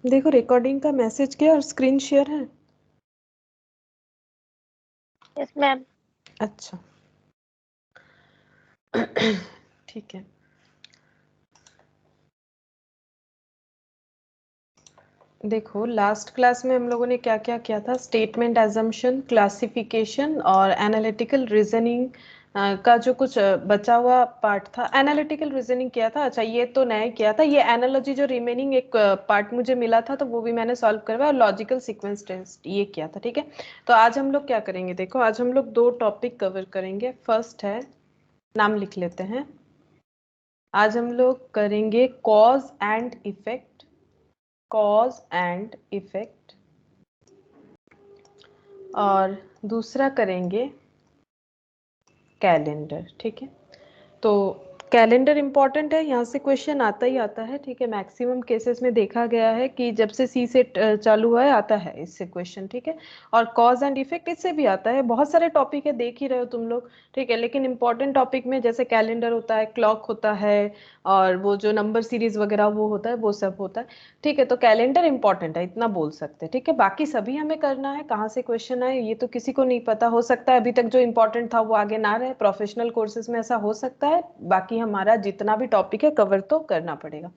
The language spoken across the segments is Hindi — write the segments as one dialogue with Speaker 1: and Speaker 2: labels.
Speaker 1: देखो रिकॉर्डिंग का मैसेज किया और स्क्रीन शेयर है।
Speaker 2: Yes ma'am.
Speaker 1: अच्छा ठीक है। देखो लास्ट क्लास में हम लोगों ने क्या क्या किया था, स्टेटमेंट एजम्पशन, क्लासिफिकेशन और एनालिटिकल रीजनिंग का जो कुछ बचा हुआ पार्ट था, एनालिटिकल रीजनिंग किया था। अच्छा ये तो नया किया था, ये एनालॉजी जो रिमेनिंग एक पार्ट मुझे मिला था तो वो भी मैंने सॉल्व करवाया, और लॉजिकल सीक्वेंस टेस्ट ये किया था। ठीक है, तो आज हम लोग क्या करेंगे, देखो आज हम लोग दो टॉपिक कवर करेंगे। फर्स्ट है, नाम लिख लेते हैं, आज हम लोग करेंगे cause and effect, cause and effect, और दूसरा करेंगे कैलेंडर। ठीक है, तो कैलेंडर इंपॉर्टेंट है, यहाँ से क्वेश्चन आता ही आता है। ठीक है, मैक्सिमम केसेस में देखा गया है कि जब से सी से चालू हुआ है आता है इससे क्वेश्चन। ठीक है, और कॉज एंड इफेक्ट इससे भी आता है। बहुत सारे टॉपिक है, देख ही रहे हो तुम लोग। ठीक है, लेकिन इंपॉर्टेंट टॉपिक में जैसे कैलेंडर होता है, क्लॉक होता है, और वो जो नंबर सीरीज वगैरह वो होता है, वो सब होता है। ठीक है, तो कैलेंडर इंपॉर्टेंट है, इतना बोल सकते हैं। ठीक है, बाकी सभी हमें करना है, कहाँ से क्वेश्चन आए ये तो किसी को नहीं पता। हो सकता है अभी तक जो इंपॉर्टेंट था वो आगे ना रहे, प्रोफेशनल कोर्सेज में ऐसा हो सकता है। बाकी हमारा जितना भी टॉपिक है कवर तो करना पड़ेगा।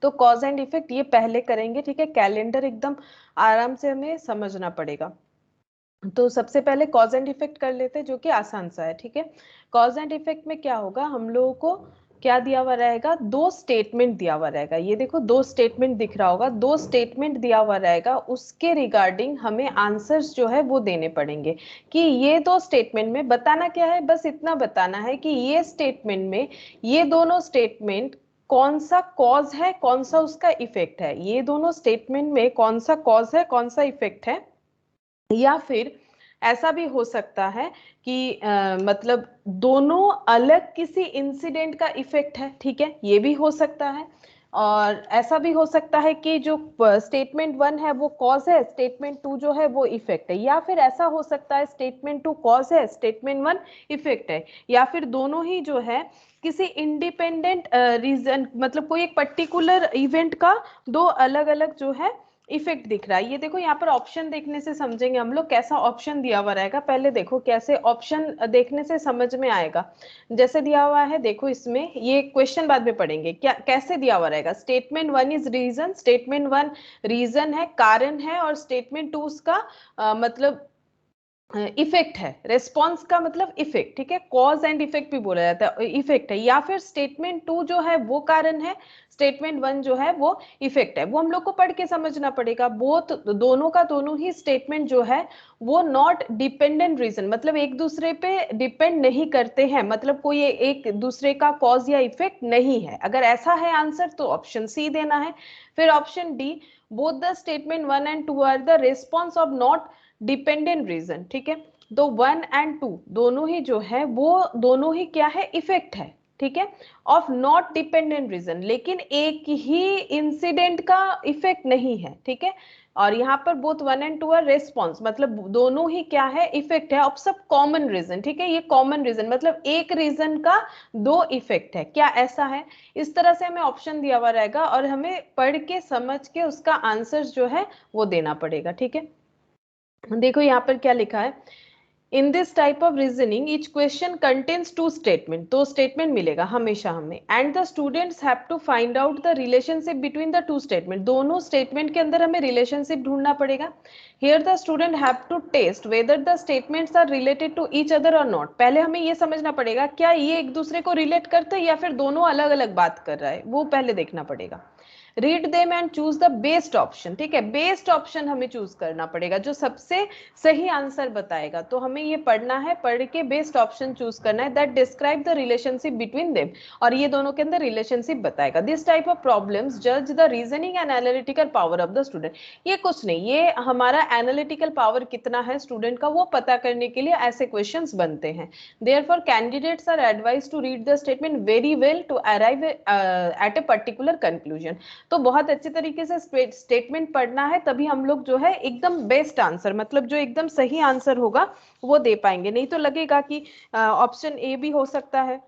Speaker 1: तो कॉज एंड इफेक्ट ये पहले करेंगे। ठीक है, कैलेंडर एकदम आराम से हमें समझना पड़ेगा। तो सबसे पहले कॉज एंड इफेक्ट कर लेते हैं, जो कि आसान सा है। ठीक है, कॉज एंड इफेक्ट में क्या होगा, हम लोगों को क्या दिया हुआ रहेगा, दो स्टेटमेंट दिया हुआ रहेगा। ये देखो दो स्टेटमेंट दिख रहा होगा, दो स्टेटमेंट दिया हुआ रहेगा, उसके रिगार्डिंग हमें आंसर्स जो है वो देने पड़ेंगे। कि ये दो स्टेटमेंट में बताना क्या है, बस इतना बताना है कि ये स्टेटमेंट में, ये दोनों स्टेटमेंट कौन सा कॉज है, कौन सा उसका इफेक्ट है। ये दोनों स्टेटमेंट में कौन सा कॉज है, कौन सा इफेक्ट है। या फिर ऐसा भी हो सकता है कि मतलब दोनों अलग किसी इंसिडेंट का इफेक्ट है। ठीक है, ये भी हो सकता है। और ऐसा भी हो सकता है कि जो स्टेटमेंट वन है वो कॉज है, स्टेटमेंट टू जो है वो इफेक्ट है। या फिर ऐसा हो सकता है स्टेटमेंट टू कॉज है, स्टेटमेंट वन इफेक्ट है। या फिर दोनों ही जो है किसी इंडिपेंडेंट रीजन, मतलब कोई एक पर्टिकुलर इवेंट का दो अलग अलग जो है इफेक्ट दिख रहा है। ये देखो यहाँ पर ऑप्शन देखने से समझेंगे हम लोग, कैसा ऑप्शन दिया हुआ रहेगा। पहले देखो कैसे ऑप्शन देखने से समझ में आएगा। जैसे दिया हुआ है देखो, इसमें ये क्वेश्चन बाद में पढ़ेंगे, क्या कैसे दिया हुआ रहेगा। Statement one is reason, statement one reason है, कारण है, और स्टेटमेंट टू उसका मतलब इफेक्ट है। रेस्पॉन्स का मतलब इफेक्ट। ठीक है, कॉज एंड इफेक्ट भी बोला जाता है, इफेक्ट है। या फिर स्टेटमेंट टू जो है वो कारण है, स्टेटमेंट वन जो है वो इफेक्ट है। वो हम लोग को पढ़ के समझना पड़ेगा। बोथ दोनों का दोनों ही स्टेटमेंट जो है वो नॉट डिपेंडेंट रीजन, मतलब एक दूसरे पे डिपेंड नहीं करते हैं, मतलब कोई एक दूसरे का कॉज या इफेक्ट नहीं है। अगर ऐसा है आंसर तो ऑप्शन सी देना है। फिर option D, both the statement one and two are the response of not dependent reason. ठीक है, तो वन एंड टू दोनों ही जो है वो दोनों ही क्या है, इफेक्ट है। ठीक है, ऑफ नॉट डिपेंडेंट रीजन, लेकिन एक ही इंसिडेंट का इफेक्ट नहीं है। ठीक है, और यहाँ पर both one and two are response, मतलब दोनों ही क्या है, इफेक्ट है ऑफ सब कॉमन रीजन। ठीक है, ये कॉमन रीजन मतलब एक रीजन का दो इफेक्ट है, क्या ऐसा है। इस तरह से हमें ऑप्शन दिया हुआ रहेगा और हमें पढ़ के समझ के उसका आंसर जो है वो देना पड़ेगा। ठीक है, देखो यहाँ पर क्या लिखा है, in this type of reasoning each question contains two statement, दो स्टेटमेंट मिलेगा हमेशा हमें, and the students have to find out the relationship between the two statement, दोनों स्टेटमेंट के अंदर हमें रिलेशनशिप ढूंढना पड़ेगा। Here the student have to test whether the statements are related to each other और नॉट। पहले हमें ये समझना पड़ेगा क्या ये एक दूसरे को रिलेट करते हैं या फिर दोनों अलग अलग बात कर रहा है, वो पहले देखना पड़ेगा। Read them and choose the best option. ठीक है, बेस्ट ऑप्शन हमें चूज करना पड़ेगा, जो सबसे सही आंसर बताएगा। तो हमें ये पढ़ना है, पढ़ के बेस्ट ऑप्शन चूज करना है, that describe the relationship between them, और ये दोनों के अंदर रिलेशनशिप बताएगा। दिस टाइप ऑफ प्रॉब्लम्स जज the reasoning and analytical power of the student. ये कुछ नहीं, ये हमारा एनालिटिकल पावर कितना है स्टूडेंट का वो पता करने के लिए ऐसे क्वेश्चन बनते हैं। Therefore candidates are advise to read the statement very well to arrive at a particular conclusion. तो बहुत अच्छे तरीके से स्टेटमेंट पढ़ना है, तभी हम लोग जो है एकदम बेस्ट आंसर, मतलब जो एकदम सही आंसर होगा वो दे पाएंगे। नहीं तो लगेगा कि ऑप्शन ए भी हो सकता है,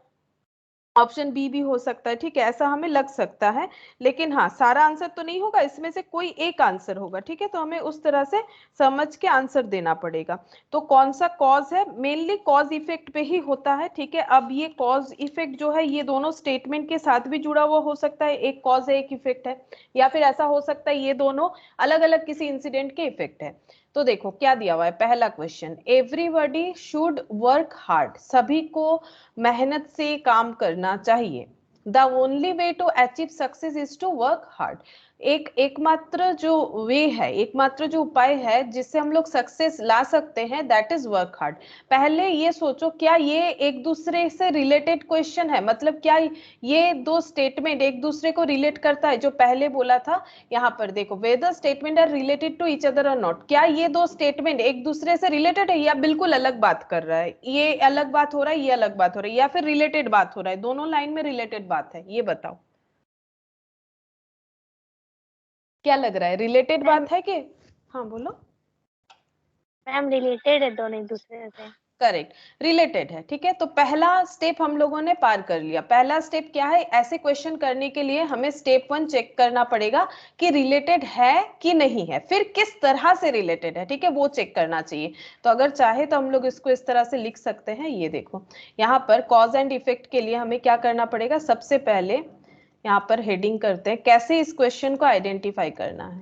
Speaker 1: ऑप्शन बी भी हो सकता है, ठीक है, ऐसा हमें लग सकता है, लेकिन हाँ सारा आंसर तो नहीं होगा, इसमें से कोई एक आंसर होगा, ठीक है, तो हमें उस तरह से समझ के आंसर देना पड़ेगा। तो कौन सा कॉज है, मेनली कॉज इफेक्ट पे ही होता है, ठीक है। अब ये कॉज इफेक्ट जो है ये दोनों स्टेटमेंट के साथ भी जुड़ा हुआ हो सकता है, एक कॉज है एक इफेक्ट है, या फिर ऐसा हो सकता है ये दोनों अलग अलग किसी इंसिडेंट के इफेक्ट है। तो देखो क्या दिया हुआ है, पहला question, everybody should work hard, सभी को मेहनत से काम करना चाहिए। The only way to achieve success is to work hard, एकमात्र जो वे है, एकमात्र जो उपाय है जिससे हम लोग सक्सेस ला सकते हैं, दैट इज वर्क हार्ड। पहले ये सोचो, क्या ये एक दूसरे से रिलेटेड क्वेश्चन है, मतलब क्या ये दो स्टेटमेंट एक दूसरे को रिलेट करता है, जो पहले बोला था यहाँ पर देखो, whether statement are related to each other और नॉट, क्या ये दो स्टेटमेंट एक दूसरे से रिलेटेड है या बिल्कुल अलग बात कर रहा है, ये अलग बात हो रहा है ये अलग बात हो रही है, या फिर रिलेटेड बात हो रहा है, दोनों लाइन में रिलेटेड बात है, ये बताओ क्या लग रहा है, रिलेटेड
Speaker 2: मैम
Speaker 1: बात है कि? हाँ बोलो।
Speaker 2: मैम रिलेटेड है दोनों एक दूसरे से।
Speaker 1: करेक्ट, रिलेटेड है, ठीक है। तो पहला स्टेप हम लोगों ने पार कर लिया। पहला स्टेप क्या है, ऐसे क्वेश्चन करने के लिए हमें स्टेप 1 चेक करना पड़ेगा कि रिलेटेड है कि नहीं है, फिर किस तरह से रिलेटेड है, ठीक है, वो चेक करना चाहिए। तो अगर चाहे तो हम लोग इसको इस तरह से लिख सकते हैं, ये देखो यहाँ पर कॉज एंड इफेक्ट के लिए हमें क्या करना पड़ेगा, सबसे पहले यहाँ पर हेडिंग करते हैं, कैसे इस क्वेश्चन को आइडेंटिफाई करना है,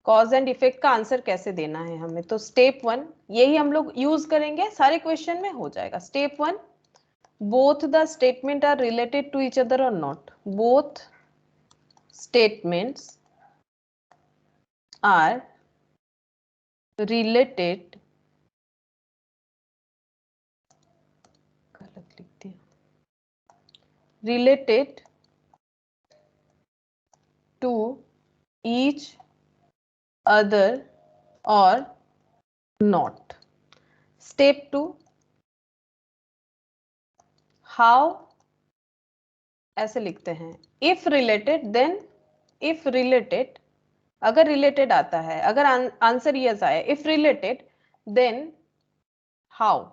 Speaker 1: कॉज एंड इफेक्ट का आंसर कैसे देना है हमें। तो स्टेप 1 यही हम लोग यूज करेंगे, सारे क्वेश्चन में हो जाएगा। Step 1, both the statement are related to each other और not, both statements are related, गलत लिख दिया, रिलेटेड टू ईच अदर और नॉट। स्टेप 2, हाउ, ऐसे लिखते हैं, if related then, if related, अगर रिलेटेड आता है, अगर आंसर यस आया, इफ रिलेटेड देन हाउ,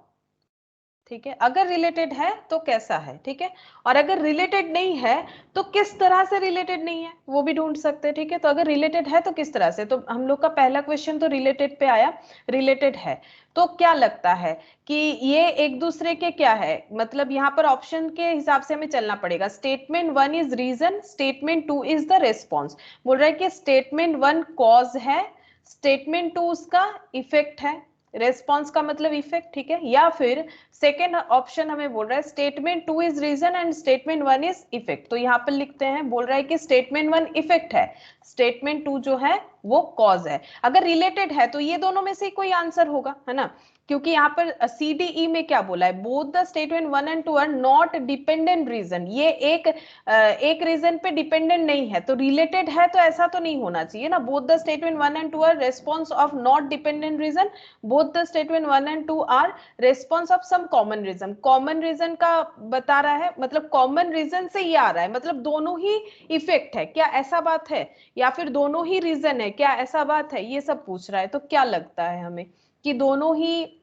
Speaker 1: ठीक है, अगर रिलेटेड है तो कैसा है, ठीक है, और अगर रिलेटेड नहीं है तो किस तरह से रिलेटेड नहीं है वो भी ढूंढ सकते हैं, ठीक है। तो अगर रिलेटेड है तो किस तरह से, तो हम लोग का पहला क्वेश्चन तो रिलेटेड पे आया, रिलेटेड है तो क्या लगता है कि ये एक दूसरे के क्या है, मतलब यहाँ पर ऑप्शन के हिसाब से हमें चलना पड़ेगा। Statement 1 is reason, statement 2 is the response, बोल रहा है कि स्टेटमेंट 1 कॉज है, स्टेटमेंट 2 उसका इफेक्ट है, रेस्पॉन्स का मतलब इफेक्ट, ठीक है, या फिर सेकेंड ऑप्शन हमें बोल रहा है statement 2 is reason and statement 1 is effect. तो यहाँ पर लिखते हैं, बोल रहा है कि स्टेटमेंट 1 इफेक्ट है, स्टेटमेंट 2 जो है वो कॉज है। अगर रिलेटेड है तो ये दोनों में से कोई आंसर होगा, है ना, क्योंकि यहाँ पर सी डी ई में क्या बोला है, both the statement 1 and 2 are not dependent reason, ये एक रीजन पे डिपेंडेंट नहीं है, तो रिलेटेड है तो ऐसा तो नहीं होना चाहिए ना। Both the statement 1 and 2 are response of not dependent reason, both the statement 1 and 2 are response of some common reason, common reason का बता रहा है, मतलब कॉमन रीजन से ये आ रहा है, मतलब दोनों ही इफेक्ट है क्या, ऐसा बात है, या फिर दोनों ही रीजन है क्या, ऐसा बात है, ये सब पूछ रहा है। तो क्या लगता है हमें कि दोनों ही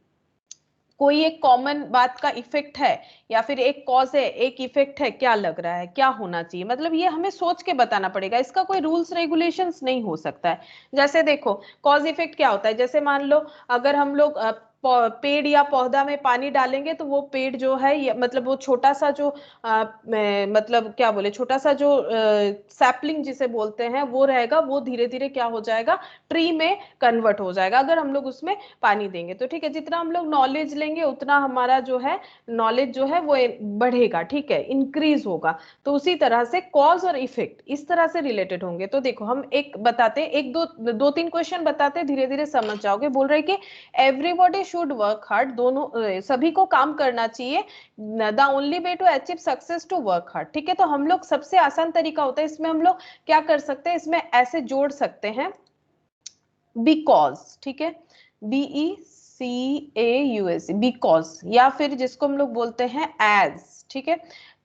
Speaker 1: कोई एक कॉमन बात का इफेक्ट है, या फिर एक कॉज है एक इफेक्ट है, क्या लग रहा है क्या होना चाहिए, मतलब ये हमें सोच के बताना पड़ेगा, इसका कोई रूल्स रेगुलेशंस नहीं हो सकता है। जैसे देखो कॉज इफेक्ट क्या होता है, जैसे मान लो अगर हम लोग पेड़ या पौधा में पानी डालेंगे तो वो पेड़ जो है, मतलब वो छोटा सा जो मतलब क्या बोले, छोटा सा जो सैपलिंग जिसे बोलते हैं वो रहेगा, वो धीरे धीरे क्या हो जाएगा, ट्री में कन्वर्ट हो जाएगा अगर हम लोग उसमें पानी देंगे। तो ठीक है, जितना हम लोग नॉलेज लेंगे उतना हमारा जो है नॉलेज जो है वो बढ़ेगा, ठीक है, इंक्रीज होगा। तो उसी तरह से कॉज और इफेक्ट इस तरह से रिलेटेड होंगे। तो देखो हम एक बताते, एक दो तीन क्वेश्चन बताते, धीरे धीरे समझ जाओगे। बोल रहे कि एवरीबॉडी शुड वर्क हार्ड, दोनों सभी को काम करना चाहिए, the only way to achieve success to work hard, ठीक है। तो हम लोग सबसे आसान तरीका होता है, इसमें हम लोग क्या कर सकते हैं, इसमें ऐसे जोड़ सकते हैं, बिकॉज, ठीक है, BECAUS, बिकॉज, या फिर जिसको हम लोग बोलते हैं एज, ठीक है,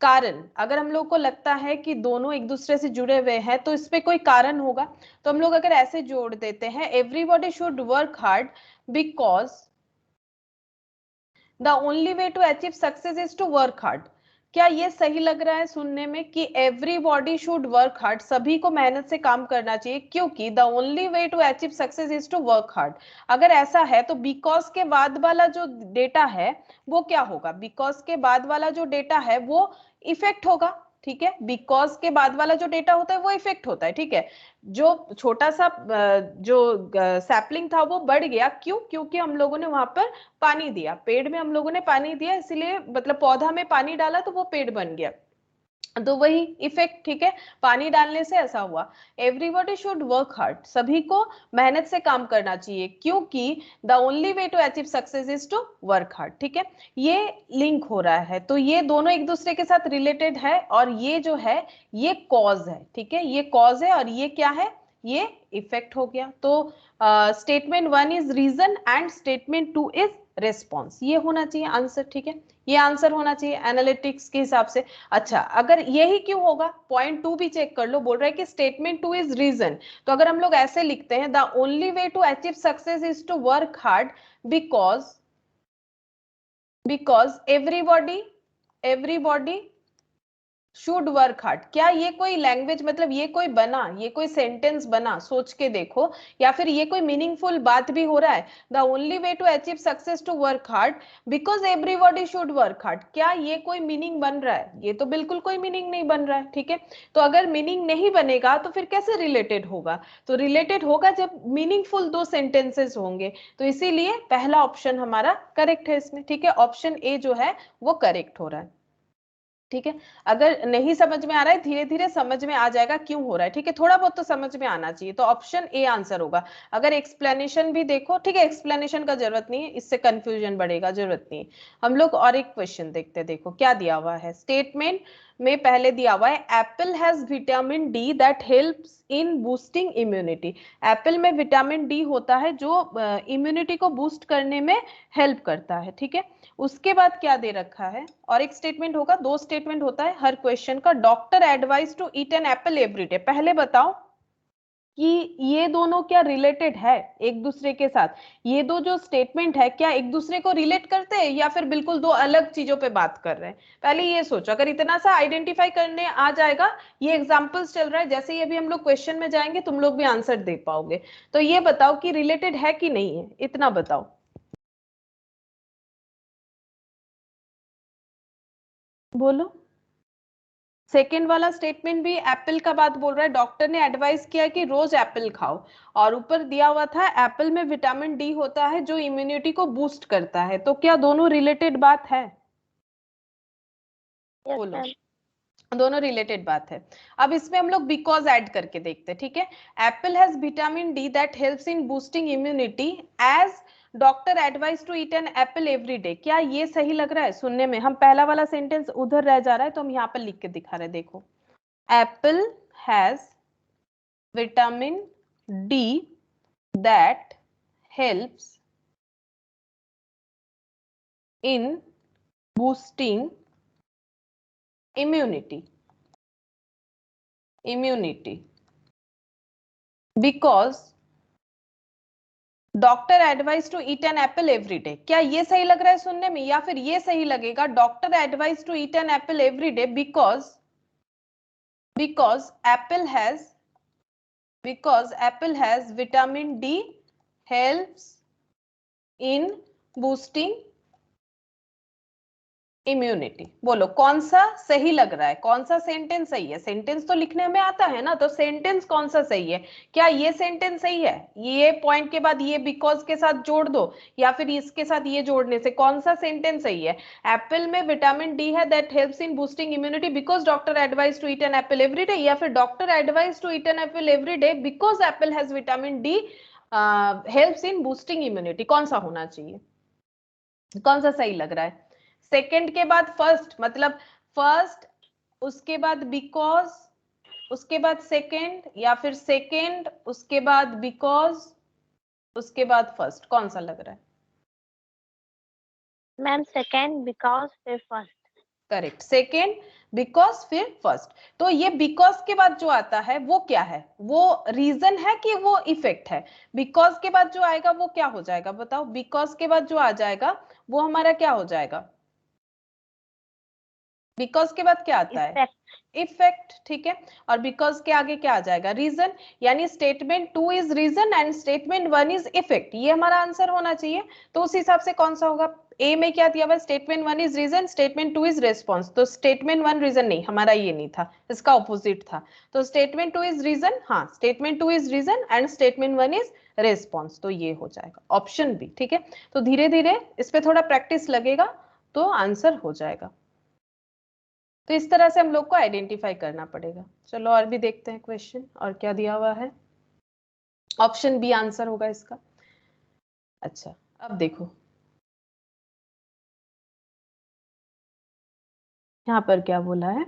Speaker 1: कारण। अगर हम लोग को लगता है कि दोनों एक दूसरे से जुड़े हुए हैं तो इस पे कोई कारण होगा, तो हम लोग अगर ऐसे जोड़ देते हैं, everybody should work hard because the only way to achieve success is to work hard, क्या ये सही लग रहा है सुनने में कि एवरीबॉडी शुड वर्क हार्ड, सभी को मेहनत से काम करना चाहिए क्योंकि the only way to achieve success is to work hard? अगर ऐसा है तो बिकॉज के बाद वाला जो डेटा है वो क्या होगा? बिकॉज के बाद वाला जो डेटा है वो इफेक्ट होगा, ठीक है। बिकॉज के बाद वाला जो डेटा होता है वो इफेक्ट होता है, ठीक है। जो छोटा सा जो सैपलिंग था वो बढ़ गया, क्यों? क्योंकि हम लोगों ने वहां पर पानी दिया, पेड़ में हम लोगों ने पानी दिया, इसलिए मतलब पौधा में पानी डाला तो वो पेड़ बन गया, तो वही इफेक्ट, ठीक है। पानी डालने से ऐसा हुआ। एवरीबॉडी शुड वर्क हार्ड, सभी को मेहनत से काम करना चाहिए क्योंकि the only way to achieve success is to work hard, ठीक है। ये लिंक हो रहा है, तो ये दोनों एक दूसरे के साथ रिलेटेड है और ये जो है ये कॉज है, ठीक है। ये कॉज है और ये क्या है? ये इफेक्ट हो गया। तो statement 1 is reason and statement 2 is response, ये होना चाहिए आंसर, ठीक है। ये आंसर होना चाहिए एनालिटिक्स के हिसाब से। अच्छा, अगर यही क्यों होगा, पॉइंट 2 भी चेक कर लो, बोल रहा है कि स्टेटमेंट 2 इज रीजन, तो अगर हम लोग ऐसे लिखते हैं the only way to achieve success is to work hard because everybody should work hard. क्या ये कोई लैंग्वेज, मतलब ये कोई बना, ये कोई सेंटेंस बना, सोच के देखो, या फिर ये कोई मीनिंगफुल बात भी हो रहा है? The only way to achieve success to work hard because everybody should work hard, क्या ये कोई मीनिंग बन रहा है? ये तो बिल्कुल कोई मीनिंग नहीं बन रहा है, ठीक है। तो अगर मीनिंग नहीं बनेगा तो फिर कैसे रिलेटेड होगा? तो रिलेटेड होगा जब मीनिंगफुल दो सेंटेंसेस होंगे, तो इसीलिए पहला ऑप्शन हमारा करेक्ट है इसमें, ठीक है। ऑप्शन ए जो है वो करेक्ट हो रहा है, ठीक है। अगर नहीं समझ में आ रहा है, धीरे धीरे समझ में आ जाएगा क्यों हो रहा है, ठीक है। थोड़ा बहुत तो समझ में आना चाहिए, तो ऑप्शन ए आंसर होगा। अगर एक्सप्लेनेशन भी देखो, ठीक है, एक्सप्लेनेशन का जरूरत नहीं है, इससे कंफ्यूजन बढ़ेगा, जरूरत नहीं। हम लोग और एक क्वेश्चन देखते हैं, देखो क्या दिया हुआ है स्टेटमेंट में। पहले दिया हुआ है apple has vitamin D that helps in boosting immunity. Apple में विटामिन डी होता है जो इम्यूनिटी को बूस्ट करने में हेल्प करता है, ठीक है। उसके बाद क्या दे रखा है, और एक स्टेटमेंट होगा, दो स्टेटमेंट होता है हर क्वेश्चन का। Doctor advice to eat an apple every day, पहले बताओ कि ये दोनों क्या रिलेटेड है एक दूसरे के साथ? ये दो जो स्टेटमेंट है क्या एक दूसरे को रिलेट करते हैं या फिर बिल्कुल दो अलग चीजों पे बात कर रहे हैं? पहले ये सोचो, अगर इतना सा आइडेंटिफाई करने आ जाएगा, ये एग्जांपल्स चल रहा है, जैसे ही अभी हम लोग क्वेश्चन में जाएंगे तुम लोग भी आंसर दे पाओगे। तो ये बताओ कि रिलेटेड है कि नहीं है, इतना बताओ, बोलो। सेकेंड वाला स्टेटमेंट भी एप्पल का बात बोल रहा है, डॉक्टर ने एडवाइस किया कि रोज एप्पल खाओ, और ऊपर दिया हुआ था एप्पल में विटामिन डी होता है जो इम्यूनिटी को बूस्ट करता है। तो क्या दोनों रिलेटेड बात है?
Speaker 2: यस
Speaker 1: बोलो।
Speaker 2: मैम।
Speaker 1: दोनों रिलेटेड बात है। अब इसमें हम लोग बिकॉज ऐड करके देखते हैं, ठीक है। Apple has vitamin D that helps in boosting immunity as doctor advice to eat an apple every day. क्या ये सही लग रहा है सुनने में? हम पहला वाला सेंटेंस उधर रह जा रहा है तो हम यहाँ पर लिख के दिखा रहे हैं, देखो। Apple has vitamin D that helps in boosting immunity because doctor advice to eat an apple every day. क्या ये सही लग रहा है सुनने में, या फिर ये सही लगेगा doctor advice to eat an apple every day because apple has vitamin D helps in boosting immunity? बोलो कौन सा सही लग रहा है, कौन सा सेंटेंस सही है? सेंटेंस तो लिखने में आता है ना, तो सेंटेंस कौन सा सही है? क्या ये सेंटेंस सही है? ये पॉइंट के बाद ये बिकॉज के साथ जोड़ दो, या फिर इसके साथ ये जोड़ने से कौन सा सेंटेंस सही है? एप्पल में विटामिन डी है that helps in boosting immunity because doctor advice to eat an apple every day, या फिर doctor advice to eat an apple every day because apple has vitamin D helps in boosting immunity? कौन सा होना चाहिए, कौन सा सही लग रहा है? सेकंड के बाद फर्स्ट, मतलब फर्स्ट उसके बाद बिकॉज उसके बाद सेकंड, या फिर सेकंड उसके बाद बिकॉज उसके बाद फर्स्ट? कौन सा लग रहा है?
Speaker 2: मैम सेकेंड बिकॉज फिर फर्स्ट।
Speaker 1: करेक्ट, सेकंड बिकॉज फिर फर्स्ट। तो ये बिकॉज के बाद जो आता है वो क्या है? वो रीजन है कि वो इफेक्ट है? बिकॉज के बाद जो आएगा वो क्या हो जाएगा बताओ? बिकॉज के बाद जो आ जाएगा वो हमारा क्या हो जाएगा? बिकॉज के बाद क्या आता है? इफेक्ट, ठीक है। और बिकॉज के आगे क्या आ जाएगा? रीजन। यानी statement 2 is reason and statement 1 is effect, ये हमारा आंसर होना चाहिए। तो उस हिसाब से कौन सा होगा? ए में क्या दिया हुआ? Statement 1 is reason, statement 2 is response. तो स्टेटमेंट 1 रीजन नहीं, हमारा ये नहीं था, इसका ऑपोजिट था। तो स्टेटमेंट 2 इज रीजन, हाँ statement 2 is reason and statement 1 is response, तो ये हो जाएगा ऑप्शन बी, ठीक है। तो धीरे धीरे इस पे थोड़ा प्रैक्टिस लगेगा तो आंसर हो जाएगा। तो इस तरह से हम लोग को आइडेंटिफाई करना पड़ेगा। चलो और भी देखते हैं क्वेश्चन, और क्या दिया हुआ है। ऑप्शन बी आंसर होगा इसका। अच्छा, अब देखो यहाँ पर क्या बोला है।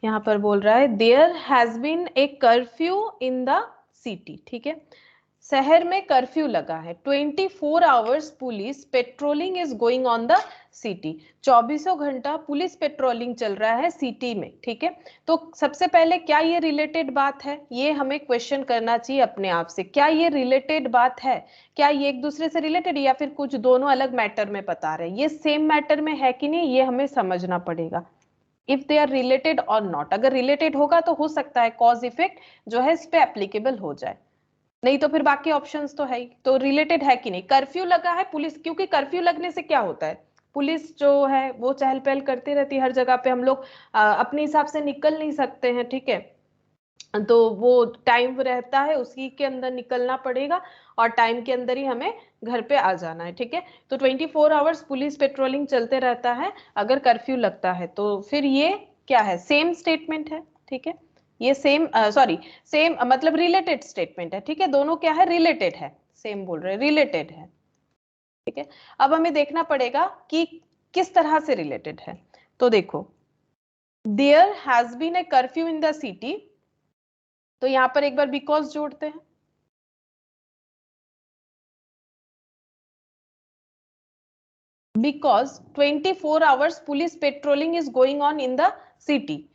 Speaker 1: यहाँ पर बोल रहा है there has been a curfew in the city, ठीक है। शहर में कर्फ्यू लगा है। 24 hours police patrolling is going on the city. 24 घंटा पुलिस पेट्रोलिंग चल रहा है सिटी में, ठीक है। तो सबसे पहले क्या ये रिलेटेड बात है? ये हमें क्वेश्चन करना चाहिए अपने आप से, क्या ये रिलेटेड बात है? क्या ये एक दूसरे से रिलेटेड, या फिर कुछ दोनों अलग मैटर में बता रहे हैं? ये सेम मैटर में है कि नहीं, ये हमें समझना पड़ेगा। इफ दे आर रिलेटेड और नॉट, अगर रिलेटेड होगा तो हो सकता है कॉज इफेक्ट जो है इस पे एप्लीकेबल हो जाए, नहीं तो फिर बाकी ऑप्शंस तो है ही। तो रिलेटेड है कि नहीं? कर्फ्यू लगा है पुलिस, क्योंकि कर्फ्यू लगने से क्या होता है, पुलिस जो है वो चहल पहल करती रहती है हर जगह पे, हम लोग अपने हिसाब से निकल नहीं सकते हैं, ठीक है। तो वो टाइम रहता है, उसी के अंदर निकलना पड़ेगा और टाइम के अंदर ही हमें घर पे आ जाना है, ठीक है। तो 24 आवर्स पुलिस पेट्रोलिंग चलते रहता है अगर कर्फ्यू लगता है, तो फिर ये क्या है? सेम स्टेटमेंट है, ठीक है। ये सेम सॉरी सेम मतलब रिलेटेड स्टेटमेंट है, ठीक है। दोनों क्या है? रिलेटेड है, सेम बोल रहे हैं, रिलेटेड है, ठीक है। अब हमें देखना पड़ेगा कि किस तरह से रिलेटेड है। तो देखो there has been a curfew in the city, तो यहां पर एक बार बिकॉज जोड़ते हैं। Because 24 hours police patrolling is going on in the city.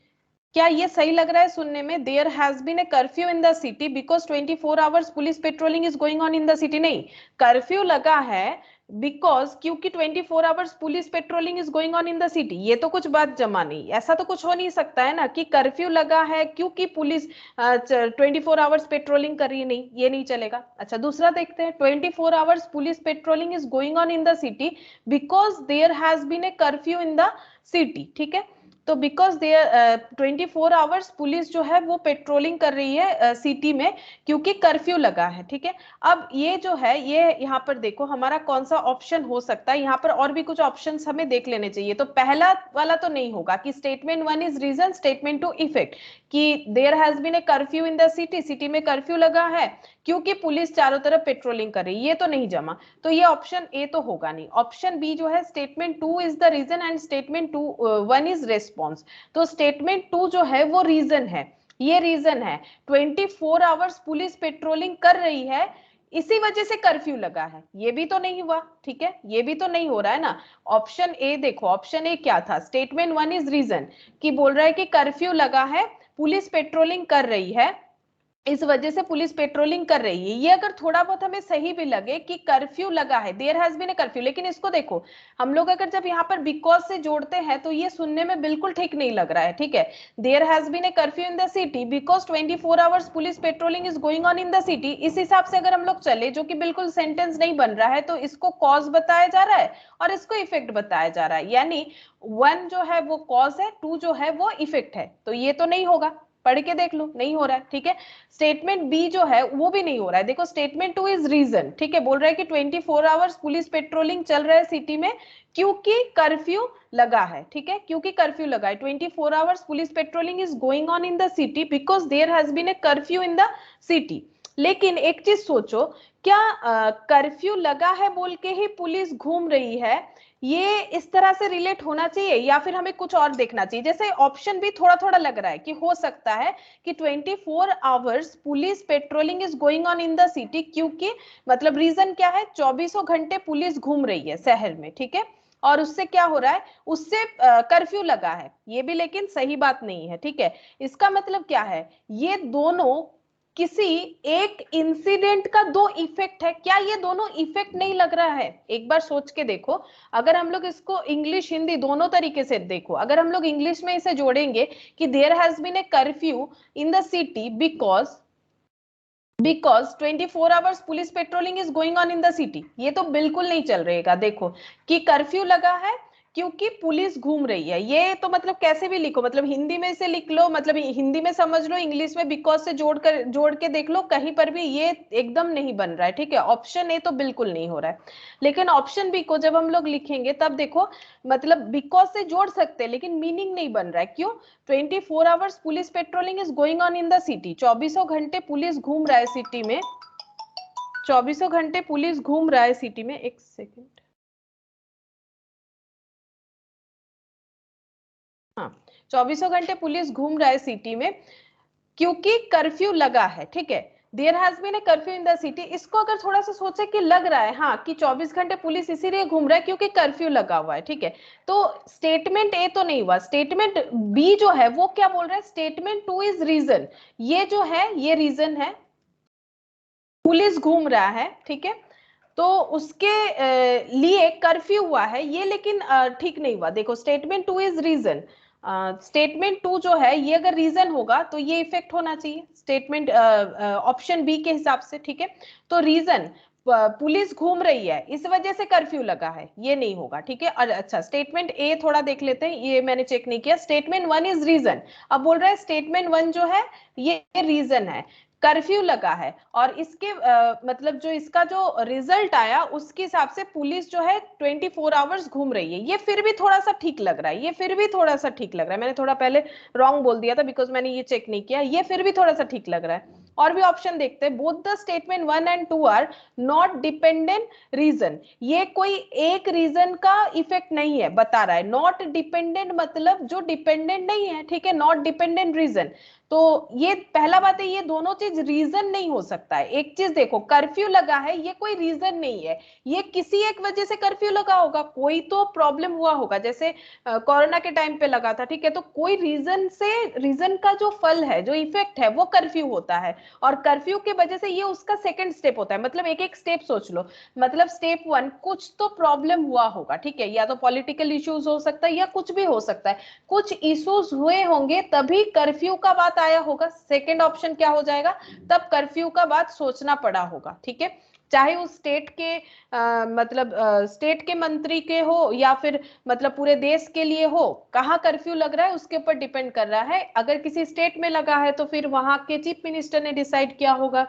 Speaker 1: क्या ये सही लग रहा है सुनने में? There has been a curfew in the city because 24 hours police patrolling is going on in the city. नहीं, कर्फ्यू लगा है बिकॉज क्योंकि 24 hours police patrolling is going on in the city. ये तो कुछ बात जमा नहीं, ऐसा तो कुछ हो नहीं सकता है ना कि कर्फ्यू लगा है क्योंकि पुलिस 24 आवर्स पेट्रोलिंग कर रही है, नहीं ये नहीं चलेगा। अच्छा दूसरा देखते हैं, 24 hours police patrolling is going on in the city because there has been a curfew in the city, ठीक है। तो बिकॉज देयर 24 आवर्स पुलिस जो है वो पेट्रोलिंग कर रही है सिटी में क्योंकि कर्फ्यू लगा है, ठीक है। अब ये जो है ये यहाँ पर देखो हमारा कौन सा ऑप्शन हो सकता है, यहाँ पर और भी कुछ ऑप्शंस हमें देख लेने चाहिए। तो पहला वाला तो नहीं होगा कि statement 1 is reason, statement 2 effect, कि there has been a curfew in the city, city में कर्फ्यू लगा है क्योंकि पुलिस चारों तरफ पेट्रोलिंग कर रही है, ये तो नहीं जमा। तो ये ऑप्शन ए तो होगा नहीं। ऑप्शन बी जो है statement 2 is the reason and statement 1 is response. तो स्टेटमेंट 2 जो है वो रीजन है, ये रीजन है। 24 आवर्स पुलिस पेट्रोलिंग कर रही है, इसी वजह से कर्फ्यू लगा है, ये भी तो नहीं हुआ, ठीक है। ये भी तो नहीं हो रहा है ना। ऑप्शन ए देखो, ऑप्शन ए क्या था? स्टेटमेंट 1 इज रीजन, कि बोल रहा है कि कर्फ्यू लगा है, पुलिस पेट्रोलिंग कर रही है, इस वजह से पुलिस पेट्रोलिंग कर रही है। ये अगर थोड़ा बहुत हमें सही भी लगे कि कर्फ्यू लगा है, there has been a curfew, लेकिन इसको देखो हम लोग अगर जब यहाँ पर बिकॉज से जोड़ते हैं तो ये सुनने में बिल्कुल ठीक नहीं लग रहा है, ठीक है। There has been a curfew in the city because 24 hours police patrolling is going on in the city, इस हिसाब से अगर हम लोग चले, जो कि बिल्कुल सेंटेंस नहीं बन रहा है, तो इसको कॉज बताया जा रहा है और इसको इफेक्ट बताया जा रहा है, यानी 1 जो है वो कॉज है, 2 जो है वो इफेक्ट है। तो ये तो नहीं होगा, पढ़ के देख लो, नहीं हो रहा है, ठीक है। स्टेटमेंट बी जो है वो भी नहीं हो रहा है। देखो स्टेटमेंट 2 इज रीजन, ठीक है, बोल रहा है कि 24 आवर्स पुलिस पेट्रोलिंग चल रहा है सिटी में क्योंकि कर्फ्यू लगा है, ठीक है, क्योंकि कर्फ्यू लगा है। 24 hours police patrolling is going on in the city because there has been a curfew in the city. लेकिन एक चीज सोचो, क्या कर्फ्यू लगा है बोल के ही पुलिस घूम रही है, ये इस तरह से रिलेट होना चाहिए, या फिर हमें कुछ और देखना चाहिए? जैसे ऑप्शन भी थोड़ा थोड़ा लग रहा है कि हो सकता है कि 24 hours police patrolling is going on in the city, क्योंकि मतलब रीजन क्या है, 24 घंटे पुलिस घूम रही है शहर में, ठीक है, और उससे क्या हो रहा है, उससे कर्फ्यू लगा है, ये भी लेकिन सही बात नहीं है, ठीक है। इसका मतलब क्या है, ये दोनों किसी एक इंसिडेंट का दो इफेक्ट है, क्या ये दोनों इफेक्ट नहीं लग रहा है? एक बार सोच के देखो, अगर हम लोग इसको इंग्लिश हिंदी दोनों तरीके से देखो, अगर हम लोग इंग्लिश में इसे जोड़ेंगे कि there has been a curfew in the city because 24 hours police patrolling is going on in the city, ये तो बिल्कुल नहीं चल रहेगा। देखो कि कर्फ्यू लगा है क्योंकि पुलिस घूम रही है, ये तो मतलब कैसे भी लिखो, मतलब हिंदी में से लिख लो, मतलब हिंदी में समझ लो, इंग्लिश में बिकॉज से जोड़ के देख लो, कहीं पर भी ये एकदम नहीं बन रहा है, ठीक है। ऑप्शन ए तो बिल्कुल नहीं हो रहा है, लेकिन ऑप्शन बी को जब हम लोग लिखेंगे तब देखो, मतलब बिकॉज से जोड़ सकते हैं लेकिन मीनिंग नहीं बन रहा है, क्यों? 24 hours police patrolling is going on in the city, 24 घंटे पुलिस घूम रहा है सिटी में, 24 घंटे पुलिस घूम रहा है सिटी में। एक सेकेंड, हाँ, 24 घंटे पुलिस घूम रहा है सिटी में क्योंकि कर्फ्यू लगा है, ठीक है। There has been a curfew in the city, इसको अगर थोड़ा सा सोचे कि लग रहा है हाँ कि 24 घंटे पुलिस इसीलिए घूम रहा है क्योंकि कर्फ्यू लगा हुआ है, ठीक है। तो स्टेटमेंट ए तो नहीं हुआ, स्टेटमेंट बी जो है वो क्या बोल रहा है, स्टेटमेंट टू इज रीजन, ये जो है ये रीजन है, पुलिस घूम रहा है, ठीक है। तो उसके लिए कर्फ्यू हुआ है ये, लेकिन ठीक नहीं हुआ। देखो statement two is reason, statement two जो है ये अगर रीजन होगा तो ये इफेक्ट होना चाहिए स्टेटमेंट ऑप्शन बी के हिसाब से, ठीक है। तो रीजन पुलिस घूम रही है इस वजह से कर्फ्यू लगा है, ये नहीं होगा, ठीक है। और अच्छा स्टेटमेंट ए थोड़ा देख लेते हैं, ये मैंने चेक नहीं किया। स्टेटमेंट वन इज रीजन, अब बोल रहा है स्टेटमेंट वन जो है ये रीजन है, कर्फ्यू लगा है, और इसके मतलब जो इसका जो रिजल्ट आया उसके हिसाब से पुलिस जो है 24 आवर्स घूम रही है, ये फिर भी थोड़ा सा ठीक लग रहा है, ये फिर भी थोड़ा सा ठीक लग रहा है। मैंने थोड़ा पहले रॉन्ग बोल दिया था बिकॉज मैंने ये चेक नहीं किया, ये फिर भी थोड़ा सा ठीक लग रहा है। और भी ऑप्शन देखते हैं, both the statement one and two are not dependent reason, ये कोई एक रीजन का इफेक्ट नहीं है बता रहा है, नॉट डिपेंडेंट मतलब जो डिपेंडेंट नहीं है, ठीक है, नॉट डिपेंडेंट रीजन। तो ये पहला बात है, ये दोनों चीज रीजन नहीं हो सकता है। एक चीज देखो, कर्फ्यू लगा है ये कोई रीजन नहीं है, ये किसी एक वजह से कर्फ्यू लगा होगा, कोई तो प्रॉब्लम हुआ होगा, जैसे कोरोना के टाइम पे लगा था, ठीक है। तो कोई रीजन से, रीजन का जो फल है, जो इफेक्ट है वो कर्फ्यू होता है, और कर्फ्यू के वजह से ये उसका सेकंड स्टेप होता है। मतलब एक एक स्टेप सोच लो, मतलब स्टेप वन कुछ तो प्रॉब्लम हुआ होगा, ठीक है, या तो पॉलिटिकल इश्यूज हो सकता है या कुछ भी हो सकता है, कुछ इश्यूज हुए होंगे तभी कर्फ्यू का बात आया होगा। सेकंड ऑप्शन क्या हो जाएगा, तब कर्फ्यू का बात सोचना पड़ा होगा, ठीक है। चाहे उस स्टेट के मतलब स्टेट के मंत्री के हो या फिर मतलब पूरे देश के लिए हो, कहाँ कर्फ्यू लग रहा है उसके ऊपर डिपेंड कर रहा है। अगर किसी स्टेट में लगा है तो फिर वहां के चीफ मिनिस्टर ने डिसाइड किया होगा,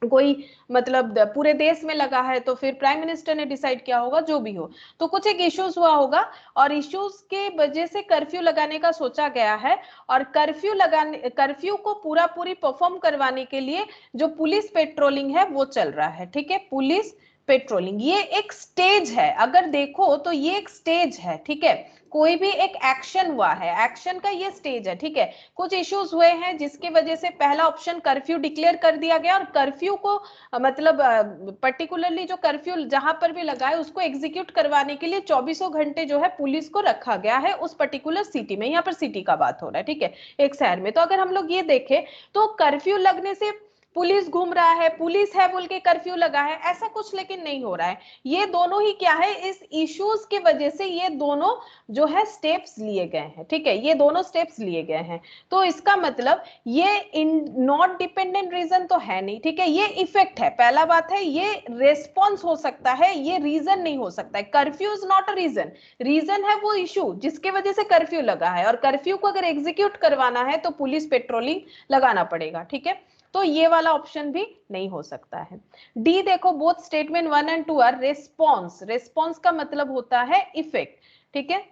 Speaker 1: कोई मतलब पूरे देश में लगा है तो फिर प्राइम मिनिस्टर ने डिसाइड किया होगा, जो भी हो। तो कुछ एक इश्यूज हुआ होगा और इश्यूज के वजह से कर्फ्यू लगाने का सोचा गया है, और कर्फ्यू को पूरा पूरी परफॉर्म करवाने के लिए जो पुलिस पेट्रोलिंग है वो चल रहा है, ठीक है। पुलिस पेट्रोलिंग ये एक स्टेज है, अगर देखो तो ये एक स्टेज है, ठीक है। कोई भी एक एक्शन हुआ है, एक्शन का ये स्टेज है, ठीक है। कुछ इश्यूज हुए हैं जिसकी वजह से पहला ऑप्शन कर्फ्यू डिक्लेयर कर दिया गया, और कर्फ्यू को मतलब पर्टिकुलरली जो कर्फ्यू जहां पर भी लगा है उसको एग्जीक्यूट करवाने के लिए 24 घंटे जो है पुलिस को रखा गया है उस पर्टिकुलर सिटी में। यहाँ पर सिटी का बात हो रहा है, ठीक है, एक शहर में। तो अगर हम लोग ये देखें तो कर्फ्यू लगने से पुलिस घूम रहा है, पुलिस है बोल के कर्फ्यू लगा है, ऐसा कुछ लेकिन नहीं हो रहा है। ये दोनों ही क्या है, इस इश्यूज की वजह से ये दोनों जो है स्टेप्स लिए गए हैं, ठीक है, ये दोनों स्टेप्स लिए गए हैं। तो इसका मतलब ये नॉट डिपेंडेंट रीजन तो है नहीं, ठीक है, ये इफेक्ट है। पहला बात है ये रेस्पॉन्स हो सकता है, ये रीजन नहीं हो सकता है। Curfew is not a reason, reason है वो इशू जिसकी वजह से कर्फ्यू लगा है, और कर्फ्यू को अगर एग्जीक्यूट करवाना है तो पुलिस पेट्रोलिंग लगाना पड़ेगा, ठीक है। तो ये वाला ऑप्शन भी नहीं हो सकता है। डी देखो, both statement one and two are response, response का मतलब होता है इफेक्ट, ठीक है,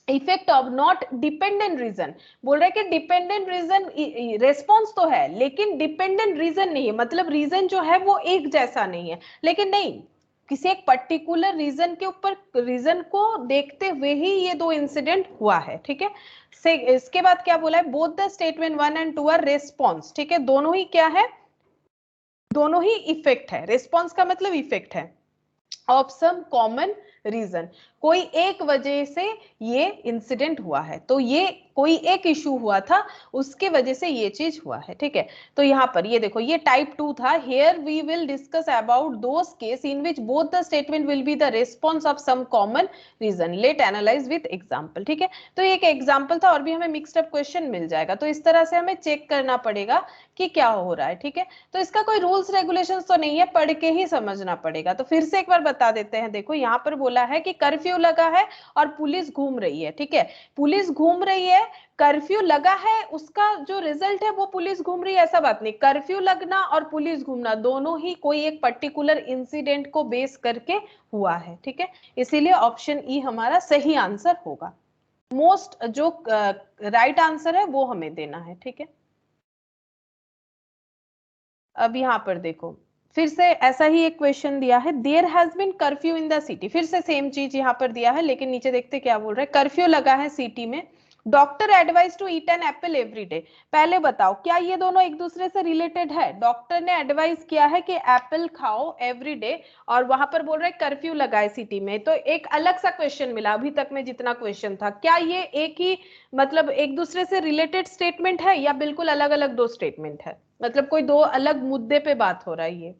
Speaker 1: effect of not dependent reason. बोल रहे कि डिपेंडेंट रीजन रेस्पॉन्स तो है लेकिन डिपेंडेंट रीजन नहीं है, मतलब रीजन जो है वो एक जैसा नहीं है, लेकिन नहीं, किसी एक पर्टिकुलर रीजन के ऊपर, रीजन को देखते हुए ही ये दो इंसिडेंट हुआ है, ठीक है। इसके बाद क्या बोला है, both the statement one and two are response, ठीक है, दोनों ही क्या है, दोनों ही इफेक्ट है। रेस्पॉन्स का मतलब इफेक्ट है ऑफ सम कॉमन रीजन, कोई एक वजह से ये इंसिडेंट हुआ है, तो ये कोई एक इशू हुआ था, उसके वजह से ये चीज हुआ है, ठीक है। तो यहाँ पर ये देखो, ये टाइप 2 था। Here we will discuss about those case in which both the statement will be the response of some common reason, let analyse with example, ठीक है। तो एक एग्जाम्पल था और भी हमें मिक्स्ड अप क्वेश्चन मिल जाएगा, तो इस तरह से हमें चेक करना पड़ेगा कि क्या हो रहा है, ठीक है। तो इसका कोई रूल्स रेगुलेशंस तो नहीं है, पढ़ के ही समझना पड़ेगा। तो फिर से एक बार बता देते हैं। देखो यहाँ पर बोला है कि कर्फ्यू लगा है और पुलिस घूम रही है, ठीक है। पुलिस घूम रही है, कर्फ्यू लगा है, उसका जो रिजल्ट है वो पुलिस घूम रही है, ऐसा बात नहीं। कर्फ्यू लगना और पुलिस घूमना दोनों ही कोई एक पर्टिकुलर इंसिडेंट को बेस करके हुआ है, ठीक है। इसीलिए ऑप्शन ई हमारा सही आंसर होगा। मोस्ट जो राइट आंसर है वो हमें देना है, ठीक है। अब यहाँ पर देखो, फिर से ऐसा ही एक क्वेश्चन दिया है, there has been curfew in the city. फिर से सेम चीज यहाँ पर दिया है, लेकिन नीचे देखते क्या बोल रहे हैं। कर्फ्यू लगा है सिटी में, doctor advise to eat an apple every day. पहले बताओ क्या ये दोनों एक दूसरे से रिलेटेड है? डॉक्टर ने एडवाइस किया है कि एप्पल खाओ एवरी डे, और वहां पर बोल रहे कर्फ्यू लगा है सिटी में। तो एक अलग सा क्वेश्चन मिला अभी तक में जितना क्वेश्चन था। क्या ये एक ही मतलब एक दूसरे से रिलेटेड स्टेटमेंट है या बिल्कुल अलग अलग दो स्टेटमेंट है? मतलब कोई दो अलग मुद्दे पे बात हो रहा है ये?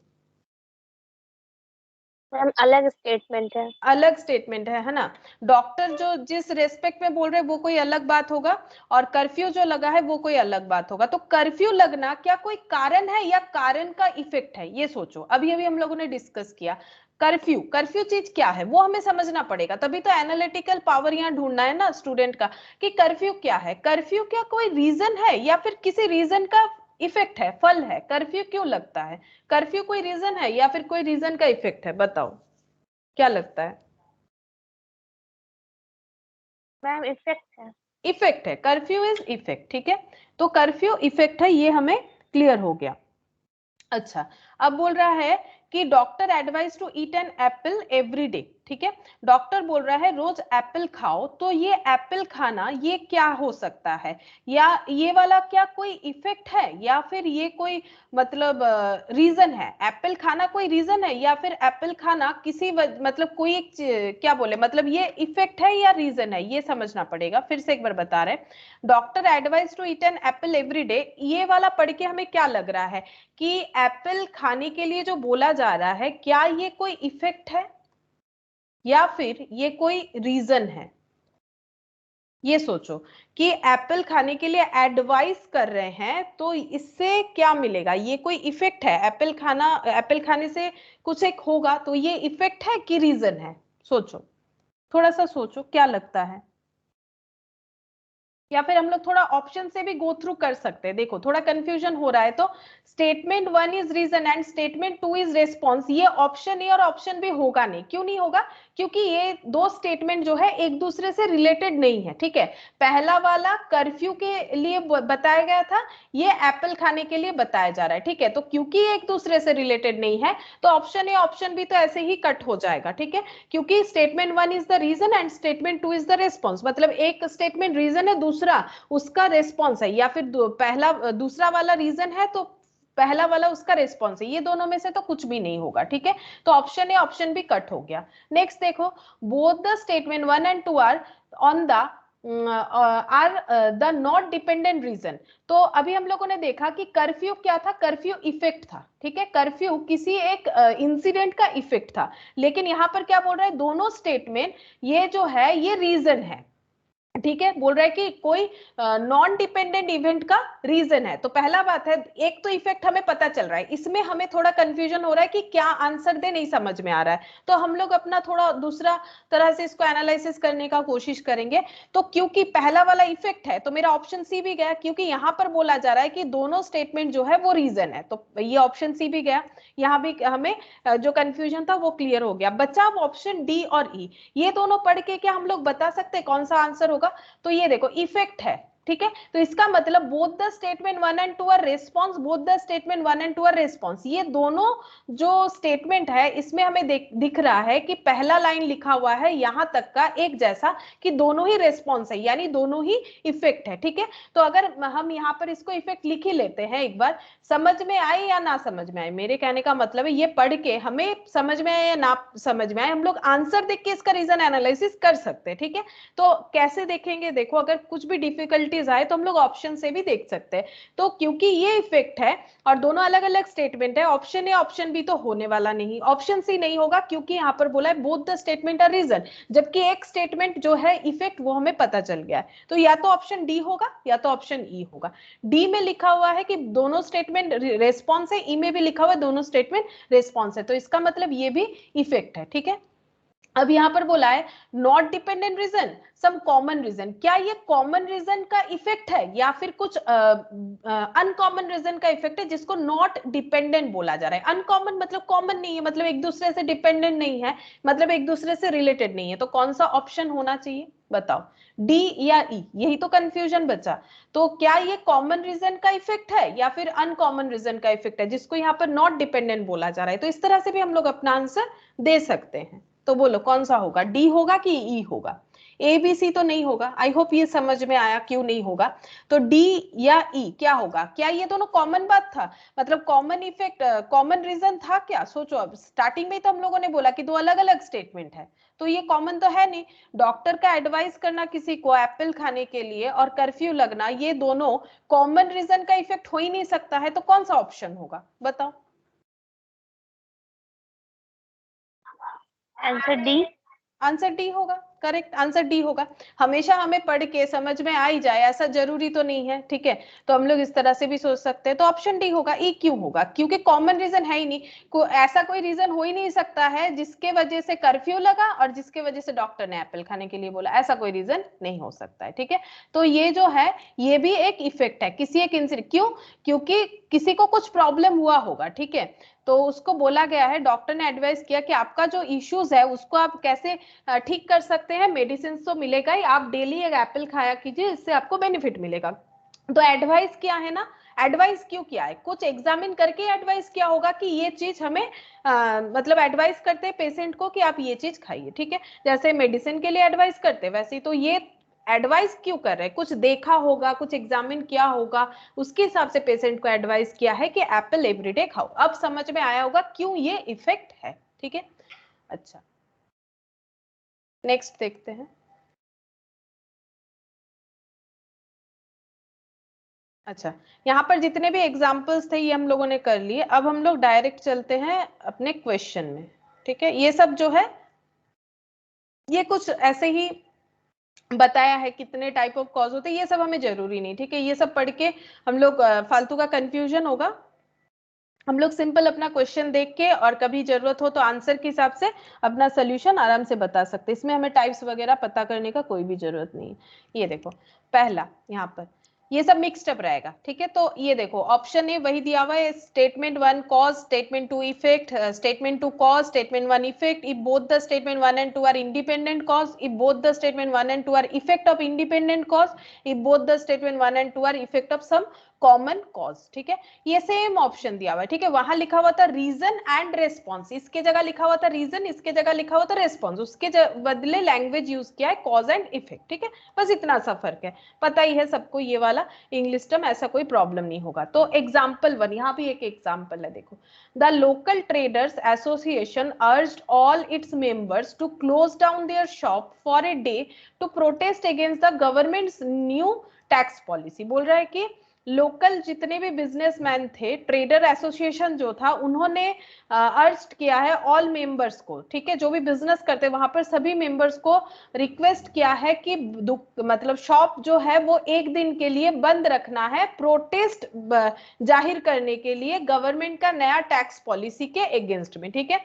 Speaker 2: मैम अलग स्टेटमेंट है।
Speaker 1: अलग स्टेटमेंट है ना। डॉक्टर जो जिस रेस्पेक्ट में बोल रहे हैं वो कोई अलग बात होगा, और कर्फ्यू जो लगा है वो कोई अलग बात होगा। तो कर्फ्यू लगना क्या कोई कारण है या कारण का इफेक्ट है, ये सोचो। अभी अभी हम लोगों ने डिस्कस किया कर्फ्यू। कर्फ्यू चीज क्या है वो हमें समझना पड़ेगा, तभी तो एनालिटिकल पावर यहाँ ढूंढना है ना स्टूडेंट का, कि कर्फ्यू क्या है। कर्फ्यू क्या कोई रीजन है या फिर किसी रीजन का इफेक्ट है, फल है? कर्फ्यू क्यों लगता है? कर्फ्यू कोई रीजन है या फिर कोई रीजन का इफेक्ट है? बताओ क्या लगता है?
Speaker 2: मैम इफेक्ट है।
Speaker 1: इफेक्ट है, कर्फ्यू इज इफेक्ट, ठीक है। तो कर्फ्यू इफेक्ट है, ये हमें क्लियर हो गया। अच्छा, अब बोल रहा है कि doctor advise to eat an apple every day, ठीक है। डॉक्टर बोल रहा है रोज एप्पल खाओ, तो ये एप्पल खाना ये क्या हो सकता है? या ये वाला क्या कोई इफेक्ट है या फिर ये कोई मतलब रीजन है? एप्पल खाना कोई रीजन है या फिर एप्पल खाना किसी मतलब कोई एक क्या बोले, मतलब ये इफेक्ट है या रीजन है, ये समझना पड़ेगा। फिर से एक बार बता रहे, doctor advise to eat an apple every day, ये वाला पढ़ के हमें क्या लग रहा है कि एप्पल खाने के लिए जो बोला जा रहा है क्या ये कोई इफेक्ट है या फिर ये कोई रीजन है? ये सोचो कि एप्पल खाने के लिए एडवाइस कर रहे हैं, तो इससे क्या मिलेगा? ये कोई इफेक्ट है? एप्पल खाना, एप्पल खाने से कुछ एक होगा, तो ये इफेक्ट है कि रीजन है? सोचो, थोड़ा सा सोचो क्या लगता है। या फिर हम लोग थोड़ा ऑप्शन से भी गो थ्रू कर सकते हैं। देखो थोड़ा कंफ्यूजन हो रहा है, तो statement 1 is reason and statement 2 is response, ये ऑप्शन ए और ऑप्शन बी होगा नहीं। क्यों नहीं होगा? क्योंकि ये दो स्टेटमेंट जो है एक दूसरे से रिलेटेड नहीं है, ठीक है। पहला वाला कर्फ्यू के लिए बताया गया था, ये एप्पल खाने के लिए बताया जा रहा है, ठीक है। तो क्योंकि एक दूसरे से रिलेटेड नहीं है, तो ऑप्शन ए ऑप्शन बी तो ऐसे ही कट हो जाएगा, ठीक है। क्योंकि statement 1 is the reason and statement 2 is the response, मतलब एक स्टेटमेंट रीजन है, दूसरा उसका रेस्पॉन्स है, या फिर पहला दूसरा वाला रीजन है तो पहला वाला उसका रेस्पॉन्स है। ये दोनों में से तो कुछ भी नहीं होगा, ठीक है। तो option A option B cut हो गया। नेक्स्ट देखो, both the statement 1 and 2 are on the are the not dependent reason. तो अभी हम लोगों ने देखा कि कर्फ्यू क्या था? कर्फ्यू इफेक्ट था, ठीक है। कर्फ्यू किसी एक इंसिडेंट का इफेक्ट था, लेकिन यहां पर क्या बोल रहा है, दोनों स्टेटमेंट ये जो है ये रीजन है, ठीक है। बोल रहा है कि कोई नॉन डिपेंडेंट इवेंट का रीजन है। तो पहला बात है, एक तो इफेक्ट हमें पता चल रहा है, इसमें हमें थोड़ा कंफ्यूजन हो रहा है कि क्या आंसर दे, नहीं समझ में आ रहा है। तो हम लोग अपना थोड़ा दूसरा तरह से इसको एनालिसिस करने का कोशिश करेंगे। तो क्योंकि पहला वाला इफेक्ट है तो मेरा ऑप्शन सी भी गया, क्योंकि यहां पर बोला जा रहा है कि दोनों स्टेटमेंट जो है वो रीजन है, तो ये ऑप्शन सी भी गया। यहाँ भी हमें जो कंफ्यूजन था वो क्लियर हो गया। बचा ऑप्शन डी और ई, ये दोनों पढ़ के क्या हम लोग बता सकते हैं कौन सा आंसर होगा? तो ये देखो इफेक्ट है, ठीक है। तो इसका मतलब both the statement 1 and 2 are response, both the statement 1 and 2 are response. ये दोनों जो स्टेटमेंट है इसमें हमें दिख रहा है कि पहला लाइन लिखा हुआ है यहां तक का एक जैसा कि दोनों ही रेस्पॉन्स है, यानी दोनों ही इफेक्ट है, ठीक है। तो अगर हम यहाँ पर इसको इफेक्ट लिख ही लेते हैं एक बार, समझ में आए या ना समझ में आए, मेरे कहने का मतलब है ये पढ़ के हमें समझ में आए या ना समझ में आए, हम लोग आंसर देख के इसका रीजन एनालिसिस कर सकते हैं, ठीक है। तो कैसे देखेंगे, देखो अगर कुछ भी डिफिकल्टीज आए तो हम लोग ऑप्शन से भी देख सकते हैं। तो क्योंकि ये इफेक्ट है और दोनों अलग अलग स्टेटमेंट है, ऑप्शन ए ऑप्शन बी तो होने वाला नहीं, ऑप्शन सी नहीं होगा क्योंकि यहाँ पर बोला है both the statement are reason, जबकि एक स्टेटमेंट जो है इफेक्ट वो हमें पता चल गया है। तो या तो ऑप्शन डी होगा या तो ऑप्शन ई होगा। डी में लिखा हुआ है कि दोनों स्टेटमेंट रेस्पॉन्स है, ई में भी लिखा हुआ है दोनों स्टेटमेंट रेस्पॉन्स है, तो इसका मतलब ये भी इफेक्ट है, ठीक है। अब यहां पर बोला है not dependent reason some common reason, क्या ये कॉमन रीजन का इफेक्ट है या फिर कुछ अनकॉमन रीजन का इफेक्ट है जिसको नॉट डिपेंडेंट बोला जा रहा है। अनकॉमन मतलब कॉमन नहीं है, मतलब एक दूसरे से डिपेंडेंट नहीं है, मतलब एक दूसरे से रिलेटेड नहीं है। तो कौन सा ऑप्शन होना चाहिए बताओ, डी या ई, यही तो कंफ्यूजन बचा। तो क्या ये कॉमन रीजन का इफेक्ट है या फिर अनकॉमन रीजन का इफेक्ट है जिसको यहाँ पर नॉट डिपेंडेंट बोला जा रहा है। तो इस तरह से भी हम लोग अपना आंसर दे सकते हैं। तो बोलो कौन सा होगा, डी होगा कि ई होगा। ए बी सी तो नहीं होगा, आई होप ये समझ में आया क्यों नहीं होगा। तो डी या ई क्या होगा, क्या ये दोनों कॉमन बात था, मतलब कॉमन इफेक्ट कॉमन रीजन था क्या। सोचो अब स्टार्टिंग में तो हम लोगों ने बोला कि दो अलग अलग स्टेटमेंट है, तो ये कॉमन तो है नहीं। डॉक्टर का एडवाइस करना किसी को एप्पल खाने के लिए और कर्फ्यू लगना, ये दोनों कॉमन रीजन का इफेक्ट हो ही नहीं सकता है। तो कौन सा ऑप्शन होगा बताओ।
Speaker 2: Answer D.
Speaker 1: आंसर डी होगा, करेक्ट आंसर डी होगा। हमेशा हमें पढ़ के समझ में आ ही जाए ऐसा जरूरी तो नहीं है, ठीक है। तो हम लोग इस तरह से भी सोच सकते हैं। तो ऑप्शन डी होगा। ई क्यों होगा, क्योंकि कॉमन रीजन है ही नहीं, ऐसा कोई रीजन हो ही नहीं सकता है जिसके वजह से कर्फ्यू लगा और जिसके वजह से डॉक्टर ने एप्पल खाने के लिए बोला, ऐसा कोई रीजन नहीं हो सकता है, ठीक है। तो ये जो है ये भी एक इफेक्ट है किसी एक इंसिडेंट, क्यों, क्योंकि किसी को कुछ प्रॉब्लम हुआ होगा, ठीक है। तो उसको बोला गया है, डॉक्टर ने एडवाइस किया कि आपका जो इश्यूज है उसको आप कैसे ठीक कर सकते हैं। मेडिसिन तो मिलेगा ही, आप डेली एक एप्पल खाया कीजिए, इससे आपको बेनिफिट मिलेगा। तो एडवाइस किया है ना, एडवाइस क्यों किया है, कुछ एग्जामिन करके एडवाइस किया होगा कि ये चीज हमें मतलब एडवाइस करते हैं पेशेंट को कि आप ये चीज खाइए, ठीक है। जैसे मेडिसिन के लिए एडवाइस करते वैसे ही तो ये एडवाइस क्यों कर रहे हैं, कुछ देखा होगा, कुछ एग्जामिन किया होगा, उसके हिसाब से पेशेंट को एडवाइस किया है कि एप्पल एवरीडे खाओ। अब समझ में आया होगा क्यों ये इफेक्ट है, ठीक है। अच्छा नेक्स्ट देखते हैं। अच्छा यहाँ पर जितने भी एग्जाम्पल्स थे ये हम लोगों ने कर लिए, अब हम लोग डायरेक्ट चलते हैं अपने क्वेश्चन में, ठीक है। ये सब जो है ये कुछ ऐसे ही बताया है कितने टाइप ऑफ कॉज होते हैं, ये सब हमें जरूरी नहीं, ठीक है। ये सब पढ़ के हम लोग फालतू का कंफ्यूजन होगा। हम लोग सिंपल अपना क्वेश्चन देख के और कभी जरूरत हो तो आंसर के हिसाब से अपना सोल्यूशन आराम से बता सकते हैं। इसमें हमें टाइप्स वगैरह पता करने का कोई भी जरूरत नहीं है। ये देखो पहला यहाँ पर ये सब मिक्स्ड अप रहेगा, ठीक है। तो ये देखो ऑप्शन ए वही दिया हुआ है, statement 1 cause, statement 2 effect, statement 2 cause, statement 1 effect, if both the statement 1 and 2 are independent cause, if both the statement 1 and 2 are effect of independent cause, if both the statement 1 and 2 are effect of some common cause, ठीक है। ये सेम ऑप्शन दिया हुआ है, ठीक है। वहां लिखा हुआ था रीजन एंड रेस्पॉन्स, इसके जगह लिखा हुआ था रीजन, इसके जगह लिखा हुआ था रेस्पॉन्स, उसके बदले लैंग्वेज यूज किया है कॉज एंड इफेक्ट, ठीक है। बस इतना सा फर्क है, पता ही है सबको ये वाला इंग्लिश टर्म, ऐसा कोई प्रॉब्लम नहीं होगा। तो एग्जाम्पल 1, यहाँ भी एक एग्जाम्पल है, देखो the local traders association urged all its members to close down their shop for a day to protest against the government's new tax policy. बोल रहा है कि लोकल जितने भी बिजनेसमैन थे, ट्रेडर एसोसिएशन जो था, उन्होंने अर्ज किया है ऑल मेंबर्स को, ठीक है, जो भी बिजनेस करते वहां पर सभी मेंबर्स को रिक्वेस्ट किया है कि मतलब शॉप जो है वो एक दिन के लिए बंद रखना है, प्रोटेस्ट जाहिर करने के लिए गवर्नमेंट का नया टैक्स पॉलिसी के अगेंस्ट में, ठीक है।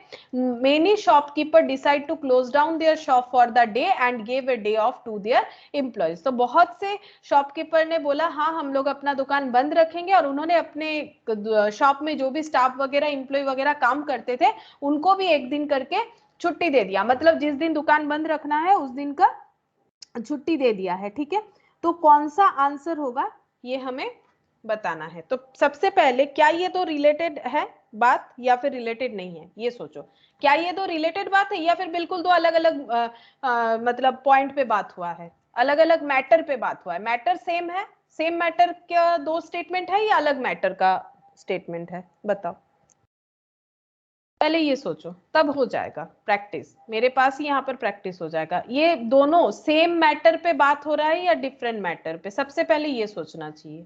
Speaker 1: Many shopkeeper decide to close down their shop for the day and give a day off to their employees. तो बहुत से शॉपकीपर ने बोला हाँ हम लोग अपना दुकान बंद रखेंगे, और उन्होंने अपने शॉप में जो भी स्टाफ वगैरह एम्प्लॉय वगैरह काम करते थे उनको भी एक दिन करके छुट्टी दे दिया, मतलब जिस दिन दुकान बंद रखना है उस दिन का छुट्टी दे दिया है, ठीक है। तो कौन सा आंसर होगा ये हमें बताना है। तो सबसे पहले क्या ये तो रिलेटेड है बात या फिर रिलेटेड नहीं है, ये सोचो। क्या ये तो रिलेटेड बात है या फिर बिल्कुल दो अलग अलग मतलब पॉइंट पे बात हुआ है, अलग अलग मैटर पे बात हुआ है। मैटर सेम है, सेम मैटर का दो स्टेटमेंट है या अलग मैटर का स्टेटमेंट है, बताओ। पहले ये सोचो, तब हो जाएगा प्रैक्टिस। मेरे पास ही यहाँ पर प्रैक्टिस हो जाएगा। ये दोनों सेम मैटर पे बात हो रहा है या डिफरेंट मैटर पे, सबसे पहले ये सोचना चाहिए।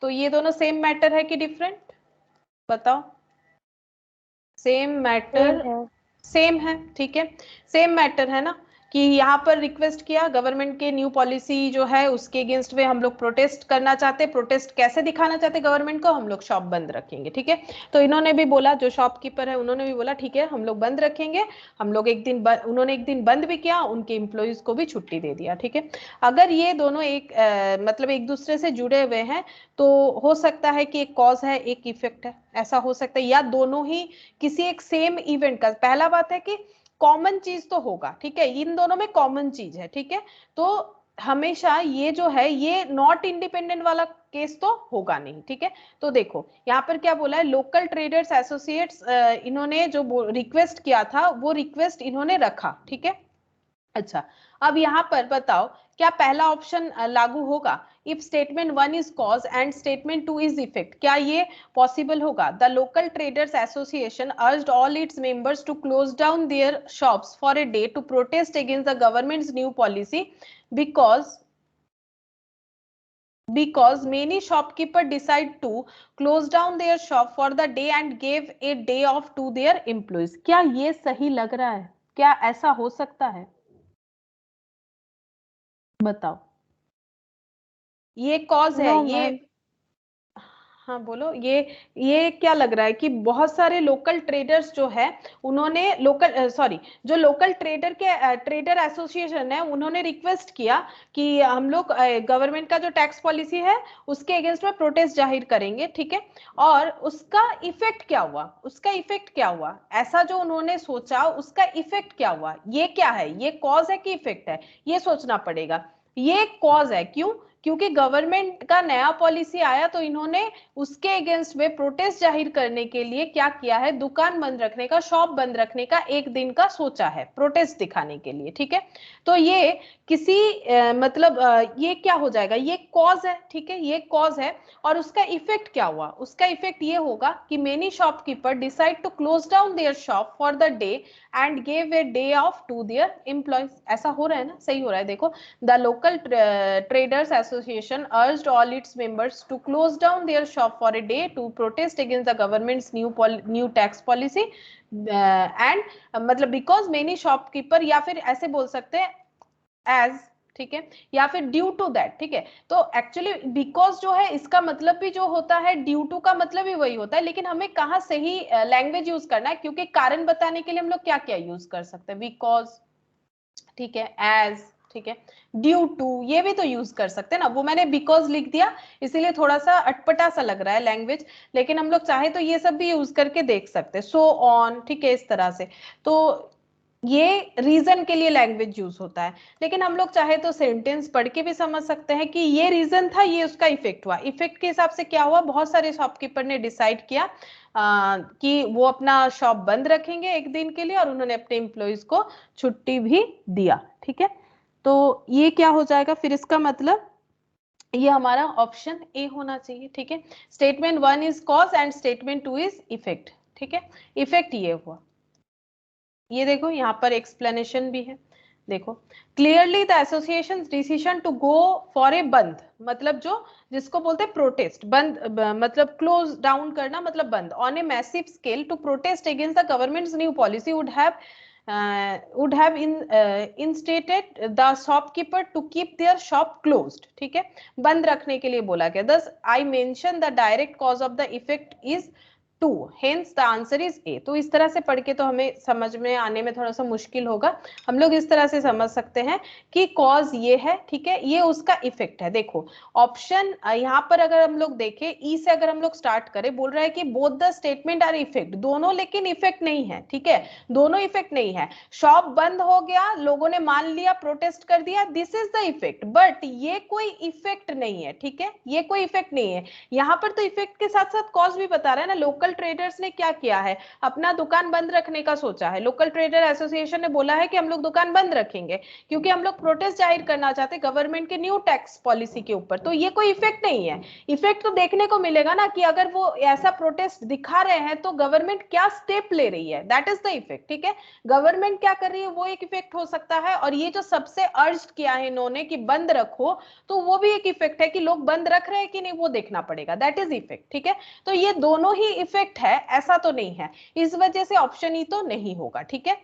Speaker 1: तो ये दोनों सेम मैटर है कि डिफरेंट, बताओ। सेम मैटर,
Speaker 2: सेम है।
Speaker 1: सेम है, ठीक है। सेम मैटर है ना, कि यहाँ पर रिक्वेस्ट किया गवर्नमेंट के न्यू पॉलिसी जो है उसके अगेंस्ट में हम लोग प्रोटेस्ट करना चाहते। प्रोटेस्ट कैसे दिखाना चाहते गवर्नमेंट को, हम लोग शॉप बंद रखेंगे, ठीक है। तो इन्होंने भी बोला, जो शॉपकीपर है उन्होंने भी बोला ठीक है हम लोग बंद रखेंगे। हम लोग एक दिन उन्होंने एक दिन बंद भी किया, उनके एम्प्लॉइज को भी छुट्टी दे दिया, ठीक है। अगर ये दोनों एक मतलब एक दूसरे से जुड़े हुए हैं तो हो सकता है कि एक कॉज है एक इफेक्ट है, ऐसा हो सकता है। या दोनों ही किसी एक सेम इवेंट का, पहला बात है कि कॉमन चीज तो होगा, ठीक है, इन दोनों में कॉमन चीज है, ठीक है। तो हमेशा ये जो है ये नॉट इंडिपेंडेंट वाला केस तो होगा नहीं, ठीक है। तो देखो यहाँ पर क्या बोला है, लोकल ट्रेडर्स एसोसिएट्स, इन्होंने जो रिक्वेस्ट किया था वो रिक्वेस्ट इन्होंने रखा, ठीक है। अच्छा, अब यहाँ पर बताओ क्या पहला ऑप्शन लागू होगा, if statement 1 is cause and statement 2 is effect, क्या ये पॉसिबल होगा। The local traders association urged all its members to close down their shops for a day to protest against the government's new policy because many shopkeepers decide to close down their shop for the day and gave a day off to their employees। क्या ये सही लग रहा है, क्या ऐसा हो सकता है, बताओ। ये कॉज है
Speaker 2: नो
Speaker 1: ये।
Speaker 2: मैम।
Speaker 1: हाँ बोलो, ये क्या लग रहा है कि बहुत सारे लोकल ट्रेडर्स जो है उन्होंने लोकल सॉरी जो लोकल ट्रेडर एसोसिएशन है उन्होंने रिक्वेस्ट किया कि हम लोग गवर्नमेंट का जो टैक्स पॉलिसी है उसके अगेंस्ट में प्रोटेस्ट जाहिर करेंगे, ठीक है। और उसका इफेक्ट क्या हुआ, उसका इफेक्ट क्या हुआ, ऐसा जो उन्होंने सोचा उसका इफेक्ट क्या हुआ, ये क्या है, ये कॉज है कि इफेक्ट है, ये सोचना पड़ेगा। ये कॉज है, क्यों, क्योंकि गवर्नमेंट का नया पॉलिसी आया तो इन्होंने उसके अगेंस्ट में प्रोटेस्ट जाहिर करने के लिए क्या किया है, दुकान बंद रखने का, शॉप बंद रखने का एक दिन का सोचा है प्रोटेस्ट दिखाने के लिए, ठीक है। तो ये किसी मतलब ये क्या हो जाएगा, ये कॉज है, ठीक है, ये कॉज है। और उसका इफेक्ट क्या हुआ, उसका इफेक्ट ये होगा कि many shopkeeper decide to close down their shop for the day and give a day off to their employees. ऐसा हो रहा है ना, सही हो रहा है। देखो, the local traders association urged all its members to close down their shop for a day to protest against the government's new tax policy and मतलब because many shopkeeper, या फिर ऐसे बोल सकते हैं एज, ठीक है, या फिर ड्यू टू दैट, ठीक है। तो एक्चुअली बिकॉज जो है इसका मतलब भी जो होता है ड्यू टू का मतलब भी वही होता है, लेकिन हमें कहाँ सही लैंग्वेज यूज करना है, क्योंकि कारण बताने के लिए हम लोग क्या क्या यूज कर सकते हैं, बिकॉज, ठीक है, एज, ठीक है, ड्यू टू ये भी तो यूज कर सकते हैं ना। वो मैंने बिकॉज लिख दिया इसीलिए थोड़ा सा अटपटा सा लग रहा है लैंग्वेज, लेकिन हम लोग चाहे तो ये सब भी यूज करके देख सकते हैं, सो ऑन, ठीक है, इस तरह से। तो ये रीजन के लिए लैंग्वेज यूज होता है, लेकिन हम लोग चाहे तो सेंटेंस पढ़ के भी समझ सकते हैं कि ये रीजन था, ये उसका इफेक्ट हुआ। इफेक्ट के हिसाब से क्या हुआ, बहुत सारे शॉपकीपर ने डिसाइड किया कि वो अपना शॉप बंद रखेंगे एक दिन के लिए और उन्होंने अपने एम्प्लॉइज को छुट्टी भी दिया, ठीक है। तो ये क्या हो जाएगा फिर, इसका मतलब ये हमारा ऑप्शन ए होना चाहिए, ठीक है। Statement 1 is cause and statement 2 is effect, ठीक है। इफेक्ट ये हुआ, ये देखो यहाँ पर एक्सप्लेनेशन भी है। देखो, clearly the association decision to go for a बंद, मतलब जो जिसको बोलते हैं प्रोटेस्ट, बंद मतलब क्लोज डाउन करना मतलब बंद, on a massive scale to protest against the government's new policy would have instated the shopkeeper to keep their shop closed, ठीक है, बंद रखने के लिए बोला गया। Thus I mention the direct cause of the effect is 2, hence the answer is a. तो इस तरह से पढ़ के तो हमें समझ में आने में थोड़ा सा मुश्किल होगा, हम लोग इस तरह से समझ सकते हैं कि कॉज ये है, ठीक है, ये उसका इफेक्ट है। देखो ऑप्शन यहाँ पर अगर हम लोग देखें ई से, अगर हम लोग स्टार्ट करें, बोल रहा है कि both the statement are effect, दोनों लेकिन इफेक्ट नहीं है, ठीक है, दोनों इफेक्ट नहीं है। शॉप बंद हो गया, लोगों ने मान लिया, प्रोटेस्ट कर दिया, this is the effect, but ये कोई इफेक्ट नहीं है, ठीक है, ये कोई इफेक्ट नहीं है। यहाँ पर तो इफेक्ट के साथ साथ कॉज भी बता रहा है ना। लोकल ट्रेडर्स ने क्या किया है, अपना दुकान बंद रखने का सोचा है, लोकल ट्रेडर एसोसिएशन ने बोला है कि हम लोग दुकान बंद रखेंगे क्योंकि हम लोग प्रोटेस्ट जाहिर करना चाहते गवर्नमेंट के न्यू टैक्स पॉलिसी के ऊपर। तो ये कोई इफेक्ट नहीं है। इफेक्ट तो देखने को मिलेगा ना कि अगर वो ऐसा प्रोटेस्ट दिखा रहे हैं तो गवर्नमेंट क्या स्टेप ले रही है, दैट इज द इफेक्ट, ठीक है। गवर्नमेंट क्या कर रही है वो एक इफेक्ट हो सकता है, और ये जो सबसे अर्ज किया है इन्होंने कि बंद रखो, तो वो भी एक इफेक्ट है कि लोग बंद रख रहे हैं कि नहीं वो देखना पड़ेगा, दैट इज इफेक्ट, ठीक है। तो ये दोनों ही इफेक्ट है, ऐसा तो नहीं है, इस वजह से ऑप्शन ई तो नहीं होगा, ठीक है।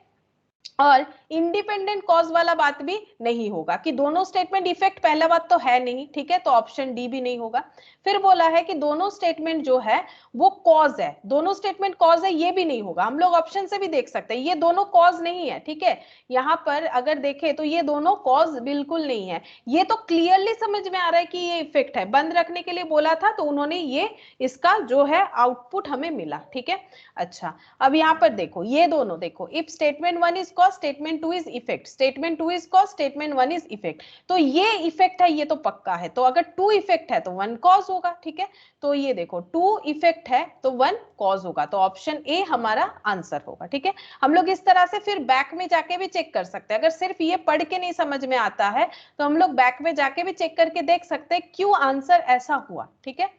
Speaker 1: और इंडिपेंडेंट कॉज वाला बात भी नहीं होगा कि दोनों स्टेटमेंट इफेक्ट, पहला बात तो है नहीं, ठीक है, तो ऑप्शन डी भी नहीं होगा। फिर बोला है कि दोनों स्टेटमेंट जो है वो कॉज है, दोनों स्टेटमेंट कॉज है, ये भी नहीं होगा। हम लोग ऑप्शन से भी देख सकते हैं ये दोनों कॉज नहीं है, ठीक है। यहां पर अगर देखें तो ये दोनों कॉज बिल्कुल नहीं है। ये तो क्लियरली समझ में आ रहा है कि ये इफेक्ट है, बंद रखने के लिए बोला था तो उन्होंने ये इसका जो है आउटपुट हमें मिला, ठीक है। अच्छा अब यहाँ पर देखो ये दोनों, देखो if statement 1 is cause, statement 2 is effect, statement 2 is cause, statement 1 is effect, तो ये इफेक्ट है, ये तो पक्का है। तो अगर 2 इफेक्ट है तो 1 कॉज होगा, ठीक है। तो ये देखो 2 इफेक्ट है तो 1 कॉज होगा, तो ऑप्शन ए हमारा आंसर होगा, ठीक है। हम लोग इस तरह से फिर बैक में जाके भी चेक कर सकते हैं, अगर सिर्फ ये पढ़ के नहीं समझ में आता है तो हम लोग बैक में जाके भी चेक करके देख सकते हैं क्यों आंसर ऐसा हुआ, ठीक है।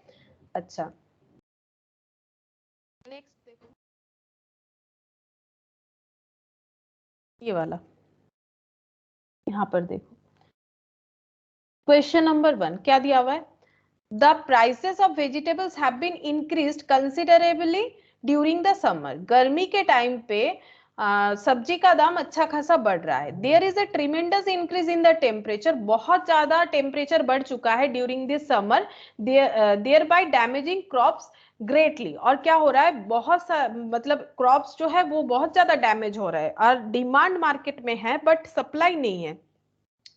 Speaker 1: अच्छा नेक्स्ट देखो ये वाला, यहां पर देखो क्वेश्चन नंबर 1 क्या दिया हुआ है, the prices of vegetables have been increased considerably during the summer. गर्मी के टाइम पे सब्जी का दाम अच्छा खासा बढ़ रहा है। There is a tremendous increase in the temperature, बहुत ज्यादा टेम्परेचर बढ़ चुका है during this summer, thereby damaging crops greatly. और क्या हो रहा है, बहुत सा मतलब क्रॉप्स जो है वो बहुत ज्यादा डैमेज हो रहा है, और डिमांड मार्केट में है बट सप्लाई नहीं है।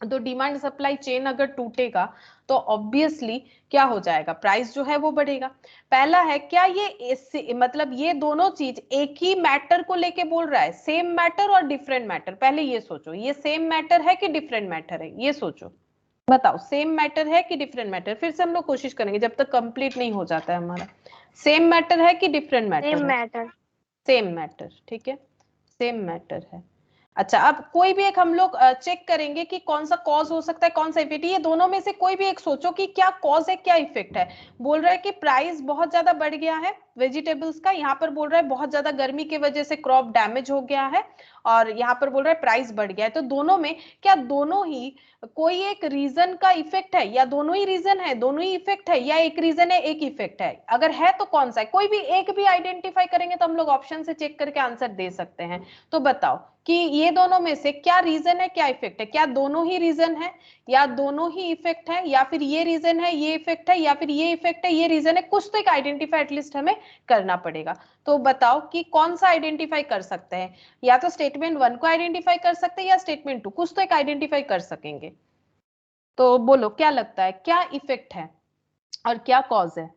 Speaker 1: तो डिमांड सप्लाई चेन अगर टूटेगा तो ऑब्वियसली क्या हो जाएगा, प्राइस जो है वो बढ़ेगा। पहला है क्या ये मतलब ये दोनों चीज एक ही मैटर को लेके बोल रहा है, सेम मैटर और डिफरेंट मैटर, पहले ये सोचो ये सेम मैटर है कि डिफरेंट मैटर है, ये सोचो बताओ, सेम मैटर है कि डिफरेंट मैटर। फिर से हम लोग कोशिश करेंगे जब तक कंप्लीट नहीं हो जाता है हमारा। सेम मैटर है कि डिफरेंट
Speaker 2: सेम
Speaker 1: मैटर है?
Speaker 2: मैटर।
Speaker 1: सेम मैटर, ठीक है, सेम मैटर है। अच्छा अब कोई भी एक हम लोग चेक करेंगे कि कौन सा कॉज हो सकता है कौन सा इफेक्ट, ये दोनों में से कोई भी एक सोचो कि क्या कॉज है क्या इफेक्ट है। बोल रहा है कि प्राइस बहुत ज्यादा बढ़ गया है वेजिटेबल्स का, यहाँ पर बोल रहा है बहुत ज्यादा गर्मी की वजह से क्रॉप डैमेज हो गया है, और यहाँ पर बोल रहा है प्राइस बढ़ गया है। तो दोनों में क्या दोनों ही कोई एक रीजन का इफेक्ट है, या दोनों ही रीजन है दोनों ही इफेक्ट है, या एक रीजन है एक इफेक्ट है? अगर है तो कौन सा है, कोई भी एक भी आइडेंटिफाई करेंगे तो हम लोग ऑप्शन से चेक करके आंसर दे सकते हैं। तो बताओ कि ये दोनों में से क्या रीजन है क्या इफेक्ट है, क्या दोनों ही रीजन है या दोनों ही इफेक्ट है, या फिर ये रीजन है ये इफेक्ट है, या फिर ये इफेक्ट है ये रीजन है, कुछ तो एक आइडेंटिफाई एटलीस्ट हमें करना पड़ेगा। तो बताओ कि कौन सा आइडेंटिफाई कर सकते हैं, या तो स्टेटमेंट 1 को आइडेंटिफाई कर सकते हैं या स्टेटमेंट 2, कुछ तो एक आइडेंटिफाई कर सकेंगे। तो बोलो क्या लगता है क्या इफेक्ट है और क्या कॉज है?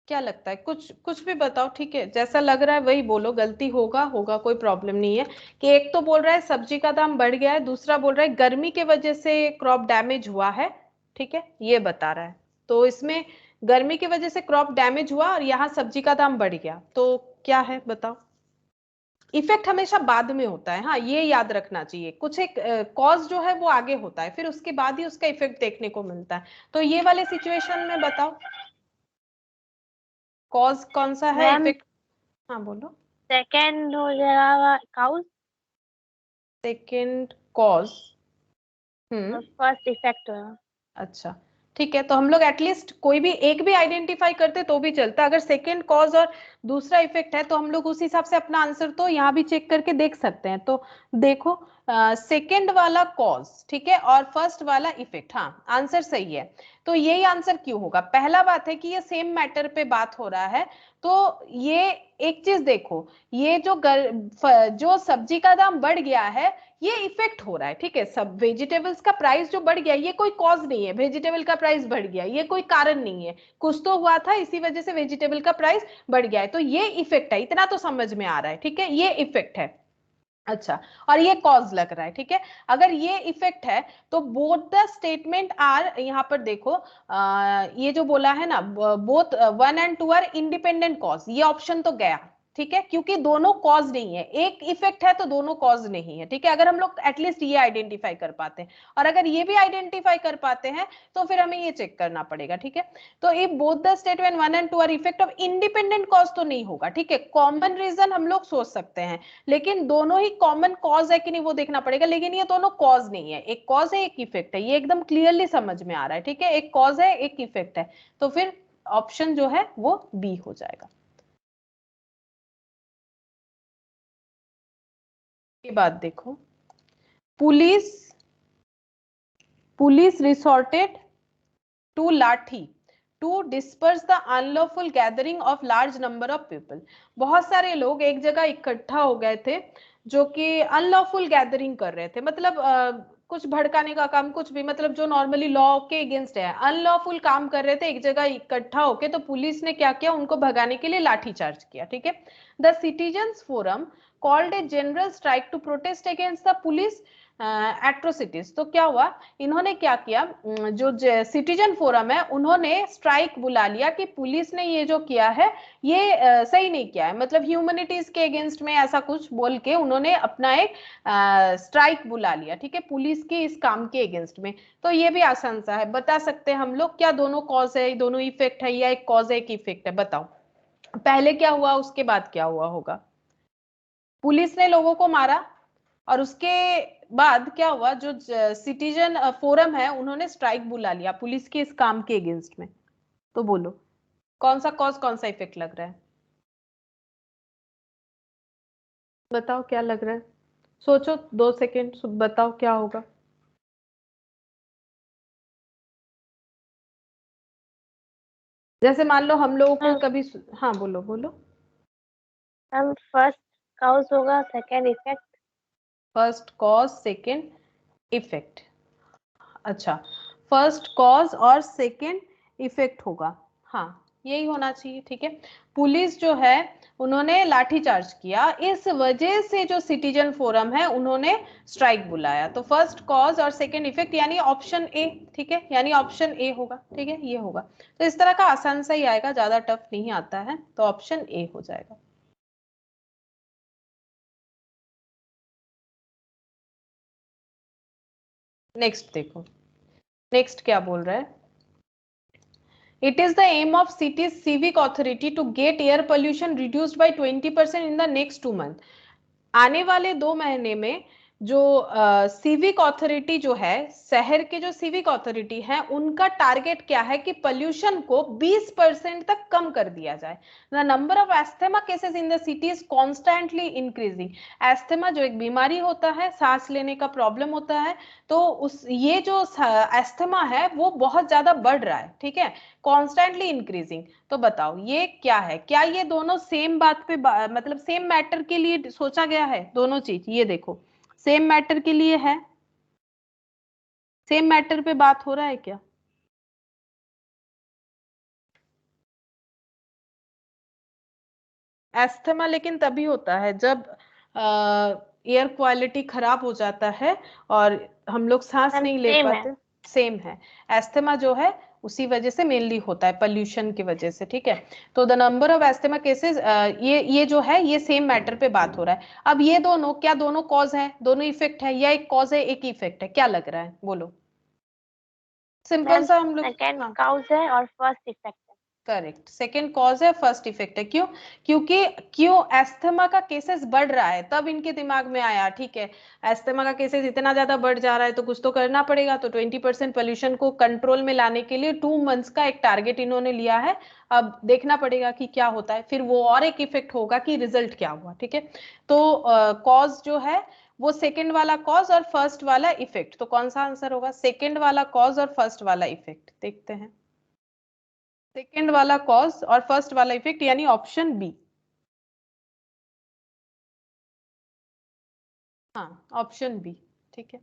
Speaker 1: क्या लगता है, कुछ कुछ भी बताओ, ठीक है, जैसा लग रहा है वही बोलो, गलती होगा होगा कोई प्रॉब्लम नहीं है। कि एक तो बोल रहा है सब्जी का दाम बढ़ गया है, दूसरा बोल रहा है गर्मी के वजह से क्रॉप डैमेज हुआ है, ठीक है, ये बता रहा है। तो इसमें गर्मी की वजह से क्रॉप डैमेज हुआ और यहाँ सब्जी का दाम बढ़ गया, तो क्या है बताओ। इफेक्ट हमेशा बाद में होता है, हाँ ये याद रखना चाहिए, कुछ एक कॉज जो है वो आगे होता है फिर उसके बाद ही उसका इफेक्ट देखने को मिलता है। तो ये वाले सिचुएशन में बताओ कॉज कौन सा है,
Speaker 2: मैम
Speaker 1: इफेक्ट? हाँ बोलो।
Speaker 2: सेकेंड हो जाएगा काउस
Speaker 1: सेकेंड कॉज।
Speaker 2: और फर्स्ट इफेक्ट होगा।
Speaker 1: अच्छा ठीक है, तो हम लोग एटलीस्ट कोई भी एक भी आइडेंटिफाई करते तो भी चलता। अगर सेकेंड कॉज और दूसरा इफेक्ट है तो हम लोग उस हिसाब से अपना आंसर तो यहाँ भी चेक करके देख सकते हैं। तो देखो सेकेंड वाला कॉज, ठीक है, और फर्स्ट वाला इफेक्ट, हाँ आंसर सही है। तो यही आंसर क्यों होगा? पहला बात है कि ये सेम मैटर पे बात हो रहा है। तो ये एक चीज देखो, ये जो सब्जी का दाम बढ़ गया है ये इफेक्ट हो रहा है, ठीक है। सब वेजिटेबल्स का प्राइस जो बढ़ गया ये कोई कॉज नहीं है, वेजिटेबल का प्राइस बढ़ गया ये कोई कारण नहीं है, कुछ तो हुआ था इसी वजह से वेजिटेबल का प्राइस बढ़ गया है, तो ये इफेक्ट है, इतना तो समझ में आ रहा है, ठीक है, ये इफेक्ट है। अच्छा, और ये कॉज लग रहा है, ठीक है। अगर ये इफेक्ट है तो बोथ द स्टेटमेंट आर, यहाँ पर देखो ये जो बोला है ना, both 1 and 2 are independent cause, ये ऑप्शन तो गया, ठीक है, क्योंकि दोनों कॉज नहीं है, एक इफेक्ट है तो दोनों कॉज नहीं है, ठीक है। अगर हम लोग एटलीस्ट ये आइडेंटिफाई कर पाते हैं, और अगर ये भी आइडेंटिफाई कर पाते हैं तो फिर हमें ये चेक करना पड़ेगा, ठीक है। तो if both the statement 1 and 2 are effect of independent cause तो नहीं होगा, ठीक है। कॉमन रीजन हम लोग सोच सकते हैं, लेकिन दोनों ही कॉमन कॉज है कि नहीं वो देखना पड़ेगा। लेकिन ये दोनों कॉज नहीं है, एक कॉज है एक इफेक्ट है, ये एकदम क्लियरली समझ में आ रहा है, ठीक है, एक कॉज है एक इफेक्ट है, तो फिर ऑप्शन जो है वो बी हो जाएगा। के बाद देखो, police resorted to lathi to disperse the unlawful gathering of large number of people. बहुत सारे लोग एक जगह इकट्ठा हो गए थे जो कि अनलॉफुल गैदरिंग कर रहे थे, मतलब कुछ भड़काने का काम, कुछ भी, मतलब जो नॉर्मली लॉ के अगेंस्ट है, अनलॉफुल काम कर रहे थे एक जगह इकट्ठा होके। तो पुलिस ने क्या किया, उनको भगाने के लिए लाठी चार्ज किया, ठीक है। The citizens forum called a general strike to protest against the police atrocities. तो क्या हुआ, इन्होंने क्या किया, जो सिटीजन फोरम है उन्होंने स्ट्राइक बुला लिया कि पुलिस ने ये जो किया है ये सही नहीं किया है, मतलब ह्यूमैनिटीज के अगेंस्ट में, ऐसा कुछ बोल के उन्होंने अपना एक स्ट्राइक बुला लिया, ठीक है, पुलिस के इस काम के अगेंस्ट में। तो ये भी आसान सा है, बता सकते हैं हम लोग क्या दोनों कॉज है, दोनों इफेक्ट है, या एक कॉज है एक इफेक्ट है, बताओ। पहले क्या हुआ उसके बाद क्या हुआ होगा? पुलिस ने लोगों को मारा, और उसके बाद क्या हुआ, जो सिटीजन फोरम है उन्होंने स्ट्राइक बुला लिया पुलिस के इस काम के अगेंस्ट में। तो बोलो कौन सा कॉज कौन सा इफेक्ट लग रहा है, बताओ क्या लग रहा है, सोचो 2 सेकेंड, बताओ क्या होगा। जैसे मान लो हम लोगों को कभी, हाँ बोलो बोलो।
Speaker 2: हम फर्स्ट कॉज होगा, second effect.
Speaker 1: First cause second effect, अच्छा, फर्स्ट कॉज और सेकंड इफेक्ट होगा, हाँ यही होना चाहिए, ठीक है। पुलिस जो है उन्होंने लाठीचार्ज किया, इस वजह से जो सिटीजन फोरम है उन्होंने स्ट्राइक बुलाया। तो फर्स्ट कॉज और सेकंड इफेक्ट यानी ऑप्शन ए, ठीक है, यानी ऑप्शन ए होगा, ठीक है, ये होगा। तो इस तरह का आसान सा ही आएगा, ज्यादा टफ नहीं आता है, तो ऑप्शन ए हो जाएगा। नेक्स्ट देखो, नेक्स्ट क्या बोल रहा है, It is the aim of city's civic authority to get air pollution reduced by 20% in the next 2 months. आने वाले 2 महीने में जो सिविक अथॉरिटी जो है, शहर के जो सिविक अथॉरिटी है, उनका टारगेट क्या है कि पोल्यूशन को 20% तक कम कर दिया जाए। The number of asthma cases in the city is constantly increasing. Asthma जो एक बीमारी होता है, सांस लेने का प्रॉब्लम होता है, तो उस ये जो एस्थमा है वो बहुत ज्यादा बढ़ रहा है, ठीक है, कॉन्स्टेंटली इंक्रीजिंग। तो बताओ ये क्या है, क्या ये दोनों सेम बात पे मतलब सेम मैटर के लिए सोचा गया है दोनों चीज? ये देखो सेम मैटर के लिए है, सेम मैटर पे बात हो रहा है क्या? एस्थमा लेकिन तभी होता है जब एयर क्वालिटी खराब हो जाता है और हम लोग सांस नहीं ले
Speaker 2: सेम है।
Speaker 1: पाते। सेम है, एस्थमा जो है उसी वजह से मेनली होता है, पोल्यूशन की वजह से, ठीक है। तो the number of asthma cases, ये जो है ये सेम मैटर पे बात हो रहा है। अब ये दोनों क्या दोनों कॉज है, दोनों इफेक्ट है, या एक कॉज है एक इफेक्ट है, क्या लग रहा है बोलो? सिंपल
Speaker 2: मैम
Speaker 1: सा हम लोग,
Speaker 2: सेकंड
Speaker 1: हाँ
Speaker 2: कॉज है और फर्स्ट इफेक्ट है।
Speaker 1: करेक्ट, सेकेंड कॉज है, फर्स्ट इफेक्ट है। क्यों? क्योंकि क्यों एस्थमा का केसेस बढ़ रहा है, तब इनके दिमाग में आया ठीक है एस्थमा का केसेस इतना ज्यादा बढ़ जा रहा है तो कुछ तो करना पड़ेगा, तो 20% पोल्यूशन को कंट्रोल में लाने के लिए 2 मंथ्स का एक टारगेट इन्होंने लिया है। अब देखना पड़ेगा कि क्या होता है, फिर वो और एक इफेक्ट होगा कि रिजल्ट क्या हुआ। ठीक है, तो कॉज जो है वो सेकेंड वाला कॉज और फर्स्ट वाला इफेक्ट, तो कौन सा आंसर होगा? सेकेंड वाला कॉज और फर्स्ट वाला इफेक्ट, देखते हैं। सेकेंड वाला कॉज और फर्स्ट वाला इफेक्ट, यानी ऑप्शन बी। हाँ, ऑप्शन बी। ठीक है,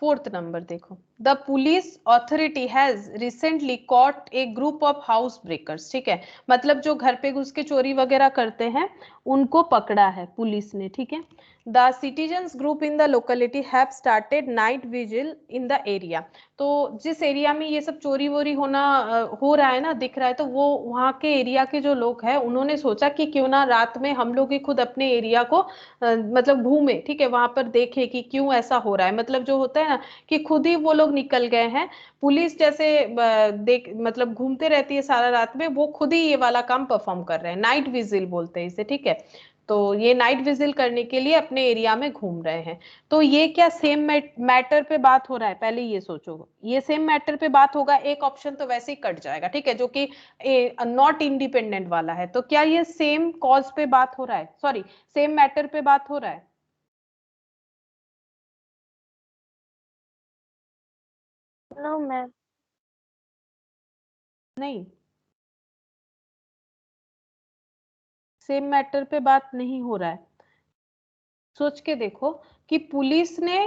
Speaker 1: फोर्थ नंबर देखो, the police authority has recently caught a group of house breakers. ठीक है, मतलब जो घर पे घुस के चोरी वगैरह करते हैं उनको पकड़ा है पुलिस ने। ठीक है, the citizens group in the locality have started night vigil in the area. तो जिस एरिया में ये सब चोरी वोरी होना हो रहा है ना, दिख रहा है, तो वो वहाँ के एरिया के जो लोग हैं उन्होंने सोचा कि क्यों ना रात में हम लोग ही खुद अपने एरिया को मतलब घूमे। ठीक है, वहां पर देखे कि क्यों ऐसा हो रहा है, मतलब जो होता है ना कि खुद ही वो लोग निकल गए हैं। पुलिस जैसे देख मतलब घूमते रहती है सारा रात में, वो खुद ही ये वाला काम परफॉर्म कर रहे हैं, नाइट विजिल बोलते हैं इसे। ठीक है, तो ये नाइट विजिल करने के लिए अपने एरिया में घूम रहे हैं। तो ये क्या सेम मैटर पे बात हो रहा है? पहले ये सोचो, ये सेम मैटर पे बात होगा, एक ऑप्शन तो वैसे ही कट जाएगा। ठीक है, जो कि नॉट इंडिपेंडेंट वाला है, तो क्या ये सेम कॉज पे बात हो रहा है, सॉरी सेम मैटर पे बात हो रहा है?
Speaker 2: No ma'am.
Speaker 1: नहीं, सेम मैटर पे बात नहीं हो रहा है। सोच के देखो कि पुलिस ने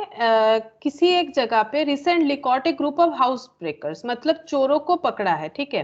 Speaker 1: किसी एक जगह पे recently caught a group of house breakers, मतलब चोरों को पकड़ा है। ठीक है,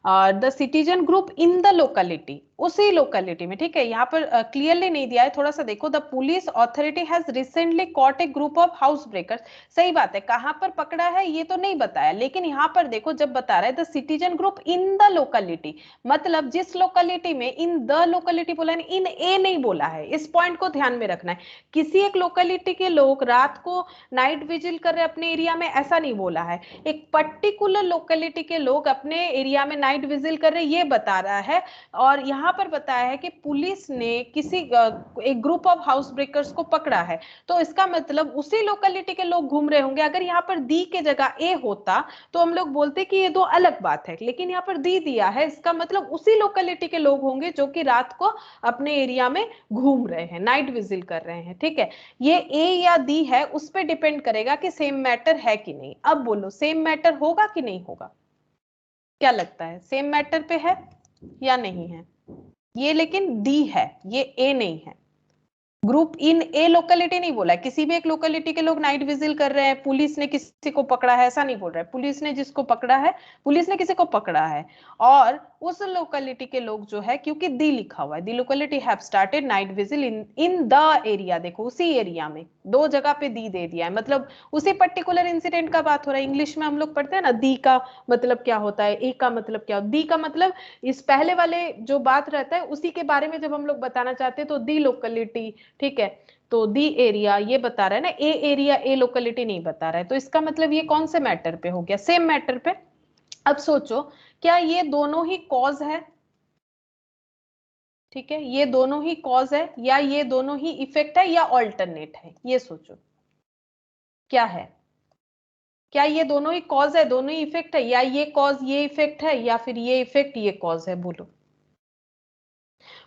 Speaker 1: the citizen group in the locality, उसी लोकेलिटी में। ठीक है, यहाँ पर क्लियरली नहीं दिया है, थोड़ा सा देखो, the police authority has recently caught a group of house breakers. सही बात है, कहां पर पकड़ा है ये तो नहीं बताया, लेकिन यहाँ पर देखो जब बता रहा है the citizen group in the locality, मतलब जिस लोकेलिटी में, इन द लोकेलिटी बोला है, इन ए नहीं बोला है, इस पॉइंट को ध्यान में रखना है। किसी एक लोकेलिटी के लोग रात को नाइट विजिल कर रहे अपने एरिया में, ऐसा नहीं बोला है। एक पर्टिकुलर लोकेलिटी के लोग अपने एरिया में नाइट विजिल कर रहे, ये बता रहा है। और यहाँ पर बताया है कि पुलिस ने किसी एक ग्रुप ऑफ हाउस ब्रेकर्स को पकड़ा है, तो इसका मतलब उसी लोकेलिटी के लोग घूम रहे होंगे। अगर यहाँ पर दी के जगह ए होता तो हम लोग बोलते कि ये दो अलग बात है, लेकिन यहाँ पर दी दिया है, इसका मतलब उसी लोकेलिटी के लोग होंगे जो कि रात को अपने एरिया में घूम रहे हैं, नाइट विजिल कर रहे हैं। ठीक है, ये ए या दी है, उस पर डिपेंड करेगा कि सेम मैटर है कि नहीं। अब बोलो सेम मैटर होगा कि नहीं होगा? क्या लगता है, सेम मैटर पे है या नहीं है? ये लेकिन डी है, ये ए नहीं है। ग्रुप इन ए लोकेलिटी नहीं बोला है, किसी भी एक लोकेलिटी के लोग नाइट विजिल कर रहे हैं, पुलिस ने किसी को पकड़ा है, ऐसा नहीं बोल रहा है। पुलिस ने जिसको पकड़ा है, पुलिस ने किसी को पकड़ा है, और उस लोकेलिटी के लोग जो है, क्योंकि दी लिखा हुआ है, the locality have started night vigil in in the area, देखो उसी एरिया में, दो जगह पे दी दे दिया है, मतलब उसी पर्टिकुलर इंसिडेंट का बात हो रहा है। इंग्लिश में हम लोग पढ़ते हैं ना, दी का मतलब क्या होता है, ए का मतलब क्या होता है, दी का मतलब इस पहले वाले जो बात रहता है उसी के बारे में जब हम लोग बताना चाहते हैं तो दी लोकेलिटी। ठीक है, तो दी एरिया ये बता रहा है ना, ए एरिया ए लोकेलिटी नहीं बता रहा है, तो इसका मतलब ये कौन से मैटर पे हो गया? सेम मैटर पे। अब सोचो, क्या ये दोनों ही कॉज है? ठीक है, ये दोनों ही कॉज है या ये दोनों ही इफेक्ट है या ऑल्टरनेट है? ये सोचो क्या है, क्या ये दोनों ही कॉज है, दोनों ही इफेक्ट है, या ये कॉज ये इफेक्ट है, या फिर ये इफेक्ट ये कॉज है? बोलो।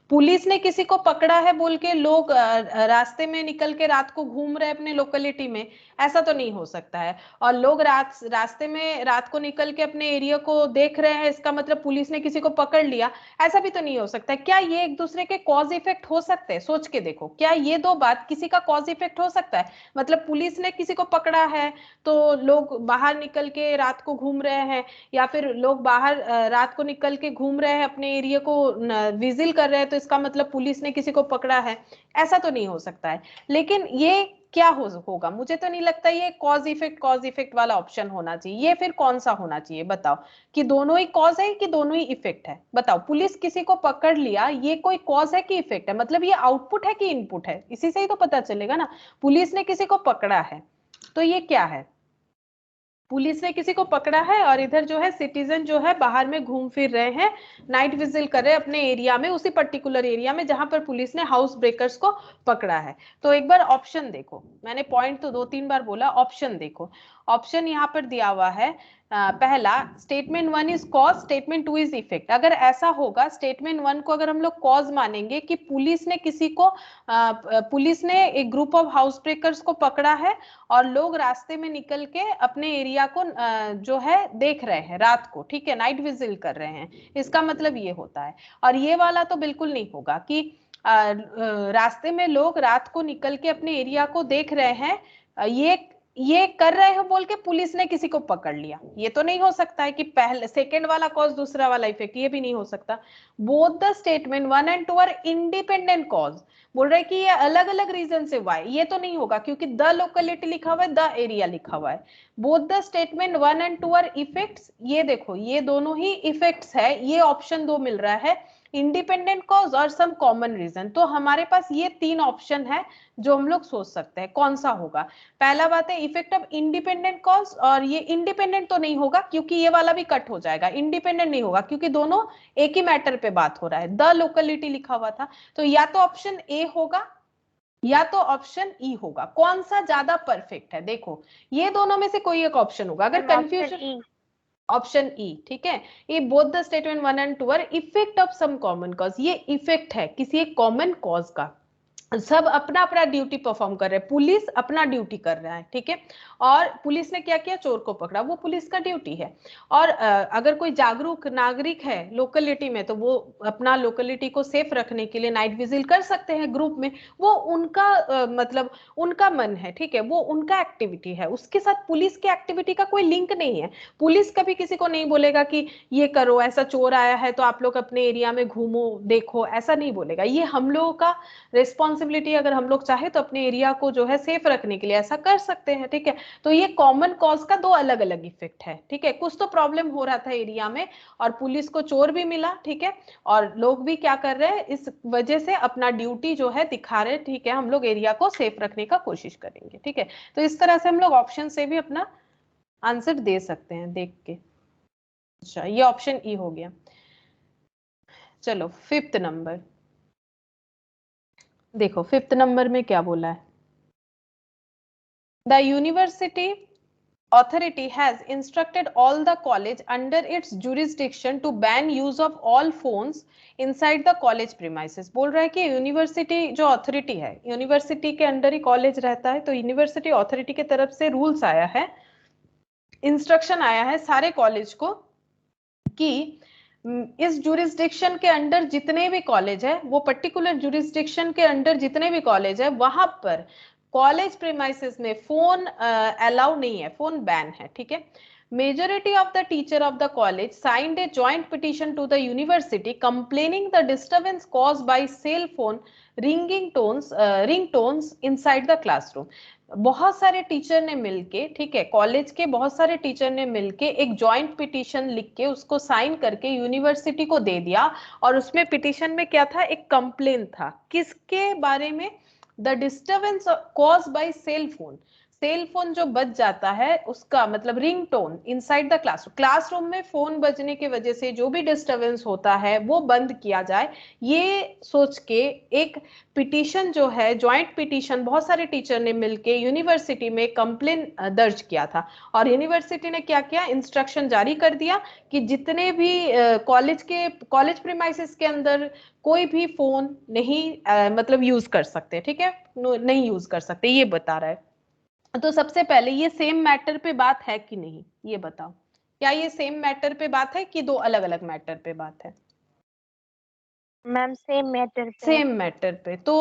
Speaker 1: पुलिस ने किसी को पकड़ा है बोल के लोग रास्ते में निकल के रात को घूम रहे अपने लोकेलिटी में, ऐसा तो नहीं हो सकता है। और लोग रास्ते में रात को निकल के अपने एरिया को देख रहे हैं, इसका मतलब पुलिस ने किसी को पकड़ लिया, ऐसा भी तो नहीं हो सकता है। क्या ये एक दूसरे के कॉज इफेक्ट हो सकते हैं? सोच के देखो, क्या ये दो बात किसी का कॉज इफेक्ट हो सकता है? मतलब पुलिस ने किसी को पकड़ा है तो लोग बाहर निकल के रात को घूम रहे हैं, या फिर लोग बाहर रात को निकल के घूम रहे हैं अपने एरिया को विजिल कर रहे हैं, तो इसका मतलब पुलिस ने किसी को पकड़ा है, ऐसा तो नहीं हो सकता है। लेकिन ये क्या होगा, मुझे तो नहीं लगता ये कॉज इफेक्ट वाला ऑप्शन होना चाहिए। ये फिर कौन सा होना चाहिए बताओ? कि दोनों ही कॉज है कि दोनों ही इफेक्ट है? बताओ, पुलिस किसी को पकड़ लिया, ये कोई कॉज है कि इफेक्ट है? मतलब ये आउटपुट है कि इनपुट है, इसी से ही तो पता चलेगा ना। पुलिस ने किसी को पकड़ा है तो ये क्या है? पुलिस ने किसी को पकड़ा है और इधर जो है सिटीजन जो है बाहर में घूम फिर रहे हैं, नाइट विजिल कर रहे हैं अपने एरिया में, उसी पर्टिकुलर एरिया में जहां पर पुलिस ने हाउस ब्रेकर्स को पकड़ा है। तो एक बार ऑप्शन देखो, मैंने पॉइंट तो 2-3 बार बोला, ऑप्शन देखो। ऑप्शन यहाँ पर दिया हुआ है पहला, statement 1 is cause, statement 2 is effect. अगर ऐसा होगा, स्टेटमेंट 1 को अगर हम लोग कॉज मानेंगे कि पुलिस ने किसी को पुलिस ने एक ग्रुप ऑफ हाउस ब्रेकर्स को पकड़ा है और लोग रास्ते में निकल के अपने एरिया को जो है देख रहे हैं रात को, ठीक है, नाइट विजिल कर रहे हैं, इसका मतलब ये होता है। और ये वाला तो बिल्कुल नहीं होगा कि रास्ते में लोग रात को निकल के अपने एरिया को देख रहे हैं, ये कर रहे हो बोल के पुलिस ने किसी को पकड़ लिया, ये तो नहीं हो सकता है कि पहले सेकेंड वाला कॉज दूसरा वाला इफेक्ट, ये भी नहीं हो सकता। Both the statement 1 and 2 are independent cause, बोल रहे कि ये अलग अलग रीजन से हुआ है, ये तो नहीं होगा क्योंकि द लोकेलिटी लिखा हुआ है, द एरिया लिखा हुआ है। Both the statement 1 and 2 are effects, ये देखो ये दोनों ही इफेक्ट्स है, ये ऑप्शन 2 मिल रहा है, इंडिपेंडेंट कॉज और सम कॉमन रीजन। तो हमारे पास ये 3 ऑप्शन है जो हम लोग सोच सकते हैं कौन सा होगा। पहला बात है इफेक्ट ऑफ इंडिपेंडेंट कॉज, और ये इंडिपेंडेंट तो नहीं होगा क्योंकि ये वाला भी कट हो जाएगा, इंडिपेंडेंट नहीं होगा क्योंकि दोनों एक ही मैटर पे बात हो रहा है, द लोकेलिटी लिखा हुआ था। तो या तो ऑप्शन ए होगा या तो ऑप्शन ई होगा, कौन सा ज्यादा परफेक्ट है देखो, ये दोनों में से कोई एक ऑप्शन होगा। अगर कंफ्यूजन, ऑप्शन ई, ठीक है, ये both the statement 1 and 2 are effect of some common cause, ये इफेक्ट है किसी एक कॉमन कॉज का, सब अपना अपना ड्यूटी परफॉर्म कर रहे हैं, पुलिस अपना ड्यूटी कर रहा है, ठीक है, और पुलिस ने क्या किया, चोर को पकड़ा, वो पुलिस का ड्यूटी है। और अगर कोई जागरूक नागरिक है लोकेलिटी में तो वो अपना लोकेलिटी को सेफ रखने के लिए नाइट विजिल कर सकते हैं ग्रुप में, वो उनका मतलब उनका मन है, ठीक है, वो उनका एक्टिविटी है, उसके साथ पुलिस की एक्टिविटी का कोई लिंक नहीं है। पुलिस कभी किसी को नहीं बोलेगा कि ये करो, ऐसा चोर आया है तो आप लोग अपने एरिया में घूमो देखो, ऐसा नहीं बोलेगा। ये हम लोगों का रिस्पॉन्सिबिलिटी, अगर हम लोग चाहे तो अपने एरिया को जो है सेफ रखने के लिए ऐसा कर सकते हैं, ठीक है। तो ये कॉमन कॉज का 2 अलग अलग इफेक्ट है, ठीक है। कुछ तो प्रॉब्लम हो रहा था एरिया में और पुलिस को चोर भी मिला, ठीक है, और लोग भी क्या कर रहे हैं, इस वजह से अपना ड्यूटी जो है दिखा रहे हैं, ठीक है, हम लोग एरिया को सेफ रखने का कोशिश करेंगे, ठीक है। तो इस तरह से हम लोग ऑप्शन से भी अपना आंसर दे सकते हैं देख के। अच्छा, ये ऑप्शन ई हो गया। चलो 5th नंबर देखो, 5th नंबर में क्या बोला है, the university authority has instructed all the college under its jurisdiction to ban use of all phones inside the college premises। बोल रहा है कि यूनिवर्सिटी जो अथॉरिटी है, यूनिवर्सिटी के अंडर ही कॉलेज रहता है, तो यूनिवर्सिटी अथॉरिटी की तरफ से रूल्स आया है, इंस्ट्रक्शन आया है सारे कॉलेज को कि इस जुरिस्डिक्शन के अंडर जितने भी कॉलेज है, वो पर्टिकुलर जुरिस्डिक्शन के अंडर जितने भी कॉलेज है वहां पर कॉलेज प्रीमाइसेस में फोन अलाउ नहीं है, फोन बैन है, ठीक है। Majority of the teacher of the college signed a joint petition to the university complaining the disturbance caused by cell phone ringtones inside the classroom। बहुत सारे टीचर ने मिलके, ठीक है, कॉलेज के बहुत सारे टीचर ने मिलके एक जॉइंट पिटीशन लिख के उसको साइन करके यूनिवर्सिटी को दे दिया, और उसमें पिटीशन में क्या था, एक कंप्लेन था, किसके बारे में, the disturbance cause by cell phone, cell phone जो बज जाता है उसका मतलब ring tone inside the classroom में फोन बजने की वजह से जो भी डिस्टर्बेंस होता है वो बंद किया जाए, ये सोच के एक पिटीशन जो है, जॉइंट पिटीशन बहुत सारे टीचर ने मिलके यूनिवर्सिटी में कंप्लेन दर्ज किया था। और यूनिवर्सिटी ने क्या किया, इंस्ट्रक्शन जारी कर दिया कि जितने भी कॉलेज प्रीमाइसेस के अंदर कोई भी फोन नहीं मतलब यूज कर सकते, ठीक है, नहीं यूज कर सकते, ये बता रहा है। तो सबसे पहले ये सेम मैटर पे बात है कि नहीं, ये बताओ, क्या ये सेम मैटर पे बात है कि 2 अलग अलग मैटर पे बात है?
Speaker 2: मैम सेम मैटर पे।
Speaker 1: सेम मैटर पे। तो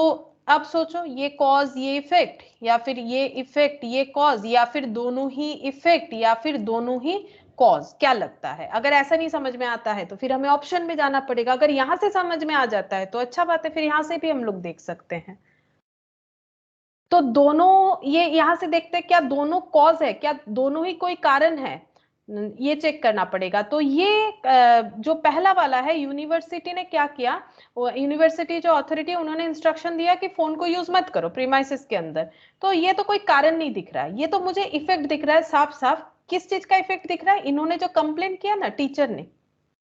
Speaker 1: अब सोचो, ये कॉज ये इफेक्ट, या फिर ये इफेक्ट ये कॉज, या फिर दोनों ही इफेक्ट या फिर दोनों ही कॉज, क्या लगता है? अगर ऐसा नहीं समझ में आता है तो फिर हमें ऑप्शन में जाना पड़ेगा, अगर यहां से समझ में आ जाता है तो अच्छा बात है, फिर यहां से भी हम लोग देख सकते हैं। तो दोनों, ये यहां से देखते हैं क्या दोनों कॉज है, क्या दोनों ही कोई कारण है, ये चेक करना पड़ेगा। तो ये जो पहला वाला है, यूनिवर्सिटी ने क्या किया, यूनिवर्सिटी जो अथॉरिटी है उन्होंने इंस्ट्रक्शन दिया कि फोन को यूज मत करो प्रीमाइसेस के अंदर, तो ये तो कोई कारण नहीं दिख रहा है, ये तो मुझे इफेक्ट दिख रहा है साफ साफ किस चीज का इफेक्ट दिख रहा है? इन्होंने जो कंप्लेन किया ना टीचर ने,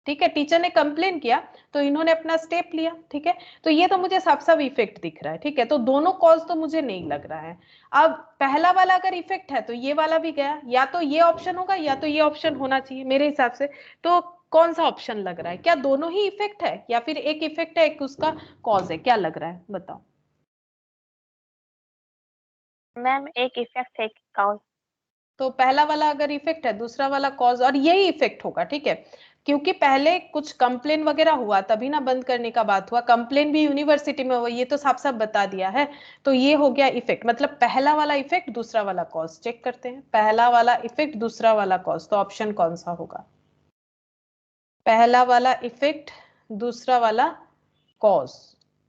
Speaker 1: ठीक है, टीचर ने कंप्लेन किया तो इन्होंने अपना स्टेप लिया, ठीक है, तो ये तो मुझे साफ साफ इफेक्ट दिख रहा है, ठीक है, तो दोनों कॉज तो मुझे नहीं लग रहा है। अब पहला वाला अगर इफेक्ट है तो ये वाला भी गया, या तो ये ऑप्शन होगा या तो ये ऑप्शन होना चाहिए मेरे हिसाब से। तो कौन सा ऑप्शन लग रहा है? क्या दोनों ही इफेक्ट है या फिर एक इफेक्ट है एक उसका कॉज है? क्या लग रहा है बताओ?
Speaker 2: मैम एक इफेक्ट है एक कॉज।
Speaker 1: तो पहला वाला अगर इफेक्ट है, दूसरा वाला कॉज, और यही इफेक्ट होगा, ठीक है, क्योंकि पहले कुछ कंप्लेन वगैरह हुआ तभी ना बंद करने का बात हुआ, कंप्लेन भी यूनिवर्सिटी में हुआ, ये तो साफ साफ बता दिया है। तो ये हो गया इफेक्ट, मतलब पहला वाला इफेक्ट दूसरा वाला कॉज। चेक करते हैं, पहला वाला इफेक्ट दूसरा वाला कॉज, तो ऑप्शन कौन सा होगा? पहला वाला इफेक्ट दूसरा वाला कॉज,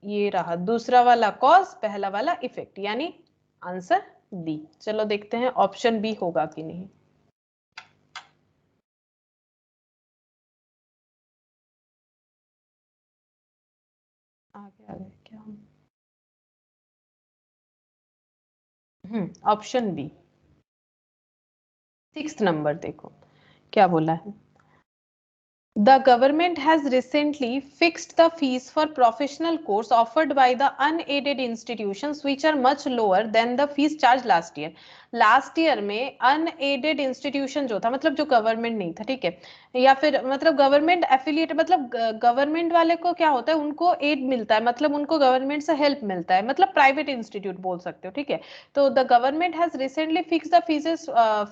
Speaker 1: ये रहा दूसरा वाला कॉज पहला वाला इफेक्ट, यानी आंसर डी। चलो देखते हैं ऑप्शन बी होगा कि नहीं। आगे आगे क्या? ऑप्शन बी, 6 नंबर देखो क्या बोला है। The government has recently fixed the fees for professional course offered by the unaided institutions which are much lower than the fees charged last year. Last year में अनएडेड इंस्टीट्यूशन जो था, मतलब जो गवर्नमेंट नहीं था, ठीक है, या फिर मतलब गवर्नमेंट एफिलिएट, मतलब गवर्नमेंट वाले को क्या होता है, उनको एड मिलता है, मतलब उनको गवर्नमेंट से हेल्प मिलता है, मतलब प्राइवेट इंस्टीट्यूट बोल सकते हो, ठीक है। तो the government has recently fix the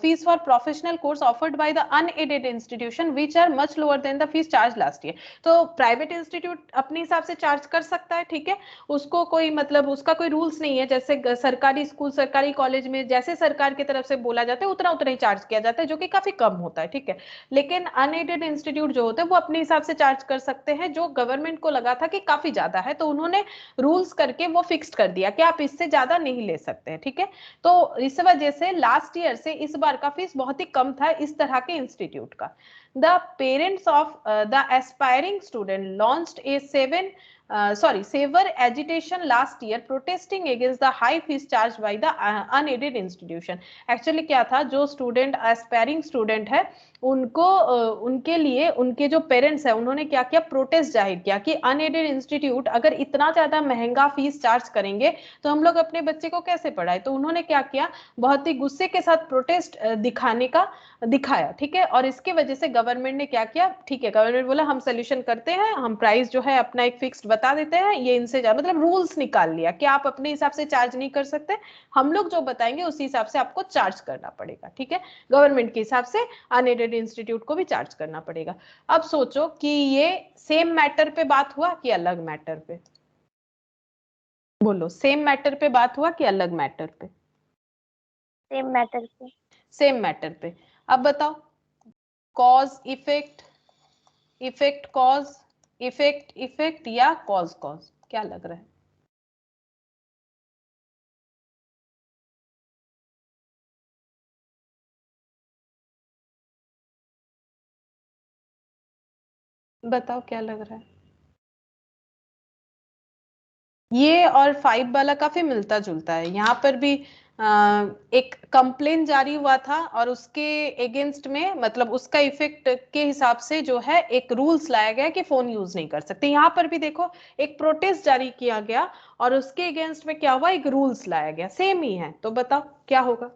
Speaker 1: fees for professional course offered by the unaided institution which are much lower than the fees charge last year. तो प्राइवेट इंस्टीट्यूट अपने हिसाब से चार्ज कर सकता है, ठीक है, उसको कोई मतलब उसका कोई रूल्स नहीं है, जैसे सरकारी स्कूल सरकारी कॉलेज में जैसे सरकार की तरफ से बोला जाता है उतना उतना ही चार्ज किया जाता है, जो कि काफी कम होता है, ठीक है। लेकिन अनएडेड इंस्टीट्यूट जो होते हैं वो अपने हिसाब से चार्ज कर सकते हैं, जो गवर्नमेंट को लगा था कि काफी ज्यादा है, तो उन्होंने रूल्स करके वो फिक्स कर दिया कि आप इससे ज्यादा नहीं ले सकते हैं, ठीक है। तो इस वजह से लास्ट ईयर से इस बार का फीस बहुत ही कम था इस तरह के इंस्टीट्यूट का। The parents of the aspiring student launched A severe agitation last year protesting against the high fees charged by the unaided institution. Actually क्या था, जो स्टूडेंट एस्पायरिंग स्टूडेंट है उनको उनके लिए उनके जो पेरेंट्स है उन्होंने क्या किया, प्रोटेस्ट जाहिर किया कि अनएडेड इंस्टीट्यूट अगर इतना ज्यादा महंगा फीस चार्ज करेंगे तो हम लोग अपने बच्चे को कैसे पढ़ाए। तो उन्होंने क्या किया, बहुत ही गुस्से के साथ प्रोटेस्ट दिखाया, ठीक है, और इसकी वजह से गवर्नमेंट ने क्या किया, ठीक है, गवर्नमेंट बोला हम सोल्यूशन करते हैं, हम प्राइस जो है अपना एक फिक्स्ड बता देते हैं, ये इनसे मतलब रूल्स निकाल लिया कि आप अपने हिसाब से चार्ज नहीं कर सकते, हम लोग जो बताएंगे उसी हिसाब से आपको चार्ज करना पड़ेगा, ठीक है, गवर्नमेंट के हिसाब से अनएडेड इंस्टीट्यूट को भी चार्ज करना पड़ेगा। अब सोचो कि ये सेम मैटर पे बात हुआ कि अलग मैटर पे? बोलो, सेम मैटर पे बात हुआ कि अलग मैटर पे?
Speaker 2: सेम मैटर पे।
Speaker 1: सेम मैटर पे। अब बताओ, cause effect, effect cause, effect effect या कॉज कॉज, क्या लग रहा है? बताओ क्या लग रहा है? ये और 5 वाला काफी मिलता जुलता है, यहाँ पर भी एक कंप्लेन जारी हुआ था और उसके अगेंस्ट में मतलब उसका इफेक्ट के हिसाब से जो है एक रूल्स लाया गया कि फोन यूज नहीं कर सकते। यहाँ पर भी देखो एक प्रोटेस्ट जारी किया गया और उसके अगेंस्ट में क्या हुआ, एक रूल्स लाया गया, सेम ही है, तो बताओ क्या होगा?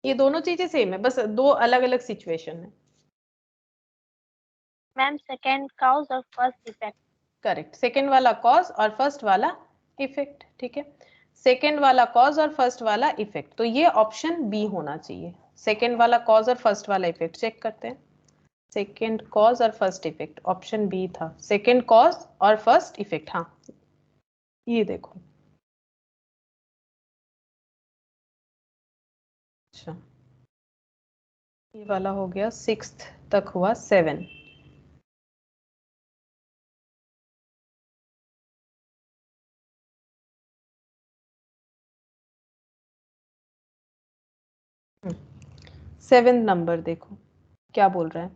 Speaker 1: ये दोनों चीजें सेम है, बस दो अलग अलग सिचुएशन है।
Speaker 2: मैम सेकेंड कॉज और फर्स्ट इफेक्ट।
Speaker 1: करेक्ट, सेकेंड वाला कॉज और फर्स्ट वाला इफेक्ट, ठीक है, सेकेंड वाला कॉज और फर्स्ट वाला इफेक्ट, तो ये ऑप्शन बी होना चाहिए, सेकेंड वाला कॉज और फर्स्ट वाला इफेक्ट। चेक करते हैं, सेकेंड कॉज और फर्स्ट इफेक्ट, ऑप्शन बी था, सेकेंड कॉज और फर्स्ट इफेक्ट, हाँ ये देखो। अच्छा, ये वाला हो गया, 6th तक हुआ 7। सेवेंथ नंबर देखो क्या बोल रहा है।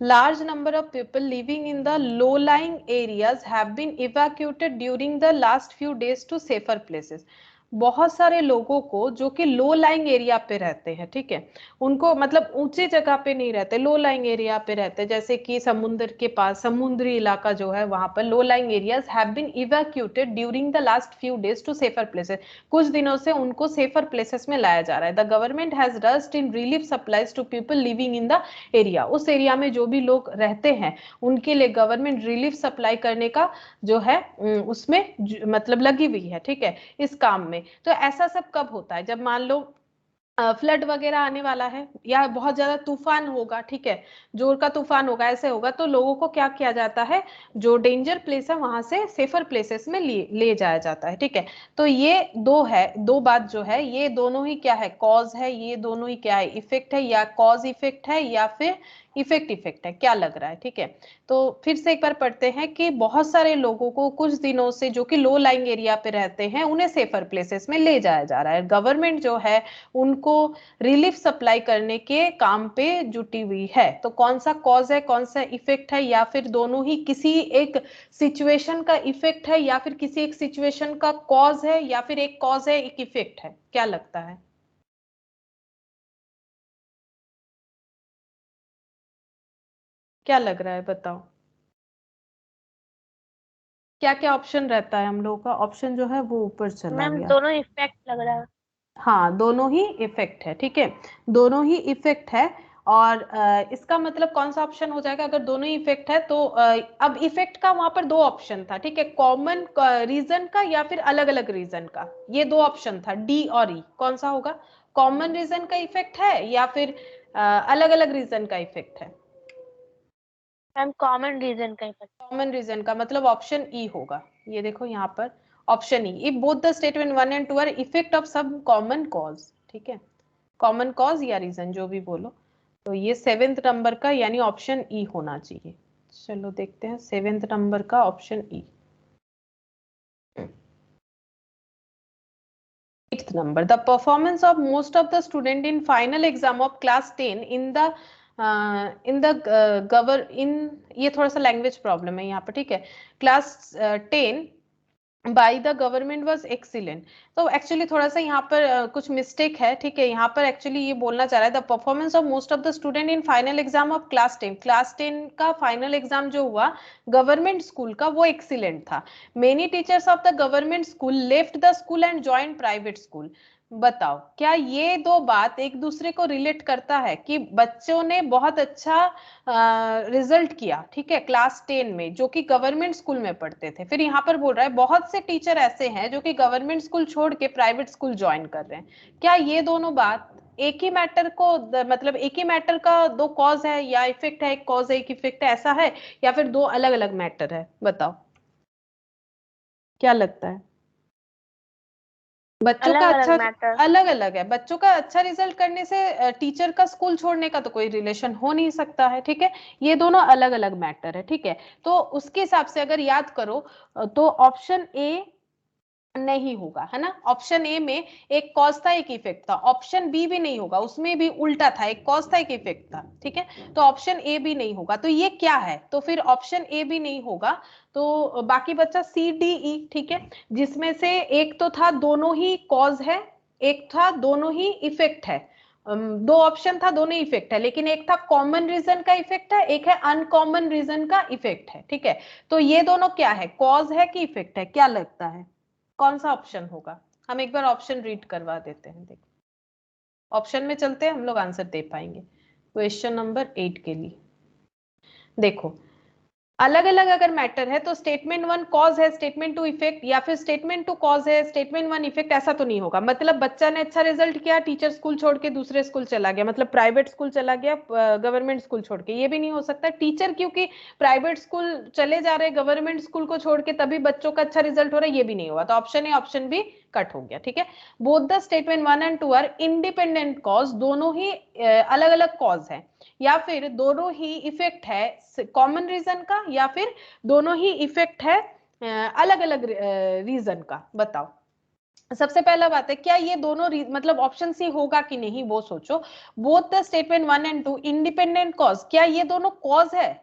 Speaker 1: Large number of people living in the low-lying areas have been evacuated during the last few days to safer places. बहुत सारे लोगों को जो कि लो लाइंग एरिया पे रहते हैं, ठीक है, उनको मतलब ऊंची जगह पे नहीं रहते, लो लाइंग एरिया पे रहते हैं, जैसे कि समुद्र के पास, समुद्री इलाका जो है वहां पर low lying areas have been evacuated during the last few days to safer places. कुछ दिनों से उनको सेफर प्लेसेस में लाया जा रहा है। The government has rushed in relief supplies to people living in the area. उस एरिया में जो भी लोग रहते हैं उनके लिए गवर्नमेंट रिलीफ सप्लाई करने का जो है उसमें मतलब लगी हुई है, ठीक है, इस काम में। तो ऐसा सब कब होता है? जब मान लो फ्लड वगैरह आने वाला है या बहुत ज्यादा तूफान होगा, ठीक है, जोर का तूफान होगा, ऐसे होगा, तो लोगों को क्या किया जाता है, जो डेंजर प्लेस है वहां से सेफर प्लेसेस में ले जाया जाता है, ठीक है। तो ये दो है, दो बात जो है, ये दोनों ही क्या है, कॉज है, ये दोनों ही क्या है, इफेक्ट है, या कॉज इफेक्ट है या फिर इफेक्ट है, क्या लग रहा है? ठीक है, तो फिर से एक बार पढ़ते हैं कि बहुत सारे लोगों को कुछ दिनों से जो कि लो लाइंग एरिया पे रहते हैं उन्हें सेफर प्लेसेस में ले जाया जा रहा है। गवर्नमेंट जो है उनको रिलीफ सप्लाई करने के काम पे जुटी हुई है। तो कौन सा कॉज है, कौन सा इफेक्ट है, या फिर दोनों ही किसी एक सिचुएशन का इफेक्ट है, या फिर किसी एक सिचुएशन का कॉज है, या फिर एक कॉज है एक इफेक्ट है? क्या लगता है, क्या लग रहा है, बताओ। क्या क्या ऑप्शन रहता है हम लोगों का? ऑप्शन जो है वो ऊपर चला
Speaker 2: मैम
Speaker 1: गया।
Speaker 2: दोनों इफेक्ट लग रहा है।
Speaker 1: हाँ, दोनों ही इफेक्ट है, ठीक है, दोनों ही इफेक्ट है। और इसका मतलब कौन सा ऑप्शन हो जाएगा? अगर दोनों ही इफेक्ट है तो अब इफेक्ट का वहां पर दो ऑप्शन था, ठीक है, कॉमन रीजन का या फिर अलग अलग रीजन का, ये दो ऑप्शन था, डी और ई। कौन सा होगा? कॉमन रीजन का इफेक्ट है या फिर अलग अलग रीजन का इफेक्ट है?
Speaker 2: मैम कॉमन रीजन का इफेक्ट।
Speaker 1: कॉमन रीजन का मतलब ऑप्शन ई होगा। ये देखो यहाँ पर option E, if both the statement 1 and 2 are effect of some common cause, ठीक है, कॉमन कॉज या रीजन जो भी बोलो, तो ये सेवेंथ नंबर का यानी ऑप्शन ई होना चाहिए। चलो देखते हैं सेवेंथ नंबर का option E. Eighth number, the performance of most of the student in final exam of class 10 in the govern in, ये थोड़ा सा लैंग्वेज प्रॉब्लम है यहाँ पर, ठीक है, class 10 by the government was excellent. तो एक्चुअली थोड़ा सा यहाँ पर कुछ मिस्टेक है, ठीक है, यहाँ पर एक्चुअली ये बोलना चाह रहा है the performance of most of the student in final exam of class 10 का फाइनल एग्जाम जो हुआ गवर्नमेंट स्कूल का वो एक्सीलेंट था। Many teachers of the government school left the school and join private school. बताओ क्या ये दो बात एक दूसरे को रिलेट करता है कि बच्चों ने बहुत अच्छा रिजल्ट किया, ठीक है, क्लास 10 में, जो कि गवर्नमेंट स्कूल में पढ़ते थे। फिर यहाँ पर बोल रहा है बहुत से टीचर ऐसे हैं जो कि गवर्नमेंट स्कूल छोड़ के प्राइवेट स्कूल ज्वाइन कर रहे हैं। क्या ये दोनों बात एक ही मैटर को मतलब एक ही मैटर का दो कॉज है, या इफेक्ट है, एक कॉज है एक इफेक्ट है, ऐसा है, या फिर दो अलग अलग मैटर है? बताओ क्या लगता है। बच्चों का
Speaker 2: अलग अलग
Speaker 1: अच्छा,
Speaker 2: मैटर।
Speaker 1: अलग अलग है, बच्चों का अच्छा रिजल्ट करने से टीचर का स्कूल छोड़ने का तो कोई रिलेशन हो नहीं सकता है, ठीक है, ये दोनों अलग अलग मैटर है, ठीक है। तो उसके हिसाब से अगर याद करो तो ऑप्शन ए नहीं होगा, है ना, ऑप्शन ए में एक कॉज था एक इफेक्ट था। ऑप्शन बी भी नहीं होगा, उसमें भी उल्टा था, एक कॉज था एक इफेक्ट था, ठीक है, तो ऑप्शन ए भी नहीं होगा। तो ये क्या है? तो फिर ऑप्शन ए भी नहीं होगा, तो बाकी बच्चा सी डी ई, ठीक है, जिसमें से एक तो था दोनों ही कॉज है, एक था दोनों ही इफेक्ट है। दो ऑप्शन था दोनों इफेक्ट है, लेकिन एक था कॉमन रीजन का इफेक्ट है, एक है अनकॉमन रीजन का इफेक्ट है, ठीक है। तो ये दोनों क्या है, कॉज है कि इफेक्ट है? क्या लगता है कौन सा ऑप्शन होगा? हम एक बार ऑप्शन रीड करवा देते हैं, देखो ऑप्शन में चलते हैं, हम लोग आंसर दे पाएंगे क्वेश्चन नंबर 8 के लिए। देखो अलग अलग अगर मैटर है तो स्टेटमेंट 1 कॉज है, स्टेटमेंट 2 इफेक्ट, या फिर स्टेटमेंट 2 कॉज है, स्टेटमेंट 1 इफेक्ट, ऐसा तो नहीं होगा। मतलब बच्चा ने अच्छा रिजल्ट किया, टीचर स्कूल छोड़ के दूसरे स्कूल चला गया, मतलब प्राइवेट स्कूल चला गया गवर्नमेंट स्कूल छोड़ के, ये भी नहीं हो सकता। टीचर क्योंकि प्राइवेट स्कूल चले जा रहे गवर्नमेंट स्कूल को छोड़ के तभी बच्चों का अच्छा रिजल्ट हो रहा है, ये भी नहीं होगा। तो option A option B cut हो गया, ठीक है। Both the statement 1 and 2 are independent cause, दोनों ही अलग अलग कॉज है, या फिर दोनों ही इफेक्ट है कॉमन रीजन का, या फिर दोनों ही इफेक्ट है अलग अलग रीजन का? बताओ। सबसे पहला बात है, क्या ये दोनों मतलब ऑप्शन सी होगा कि नहीं वो सोचो। Both the statement 1 and 2 independent cause, क्या ये दोनों कॉज है?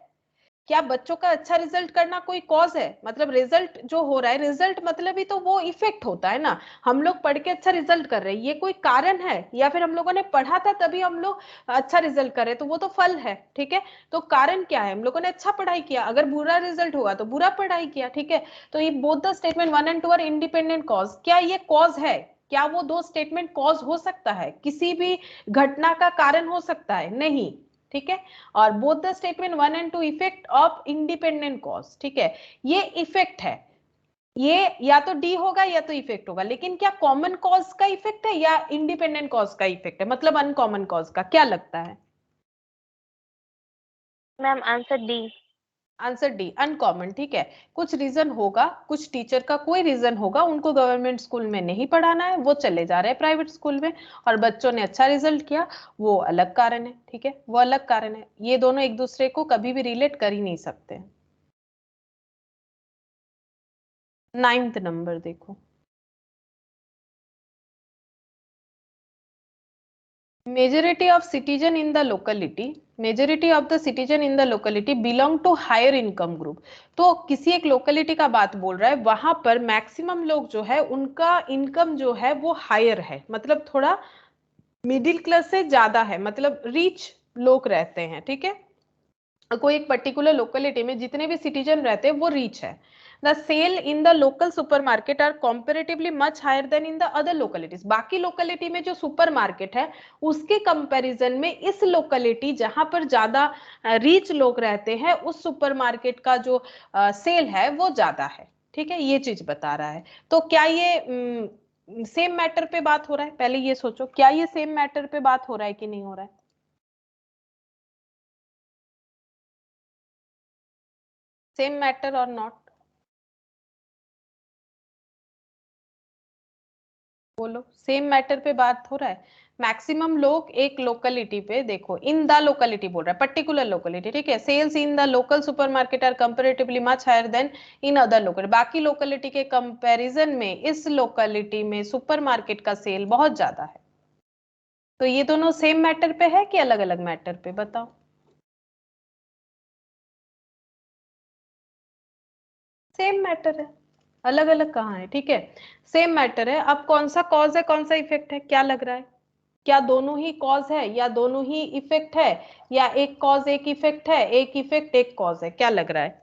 Speaker 1: क्या बच्चों का अच्छा रिजल्ट करना कोई कॉज है? मतलब रिजल्ट जो हो रहा है, रिजल्ट मतलब ही तो वो इफेक्ट होता है ना। हम लोग पढ़ के अच्छा रिजल्ट कर रहे हैं, ये कोई कारण है? या फिर हम लोगों ने पढ़ा था तभी हम लोग अच्छा रिजल्ट कर रहे हैं, तो वो तो फल है, ठीक है। तो कारण क्या है? हम लोगों ने अच्छा पढ़ाई किया, अगर बुरा रिजल्ट होगा तो बुरा पढ़ाई किया, ठीक है। तो ये both the statement 1 and 2 are independent cause. क्या ये कॉज है? क्या वो दो स्टेटमेंट कॉज हो सकता है? किसी भी घटना का कारण हो सकता है? नहीं, ठीक है। और both the statement 1 and 2 effect of independent cause, ठीक है। ये इफेक्ट है, ये या तो डी होगा या तो इफेक्ट होगा, लेकिन क्या कॉमन कॉज का इफेक्ट है या इंडिपेंडेंट कॉज का इफेक्ट है, मतलब अनकॉमन कॉज का? क्या लगता है?
Speaker 2: Ma'am answer D.
Speaker 1: Answer D, uncommon, ठीक है। कुछ रीजन होगा, कुछ टीचर का कोई रीजन होगा, उनको गवर्नमेंट स्कूल में नहीं पढ़ाना है, वो चले जा रहे हैं प्राइवेट स्कूल में, और बच्चों ने अच्छा रिजल्ट किया, वो अलग कारण है, ठीक है, वो अलग कारण है। ये दोनों एक दूसरे को कभी भी रिलेट कर ही नहीं सकते। 9th नंबर देखो, majority of citizen in the locality, majority of the citizen in the locality belong to higher income group। तो किसी एक लोकेलिटी का बात बोल रहा है, वहां पर मैक्सिमम लोग जो है उनका इनकम जो है वो हायर है, मतलब थोड़ा मिडिल क्लास से ज्यादा है, मतलब रिच लोग रहते हैं, ठीक है। कोई एक पर्टिकुलर लोकेलिटी में जितने भी सिटीजन रहते हैं वो रिच है। The sale in the local supermarket are comparatively much higher than in the other localities. बाकी लोकेलिटी में जो सुपरमार्केट है उसके कंपैरिजन में इस लोकेलिटी जहां पर ज्यादा रिच लोग रहते हैं, उस सुपरमार्केट का जो सेल है वो ज्यादा है, ठीक है। ये चीज बता रहा है। तो क्या ये सेम मैटर पे बात हो रहा है? पहले ये सोचो, क्या ये सेम मैटर पे बात हो रहा है कि नहीं हो रहा है? सेम मैटर और नॉट? बोलो, सेम मैटर पे बात हो रहा है। मैक्सिमम लोग एक लोकेलिटी पे, देखो इन द लोकेलिटी बोल रहा है, पर्टिकुलर लोकेलिटी, ठीक है। Sales in the local supermarket are comparatively much higher than in other locality. बाकी लोकेलिटी के कंपैरिजन में इस लोकेलिटी में सुपरमार्केट का सेल बहुत ज्यादा है। तो ये दोनों सेम मैटर पे है कि अलग अलग मैटर पे, बताओ। सेम मैटर है, अलग अलग कहाँ है, ठीक है। सेम मैटर है। अब कौन सा कॉज है, कौन सा इफेक्ट है, क्या लग रहा है? क्या दोनों ही कॉज है या दोनों ही इफेक्ट है, या एक कॉज एक इफेक्ट है, एक इफेक्ट एक कॉज है? क्या लग रहा है,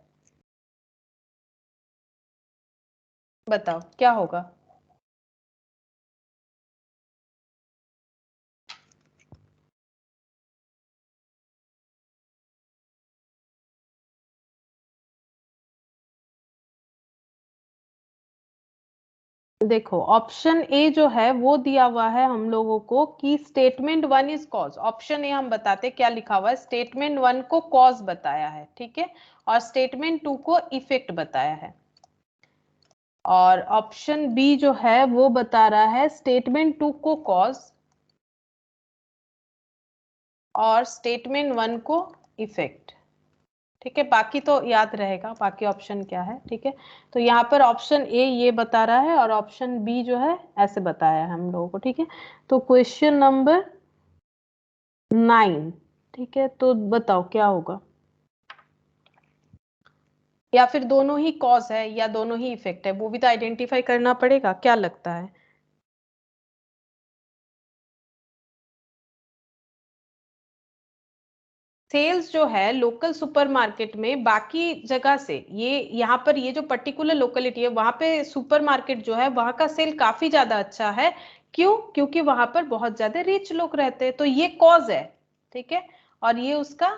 Speaker 1: बताओ क्या होगा? देखो ऑप्शन ए जो है वो दिया हुआ है हम लोगों को कि statement 1 is cause. Option A हम बताते क्या लिखा हुआ है, स्टेटमेंट 1 को कॉज बताया है, ठीक है, और स्टेटमेंट 2 को इफेक्ट बताया है। और ऑप्शन बी जो है वो बता रहा है स्टेटमेंट 2 को कॉज और स्टेटमेंट 1 को इफेक्ट, ठीक है। बाकी तो याद रहेगा, बाकी ऑप्शन क्या है, ठीक है। तो यहाँ पर ऑप्शन ए ये बता रहा है और ऑप्शन बी जो है ऐसे बताया है हम लोगों को, ठीक है। तो क्वेश्चन नंबर 9, ठीक है, तो बताओ क्या होगा? या फिर दोनों ही कॉज है या दोनों ही इफेक्ट है, वो भी तो आइडेंटिफाई करना पड़ेगा। क्या लगता है? सेल्स जो है लोकल सुपरमार्केट में बाकी जगह से, ये यहाँ पर ये जो पर्टिकुलर लोकेलिटी है वहां पे सुपरमार्केट जो है वहां का सेल काफी ज्यादा अच्छा है। क्यों? क्योंकि वहां पर बहुत ज्यादा रिच लोग रहते हैं, तो ये कॉज है, ठीक है। और ये उसका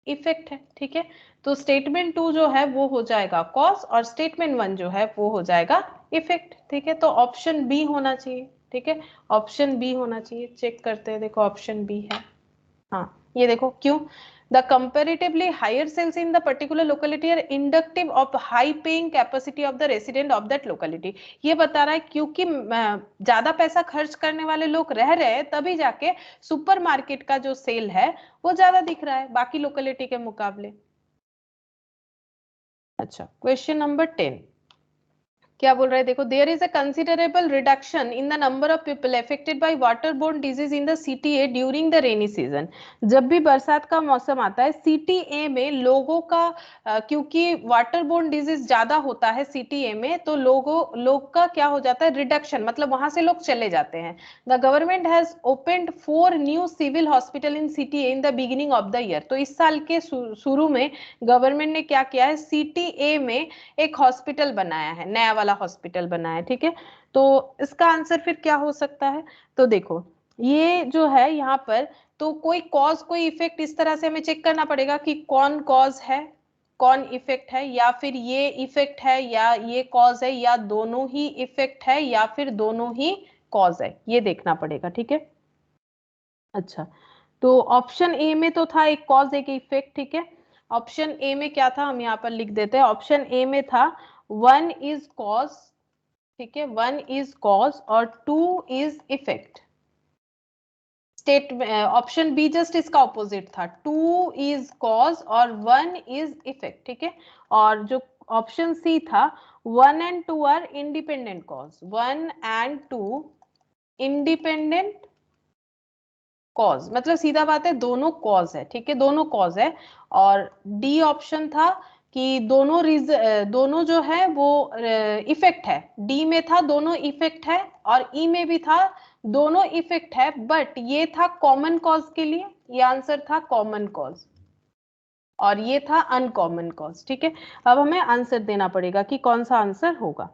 Speaker 1: इफेक्ट है, ठीक है। तो स्टेटमेंट 2 जो है वो हो जाएगा कॉज और स्टेटमेंट 1 जो है वो हो जाएगा इफेक्ट, ठीक है। तो ऑप्शन बी होना चाहिए, ठीक है, ऑप्शन बी होना चाहिए। चेक करते हैं, देखो ऑप्शन बी है। हाँ, ये देखो क्यों, the comparatively higher sales in the particular locality are inductive of high paying capacity of the resident of that locality. ये बता रहा है क्योंकि ज्यादा पैसा खर्च करने वाले लोग रह रहे हैं, तभी जाके सुपरमार्केट का जो सेल है वो ज्यादा दिख रहा है बाकी लोकेलिटी के मुकाबले। अच्छा, क्वेश्चन नंबर 10, क्या बोल रहे हैं देखो, there is a considerable reduction in the number of people affected by water borne disease in the CTA during the rainy season. जब भी बरसात का मौसम आता है सीटीए में लोगों का क्योंकि वाटर बोर्न डिजीज ज्यादा होता है सीटीए में, तो लोग का क्या हो जाता है, रिडक्शन, मतलब वहां से लोग चले जाते हैं। The government has opened 4 new civil hospital in CTA in the beginning of the year. तो इस साल के शुरू में गवर्नमेंट ने क्या किया है, सीटीए में एक हॉस्पिटल बनाया है, नया वाला हॉस्पिटल बनाया है, ठीक है। तो इसका आंसर फिर क्या हो सकता है, तो देखो ये जो है यहाँ पर, तो कोई कॉज कोई इफेक्ट इस तरह से हमें चेक करना पड़ेगा कि कौन कॉज है कौन इफेक्ट है, या फिर ये इफेक्ट है या ये कॉज है, या दोनों ही इफेक्ट है या फिर दोनों ही कॉज है, ये देखना पड़ेगा, ठीक है। अच्छा, तो ऑप्शन ए में तो था एक कॉज एक इफेक्ट, ठीक है। ऑप्शन ए में क्या था, हम यहाँ पर लिख देते हैं, ऑप्शन ए में था 1 इज कॉज, ठीक है, 1 इज कॉज और 2 is effect. State option be just इसका ऑपोजिट था, 2 इज कॉज और 1 इज इफेक्ट, ठीक है। और जो ऑप्शन सी था 1 and 2 are independent cause, 1 and 2 independent cause, मतलब सीधा बात है दोनों कॉज है, ठीक है, दोनों कॉज है। और डी ऑप्शन था कि दोनों जो है वो इफेक्ट है, डी में था दोनों इफेक्ट है, और ई में भी था दोनों इफेक्ट है, बट ये था कॉमन कॉज के लिए, ये आंसर था कॉमन कॉज, और ये था अनकॉमन कॉज, ठीक है। अब हमें आंसर देना पड़ेगा कि कौन सा आंसर होगा।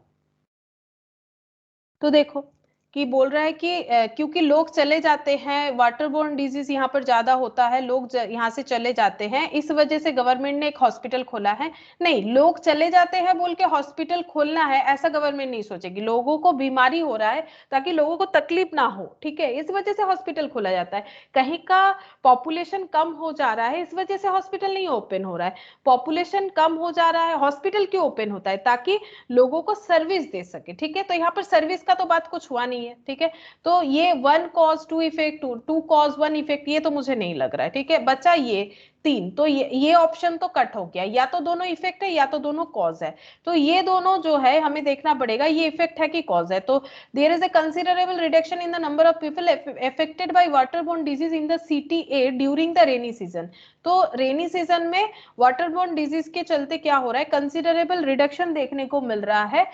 Speaker 1: तो देखो कि बोल रहा है कि क्योंकि लोग चले जाते हैं, वाटर बोर्न डिजीज यहाँ पर ज्यादा होता है, लोग यहाँ से चले जाते हैं, इस वजह से गवर्नमेंट ने एक हॉस्पिटल खोला है। नहीं, लोग चले जाते हैं बोल के हॉस्पिटल खोलना है ऐसा गवर्नमेंट नहीं सोचेगी, लोगों को बीमारी हो रहा है ताकि लोगों को तकलीफ ना हो, ठीक है, इस वजह से हॉस्पिटल खोला जाता है। कहीं का पॉपुलेशन कम हो जा रहा है इस वजह से हॉस्पिटल नहीं ओपन हो रहा है, पॉपुलेशन कम हो जा रहा है हॉस्पिटल क्यों ओपन होता है, ताकि लोगों को सर्विस दे सके, ठीक है। तो यहाँ पर सर्विस का तो बात कुछ हुआ नहीं है, ठीक है। तो ये 1 कॉज 2 इफेक्ट, 2 कॉज 1 इफेक्ट, ये तो मुझे नहीं लग रहा है, ठीक है। बचा ये 3, तो ये ऑप्शन तो कट हो गया, या तो दोनों इफेक्ट है या तो दोनों कॉज है। तो ये दोनों जो है हमें देखना पड़ेगा ये इफेक्ट है कि कॉज है। तो there is a considerable reduction in the number of people affected by waterborne disease in the CTA during the rainy season. तो रेनी सीजन में वाटरबोर्न डिजीज के चलते क्या हो रहा है, कंसिडरेबल रिडक्शन देखने को मिल रहा है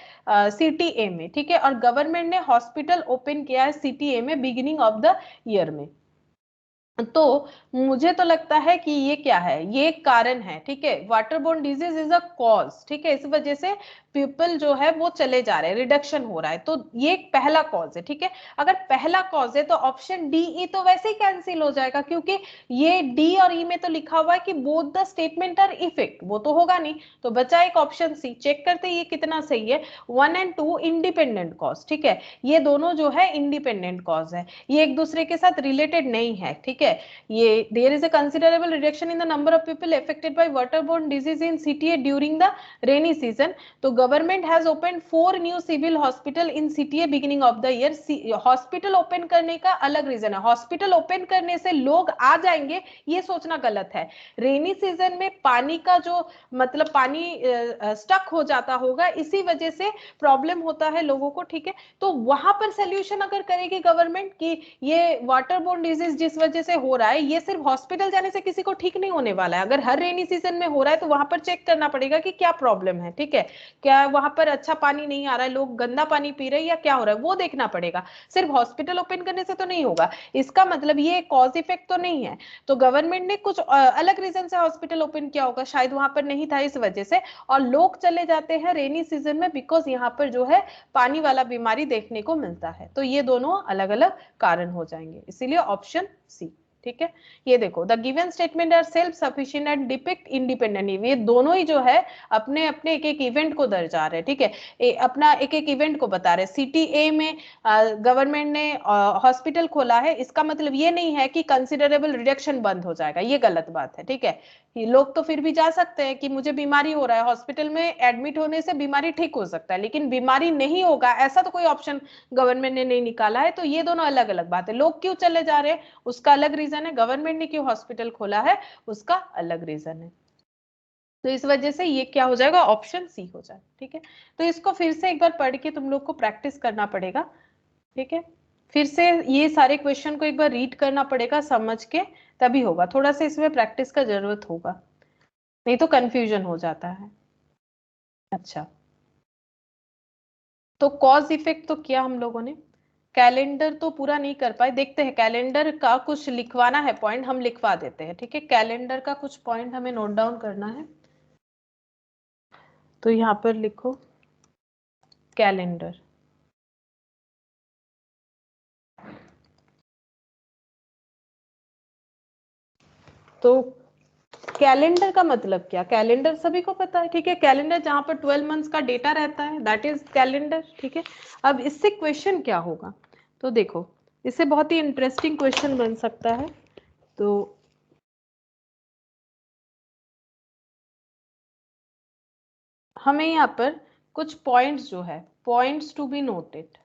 Speaker 1: सीटीए में, ठीक है। और गवर्नमेंट ने हॉस्पिटल ओपन किया है सीटीए में बिगिनिंग ऑफ द ईयर में। तो मुझे तो लगता है कि ये क्या है, ये एक कारण है, ठीक है, waterborne disease is a cause, ठीक है, इस वजह से पीपल जो है वो चले जा रहे हैं, रिडक्शन हो रहा है, तो ये एक पहला कॉज है, ठीक है। अगर पहला कॉज है तो ऑप्शन डी ई तो वैसे ही कैंसिल हो जाएगा, क्योंकि ये डी और ई में तो लिखा हुआ है कि both the statement are effect, वो तो होगा नहीं, तो बचा एक ऑप्शन सी। चेक करते ये कितना सही है, 1 एंड 2 इंडिपेंडेंट कॉज, ठीक है, ये दोनों जो है इंडिपेंडेंट कॉज है, ये एक दूसरे के साथ रिलेटेड नहीं है, ठीक है। ये there is a considerable reduction in the number of people affected by waterborne disease in CTA during the rainy season. तो government has open 4 new civil hospital in CTA beginning of the year. Hospital open करने का अलग रीजन है, हॉस्पिटल ओपन करने से लोग आ जाएंगे ये सोचना गलत है। रेनी सीजन में पानी का जो मतलब पानी स्टक हो जाता होगा, इसी वजह से प्रॉब्लम होता है लोगों को, ठीक है। तो वहां पर सोल्यूशन अगर करेगी गवर्नमेंट कि ये वाटरबोर्न डिजीज जिस वजह से हो रहा है ये सिर्फ हॉस्पिटल जाने से किसी को ठीक नहीं होने वाला है, अगर हर रेनी सीजन में हो रहा है तो वहां पर चेक करना पड़ेगा कि क्या प्रॉब्लम है, ठीक है, क्या वहां पर अच्छा पानी नहीं आ रहा है, लोग गंदा पानी पी रहे हैं या क्या हो रहा है वो देखना पड़ेगा, सिर्फ हॉस्पिटल ओपन करने से तो नहीं होगा। इसका मतलब ये कॉज इफेक्ट तो नहीं है, तो गवर्नमेंट ने कुछ अलग रीजन से हॉस्पिटल ओपन किया होगा, शायद वहां पर नहीं था इस वजह से, और लोग चले जाते हैं रेनी सीजन में बिकॉज यहाँ पर जो है पानी वाला बीमारी देखने को मिलता है। तो ये दोनों अलग अलग कारण हो जाएंगे, इसीलिए ऑप्शन सी, ठीक है। ये देखो the given statement are self sufficient and depict independent, ये दोनों ही जो है अपने अपने एक एक इवेंट को दर्शा रहे हैं, ठीक है, अपना एक एक इवेंट को बता रहे हैं। सीटीए में गवर्नमेंट ने हॉस्पिटल खोला है, इसका मतलब ये नहीं है कि कंसिडरेबल रिडक्शन बंद हो जाएगा, ये गलत बात है, ठीक है। लोग तो फिर भी जा सकते हैं कि मुझे बीमारी हो रहा है, हॉस्पिटल में एडमिट होने से बीमारी ठीक हो सकता है, लेकिन बीमारी नहीं होगा ऐसा तो कोई ऑप्शन गवर्नमेंट ने नहीं निकाला है। तो ये दोनों अलग अलग बात है, लोग क्यों चले जा रहे हैं उसका अलग रीजन है, गवर्नमेंट ने क्यों हॉस्पिटल खोला है उसका अलग रीजन है। तो इस वजह से ये क्या हो जाएगा, ऑप्शन सी हो जाए। ठीक है, तो इसको फिर से एक बार पढ़ के तुम लोग को प्रैक्टिस करना पड़ेगा। ठीक है, फिर से ये सारे क्वेश्चन को एक बार रीड करना पड़ेगा समझ के, तभी होगा। थोड़ा सा इसमें प्रैक्टिस का जरूरत होगा, नहीं तो कंफ्यूजन हो जाता है। अच्छा, तो कॉज इफेक्ट तो किया हम लोगों ने, कैलेंडर तो पूरा नहीं कर पाए। देखते हैं कैलेंडर का कुछ लिखवाना है पॉइंट, हम लिखवा देते हैं। ठीक है, कैलेंडर का कुछ पॉइंट हमें नोट डाउन करना है, तो यहाँ पर लिखो कैलेंडर। तो कैलेंडर का मतलब क्या, कैलेंडर सभी को पता है। ठीक है, कैलेंडर जहां पर 12 मंथ्स का डेटा रहता है, दैट इज कैलेंडर। ठीक है, अब इससे क्वेश्चन क्या होगा, तो देखो इससे बहुत ही इंटरेस्टिंग क्वेश्चन बन सकता है। तो हमें यहाँ पर कुछ पॉइंट्स जो है, points to be noted,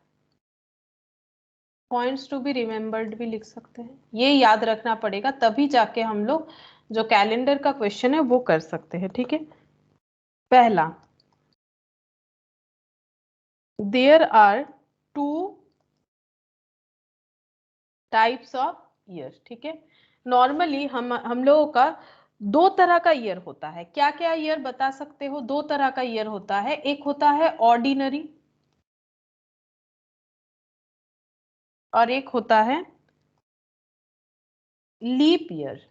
Speaker 1: points to be remembered भी लिख सकते हैं। ये याद रखना पड़ेगा, तभी जाके हम लोग जो कैलेंडर का क्वेश्चन है वो कर सकते हैं। ठीक है, पहला, there are 2 types of year. ठीक है, नॉर्मली हम लोगों का दो तरह का ईयर होता है। क्या क्या ईयर बता सकते हो, दो तरह का ईयर होता है। एक होता है ऑर्डिनरी और एक होता है लीप ईयर।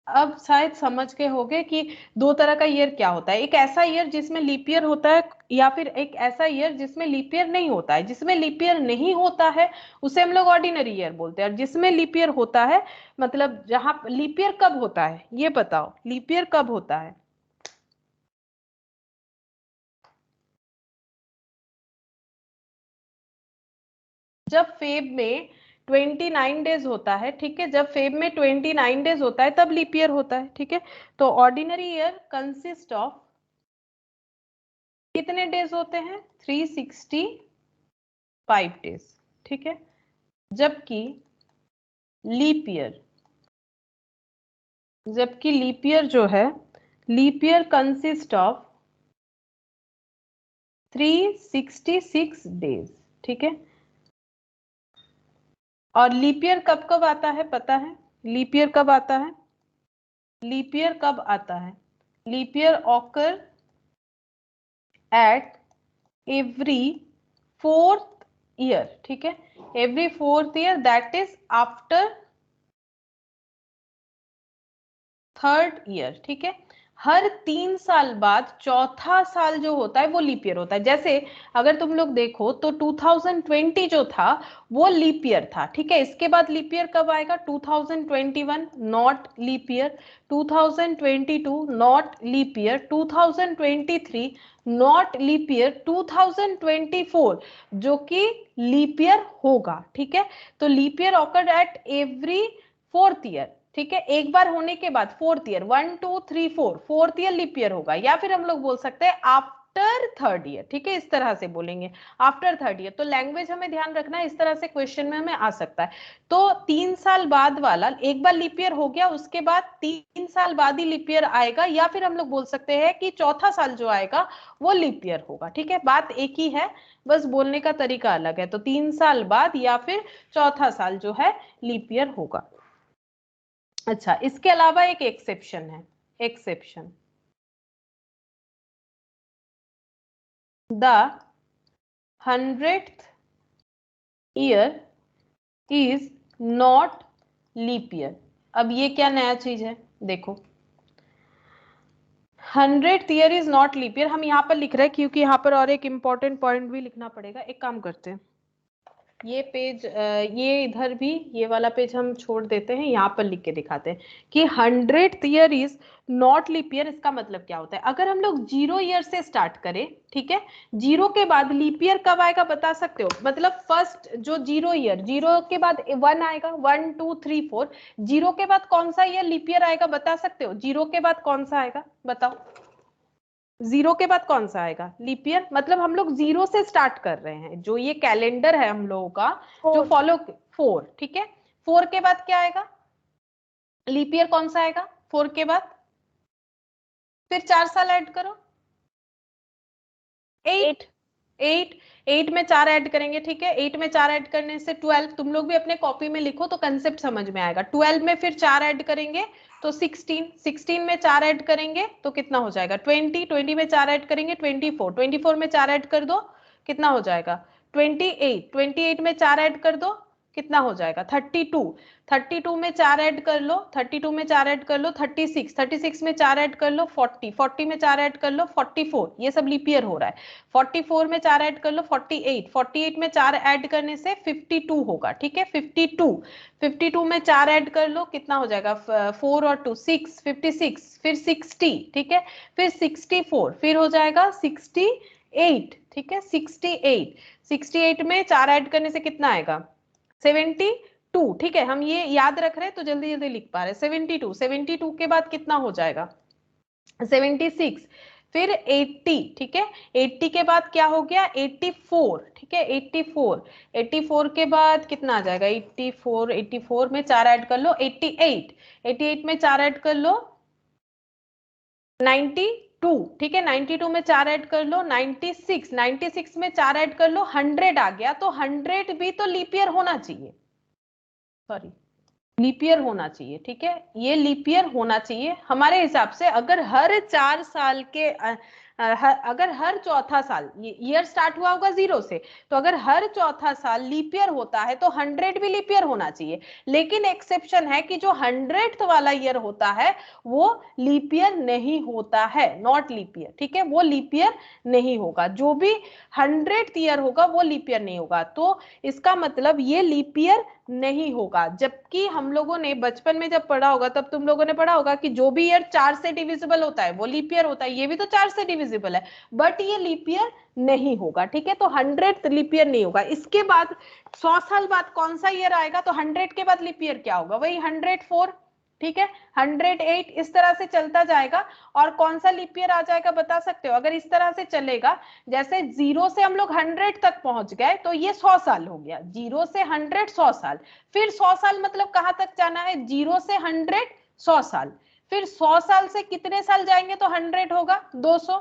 Speaker 1: अब शायद समझ गए होंगे कि दो तरह का ईयर क्या होता है। एक ऐसा ईयर जिसमें लीप ईयर होता है, या फिर एक ऐसा ईयर जिसमें लीप ईयर नहीं होता है। जिसमें लीप ईयर नहीं होता है उसे हम लोग ऑर्डिनरी ईयर बोलते हैं, और जिसमें लीप ईयर होता है, मतलब जहां लीप ईयर कब होता है ये बताओ, लीप ईयर कब होता है। जब फेब में 29 डेज होता है। ठीक है, जब फेब में 29 डेज होता है तब लीप ईयर होता है। ठीक है, तो ऑर्डिनरी ईयर कंसिस्ट ऑफ कितने डेज होते हैं, 365 डेज। ठीक है, जबकि लीप ईयर, जबकि लीप ईयर जो है, leap year consist of 366 days. ठीक है, और लीप ईयर कब कब आता है पता है, लीप ईयर कब आता है, लीप ईयर कब आता है, leap year occur at every fourth year. ठीक है, every fourth year, that is after third year. ठीक है, हर 3 साल बाद चौथा साल जो होता है वो लीप ईयर होता है। जैसे अगर तुम लोग देखो तो 2020 जो था वो लीप ईयर था। ठीक है, इसके बाद लीप ईयर कब आएगा, 2021 not leap year, 2022 not leap year, 2023 not leap year, 2024 जो कि लीप ईयर होगा। ठीक है, तो leap year occurred at every fourth year. ठीक है, एक बार होने के बाद fourth year, 1 2 3 4, fourth year leap year होगा। या फिर हम लोग बोल सकते हैं आफ्टर थर्ड ईयर। ठीक है, इस तरह से बोलेंगे आफ्टर थर्ड ईयर। तो लैंग्वेज हमें ध्यान रखना है, इस तरह से क्वेश्चन में हमें आ सकता है। तो 3 साल बाद वाला, एक बार लीप ईयर हो गया उसके बाद 3 साल बाद ही लीप ईयर आएगा, या फिर हम लोग बोल सकते हैं कि चौथा साल जो आएगा वो लीप ईयर होगा। ठीक है, बात एक ही है, बस बोलने का तरीका अलग है। तो 3 साल बाद या फिर चौथा साल जो है लीप ईयर होगा। अच्छा, इसके अलावा एक एक्सेप्शन है, exception, the 100th year is not leap year. अब ये क्या नया चीज है, देखो 100th year is not leap year हम यहाँ पर लिख रहे हैं, क्योंकि यहाँ पर और एक इंपॉर्टेंट पॉइंट भी लिखना पड़ेगा। एक काम करते हैं, ये पेज, ये इधर भी, ये वाला पेज हम छोड़ देते हैं, यहाँ पर लिख के दिखाते हैं कि 100th year is not leap year. इसका मतलब क्या होता है, अगर हम लोग 0 ईयर से स्टार्ट करें, ठीक है, 0 के बाद लीप ईयर कब आएगा बता सकते हो, मतलब फर्स्ट जो 0 ईयर, 0 के बाद 1 आएगा, 1 2 3 4, 0 के बाद कौन सा ईयर लीप ईयर आएगा बता सकते हो, 0 के बाद कौन सा आएगा बताओ, 0 के बाद कौन सा आएगा लीप ईयर। मतलब हम लोग 0 से स्टार्ट कर रहे हैं, जो ये कैलेंडर है हम लोगों का जो
Speaker 2: 4।
Speaker 1: फॉलो, 4। ठीक है, 4 के बाद क्या आएगा, लीप ईयर कौन सा आएगा 4 के बाद, फिर 4 साल ऐड करो, 8 8 8 में 4 ऐड करेंगे, ठीक है, 8 में 4 ऐड करने से 12, तुम लोग भी अपने कॉपी में लिखो तो कंसेप्ट समझ में आएगा। 12 में फिर 4 ऐड करेंगे तो 16, 16 में 4 ऐड करेंगे तो कितना हो जाएगा 20, 20 में 4 ऐड करेंगे 24, 24 में 4 ऐड कर दो कितना हो जाएगा 28, 28 में 4 ऐड कर दो कितना हो जाएगा 32, 32 में 4 ऐड कर लो, 32 में 4 ऐड कर लो 36, 36 में 4 ऐड कर लो 40, 40 में 4 ऐड कर लो 44, ये सब लीप ईयर हो रहा है, 44 में 4 ऐड कर लो 48, 48 में 4 ऐड करने से 52 होगा, ठीक है, 52, 52 में 4 ऐड कर लो कितना हो जाएगा 4 और 2 6, 56, फिर 60, ठीक है, फिर 64, फिर हो जाएगा 68, ठीक है, 68, 68 में 4 ऐड करने से कितना आएगा 72, ठीक है, हम ये याद रख रहे हैं तो जल्दी जल्दी लिख पा रहे हैं। 72, 72 के बाद कितना हो जाएगा 76, फिर 80, ठीक है, 80 के बाद क्या हो गया 84, ठीक है, 84, 84 के बाद कितना आ जाएगा 84, 84 में 4 ऐड कर लो 88, 88 में 4 ऐड कर लो 92, ठीक है, 92 में 4 ऐड कर लो 96, 96 में 4 ऐड कर लो 100 आ गया, तो 100 भी तो लीप ईयर होना चाहिए, सॉरी लीप ईयर होना चाहिए, ठीक है, ये लीप ईयर होना चाहिए हमारे हिसाब से। अगर हर 4 साल के अगर हर चौथा साल ईयर स्टार्ट हुआ होगा 0 से, तो अगर हर चौथा साल लीप ईयर होता है तो 100 भी लीप ईयर होना चाहिए, लेकिन एक्सेप्शन है कि जो 100th वाला ईयर होता है वो लीप ईयर नहीं होता है, नॉट लीप ईयर, ठीक है, वो लीप ईयर नहीं होगा, जो भी 100th ईयर होगा वो लीप ईयर नहीं होगा, तो इसका मतलब ये लीप ईयर नहीं होगा। जबकि हम लोगों ने बचपन में जब पढ़ा होगा तब तुम लोगों ने पढ़ा होगा कि जो भी ईयर 4 से डिविजिबल होता है वो लीप ईयर होता है, ये भी तो 4 से डिविजिबल है, बट ये लीप ईयर नहीं होगा, ठीक है, तो 100th लीप ईयर नहीं होगा। इसके बाद 100 साल बाद कौन सा ईयर आएगा, तो 100 के बाद लीप ईयर क्या होगा, वही 104, ठीक है, 108, इस तरह से चलता जाएगा। और कौन सा लीप ईयर आ जाएगा बता सकते हो, अगर इस तरह से चलेगा, जैसे 0 से हम लोग 100 तक पहुंच गए तो ये 100 साल हो गया, 0 से 100 100 साल, फिर 100 साल मतलब कहां तक जाना है 0 से 100 100 साल, फिर 100 साल से कितने साल जाएंगे तो 100 होगा 200,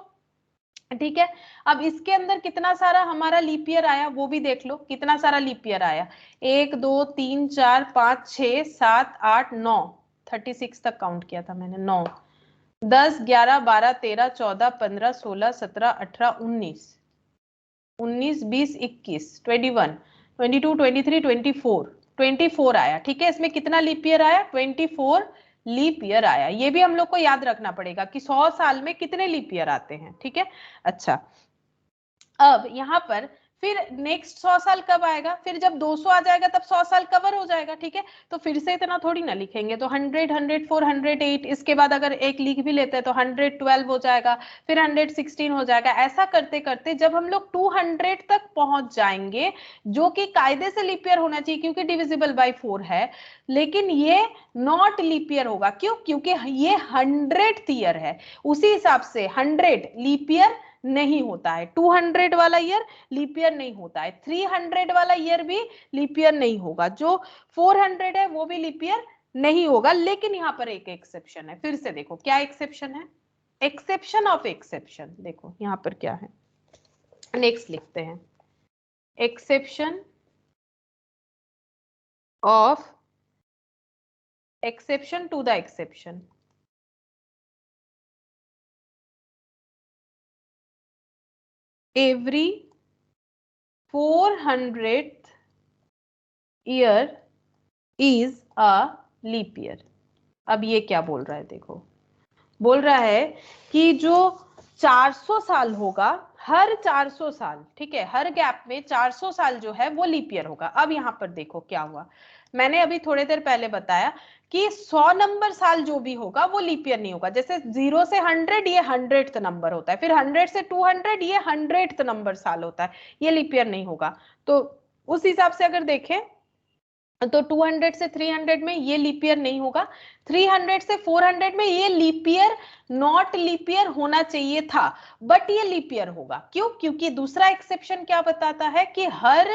Speaker 1: ठीक है। अब इसके अंदर कितना सारा हमारा लीप ईयर आया वो भी देख लो, कितना सारा लीप ईयर आया 1 2 3 4 5 6 7 8 9, 36 तक काउंट किया था मैंने, 9 10 11 12 13 14 15 16 17 18 19 19 20 21 21 22 23 24 24 आया, ठीक है, इसमें कितना लीप ईयर आया 24 लीप ईयर आया, ये भी हम लोग को याद रखना पड़ेगा कि 100 साल में कितने लीप ईयर आते हैं, ठीक है। अच्छा, अब यहाँ पर फिर नेक्स्ट 100 साल कब आएगा, फिर जब 200 आ जाएगा तब 100 साल कवर हो जाएगा, ठीक है, तो फिर से इतना थोड़ी ना लिखेंगे, तो 100 104 108, इसके बाद अगर एक लिख भी लेते हैं तो 112 हो जाएगा, फिर 116 हो जाएगा, ऐसा करते करते जब हम लोग 200 तक पहुंच जाएंगे, जो कि कायदे से लीप ईयर होना चाहिए क्योंकि डिविजिबल बाय 4 है, लेकिन ये नॉट लीप ईयर होगा, क्यों, क्योंकि ये 100th ईयर है, उसी हिसाब से 100 लीप ईयर नहीं होता है, 200 वाला ईयर लीप ईयर नहीं होता है, 300 वाला ईयर भी लीप ईयर नहीं होगा, जो 400 है वो भी लीप ईयर नहीं होगा। लेकिन यहाँ पर एक एक्सेप्शन है, फिर से देखो क्या एक्सेप्शन है, एक्सेप्शन ऑफ एक्सेप्शन, देखो यहाँ पर क्या है, नेक्स्ट लिखते हैं, exception of exception to the exception, every 400th year is a leap year। अब ये क्या बोल रहा है, देखो बोल रहा है कि जो 400 साल होगा, हर 400 साल, ठीक है, हर गैप में 400 साल जो है वो लीप ईयर होगा। अब यहाँ पर देखो क्या हुआ, मैंने अभी थोड़ी देर पहले बताया कि 100 नंबर साल जो भी होगा वो लीप ईयर नहीं होगा, जैसे 0 से 100 ये 100th नंबर होता है, फिर 100 से 200 ये 100th नंबर साल होता है, ये लीप ईयर नहीं होगा। तो उस हिसाब से अगर देखें तो 200 से 300 में ये लीप ईयर नहीं होगा, 300 से 400 में ये leap year not leap year होना चाहिए था, बट ये लीप ईयर होगा, क्यों, क्योंकि दूसरा एक्सेप्शन क्या बताता है कि हर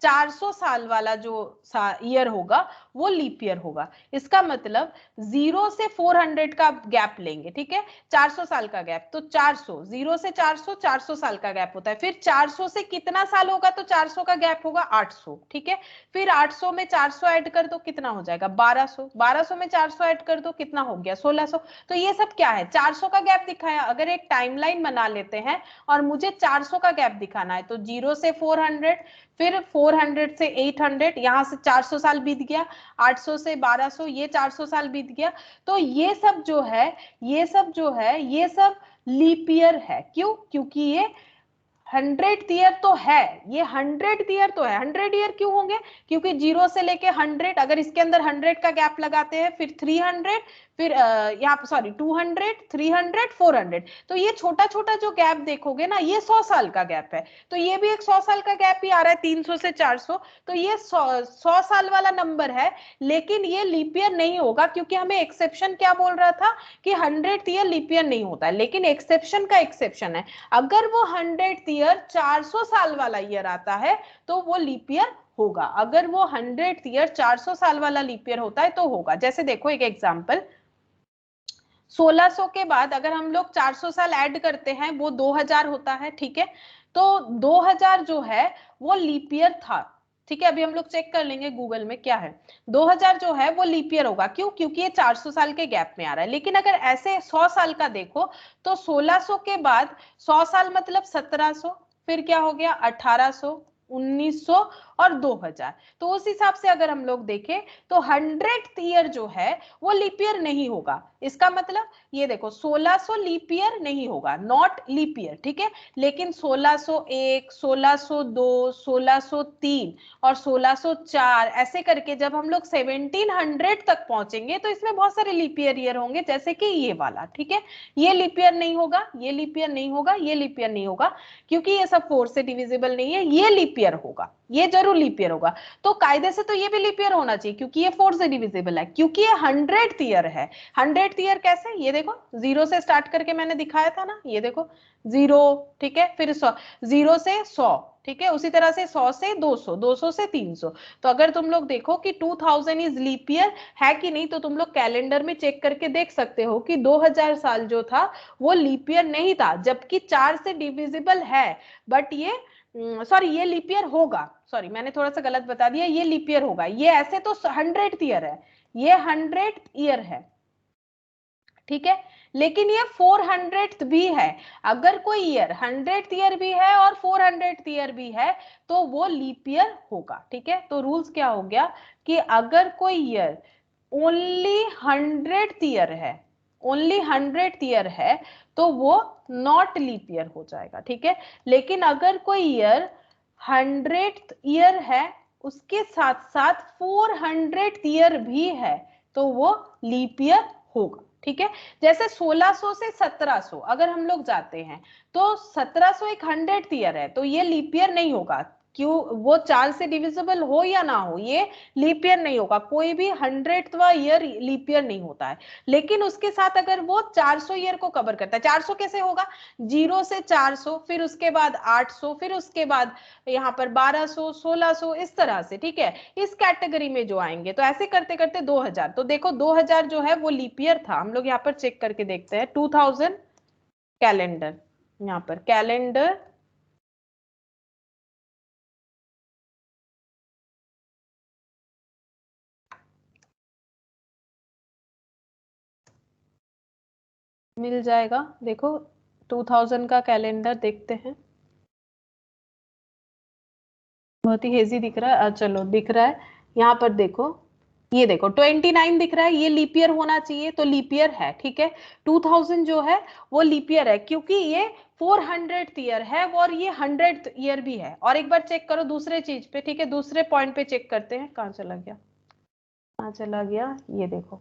Speaker 1: 400 साल वाला जो ईयर होगा वो लीप ईयर होगा। इसका मतलब 0 से 400 का गैप लेंगे, ठीक है, 400 साल का गैप, तो 400, 0 से 400, 400 साल का गैप होता है। फिर 400 से कितना साल होगा, तो 400 का गैप होगा 800, ठीक है। फिर 800 में 400 ऐड कर दो, कितना हो जाएगा 1200, 1200 में 400 ऐड कर दो, कितना हो गया 1600। तो ये सब क्या है, 400 का गैप दिखाया। अगर एक टाइमलाइन बना लेते हैं और मुझे 400 का गैप दिखाना है, तो 0 से 400, फिर 400 से 800, यहां से 400 साल बीत गया, 800 से 1200, ये 400 साल बीत गया। तो ये सब जो है, ये सब जो है, ये सब लीप ईयर है। क्यों? क्योंकि ये 100th ईयर तो है, ये 100th ईयर तो है। 100 ईयर क्यों होंगे? क्योंकि 0 से लेके 100, अगर इसके अंदर 100 का गैप लगाते हैं, फिर 300, फिर यहाँ सॉरी 200, 300, 400, तो ये छोटा छोटा जो गैप देखोगे ना, ये 100 साल का गैप है। तो ये भी एक 100 साल का गैप ही आ रहा है, 300 से 400, तो ये 100 साल वाला नंबर है। लेकिन ये लीप ईयर नहीं होगा, क्योंकि हमें एक्सेप्शन क्या बोल रहा था कि 100th ईयर लीप ईयर नहीं होता है। लेकिन एक्सेप्शन का एक्सेप्शन है, अगर वो 100th ईयर 400 साल वाला ईयर आता है तो वो लीप ईयर होगा। अगर वो 100th ईयर 400 साल वाला लीप ईयर होता है तो होगा। जैसे देखो एक एग्जांपल, 1600 के बाद अगर हम लोग 400 साल ऐड करते हैं, वो 2000 होता है, ठीक है। तो 2000 जो है वो लीप ईयर था, ठीक है। अभी हम लोग चेक कर लेंगे गूगल में क्या है। 2000 जो है वो लीप ईयर होगा। क्यों? क्योंकि ये 400 साल के गैप में आ रहा है। लेकिन अगर ऐसे 100 साल का देखो, तो 1600 के बाद 100 साल मतलब 1700, फिर क्या हो गया 1800, 1900 और 2000। तो उस हिसाब से अगर हम लोग देखें तो 100th ईयर जो है वो लीप ईयर नहीं होगा। इसका मतलब ये देखो 1600 लीप ईयर नहीं होगा, नॉट लीप ईयर, ठीक है। लेकिन 1601, 1602, 1603 और 1604 ऐसे करके जब हम लोग 1700 तक पहुंचेंगे तो इसमें बहुत सारे लीप ईयर होंगे, जैसे कि ये वाला, ठीक है। ये लीप ईयर नहीं होगा, ये लीप ईयर नहीं होगा, ये लीप ईयर नहीं होगा, क्योंकि ये सब 4 से डिविजिबल नहीं है। ये लीप ईयर होगा, ये जरूर लीप ईयर होगा। तो कायदे से तो ये भी लीप ईयर होना चाहिए, क्योंकि ये 4 से डिविजिबल है, क्योंकि ये 100th ईयर है। 100th ईयर कैसे, ये देखो 0 से स्टार्ट करके मैंने दिखाया था ना, ये देखो 0, ठीक है, फिर 100, 0 से 100, ठीक है। उसी तरह से 100 से 200, 200 से 300। तो अगर तुम लोग देखो कि 2000 इज लीप ईयर है कि नहीं, तो तुम लोग कैलेंडर में चेक करके देख सकते हो कि 2000 साल जो था वो लीप ईयर नहीं था, जबकि 4 से डिविजिबल है। बट ये सॉरी, ये लीप ईयर होगा, सॉरी मैंने थोड़ा सा गलत बता दिया, ये लीप ईयर होगा। ये ऐसे तो 100th ईयर है, ये 100th ईयर है, ठीक है। लेकिन ये 400th भी है। अगर कोई ईयर 100th ईयर भी है और 400th ईयर भी है तो वो लीप ईयर होगा, ठीक है। तो रूल्स क्या हो गया कि अगर कोई ईयर ओनली 100th ईयर है, ओनली 100th ईयर है, तो वो नॉट लीप ईयर हो जाएगा, ठीक है। लेकिन अगर कोई ईयर 100th ईयर है, उसके साथ साथ 400th ईयर भी है, तो वो लीप ईयर होगा, ठीक है। जैसे 1600 से 1700 अगर हम लोग जाते हैं, तो 1700 एक 100th ईयर है, तो ये लीप ईयर नहीं होगा। क्यों? वो 4 से डिविजिबल हो या ना हो, ये लीप ईयर नहीं होगा। कोई भी 100वां ईयर लीप ईयर नहीं होता है। लेकिन उसके साथ अगर वो 400 ईयर को कवर करता है, 400 कैसे होगा, 0 से 400, फिर उसके बाद 800, फिर उसके बाद यहाँ पर 1200, 1600, इस तरह से, ठीक है। इस कैटेगरी में जो आएंगे, तो ऐसे करते करते 2000, तो देखो 2000 जो है वो लीप ईयर था। हम लोग यहाँ पर चेक करके देखते हैं 2000 कैलेंडर, यहाँ पर कैलेंडर मिल जाएगा। देखो 2000 का कैलेंडर देखते हैं, बहुत ही हेजी दिख रहा है, चलो दिख रहा है। यहाँ पर देखो, ये देखो 29 दिख रहा है, ये लीप ईयर होना चाहिए, तो लीप ईयर है, ठीक है। 2000 जो है वो लीप ईयर है, क्योंकि ये 400th ईयर है और ये 100th ईयर भी है। और एक बार चेक करो दूसरे चीज पे, ठीक है, दूसरे पॉइंट पे चेक करते हैं। कहाँ चला गया, कहाँ चला गया, ये देखो,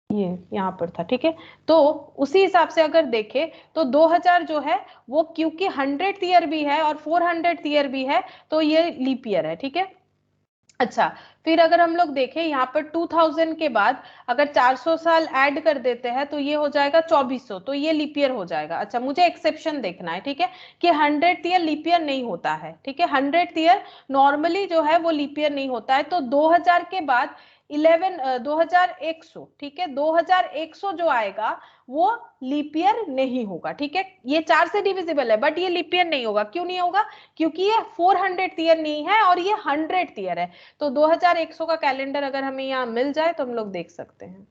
Speaker 1: ये यहाँ पर था, ठीक है। तो उसी हिसाब से अगर देखें तो 2000 जो है वो क्योंकि 100th ईयर भी है और 400th ईयर भी है, तो ये लीप ईयर है, ठीक है। अच्छा, फिर अगर हम लोग देखें यहाँ पर 2000 के बाद अगर 400 साल ऐड कर देते हैं तो ये हो जाएगा 2400, तो ये लीप ईयर हो जाएगा। अच्छा, मुझे एक्सेप्शन देखना है, ठीक है, कि 100th ईयर लीप ईयर नहीं होता है, ठीक है, 100th ईयर नॉर्मली जो है वो लीप ईयर नहीं होता है। तो 2000 के बाद 2100, ठीक है, 2100 जो आएगा वो लीप ईयर नहीं होगा, ठीक है, ये 4 से डिविजिबल है बट ये लीप ईयर नहीं होगा। क्यों नहीं होगा? क्योंकि ये 400th ईयर नहीं है और ये 100th ईयर है। तो 2100 का कैलेंडर अगर हमें यहाँ मिल जाए तो हम लोग देख सकते हैं।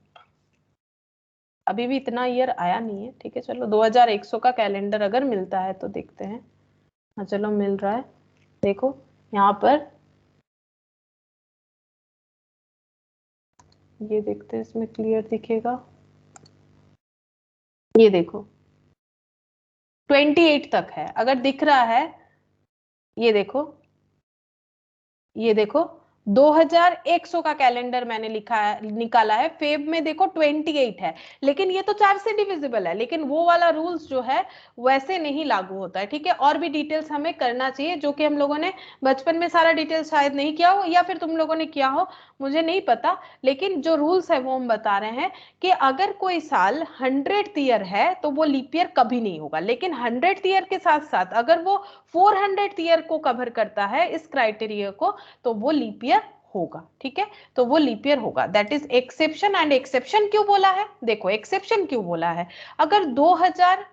Speaker 1: अभी भी इतना ईयर आया नहीं है, ठीक है, चलो 2100 का कैलेंडर अगर मिलता है तो देखते हैं। हाँ चलो, मिल रहा है, देखो यहाँ पर, ये देखते हैं इसमें क्लियर दिखेगा, ये देखो 28 तक है अगर दिख रहा है। ये देखो, ये देखो 2100 का कैलेंडर मैंने लिखा है, निकाला है, फेब में देखो 28 है, लेकिन ये तो 4 से डिविजिबल है, लेकिन वो वाला रूल्स जो है वैसे नहीं लागू होता है, ठीक है। और भी डिटेल्स हमें करना चाहिए जो कि हम लोगों ने बचपन में सारा डिटेल्स शायद नहीं किया हो, या फिर तुम लोगों ने किया हो, मुझे नहीं पता, लेकिन जो रूल्स है वो हम बता रहे हैं कि अगर कोई साल 100th ईयर है तो वो लीप ईयर कभी नहीं होगा, लेकिन 100th ईयर के साथ साथ अगर वो 400th ईयर को कवर करता है इस क्राइटेरिया को, तो वो लीप ईयर होगा, ठीक है, तो वो लीप ईयर होगा। That is exception. And exception क्यों बोला है? देखो एक्सेप्शन क्यों बोला है, अगर 2000,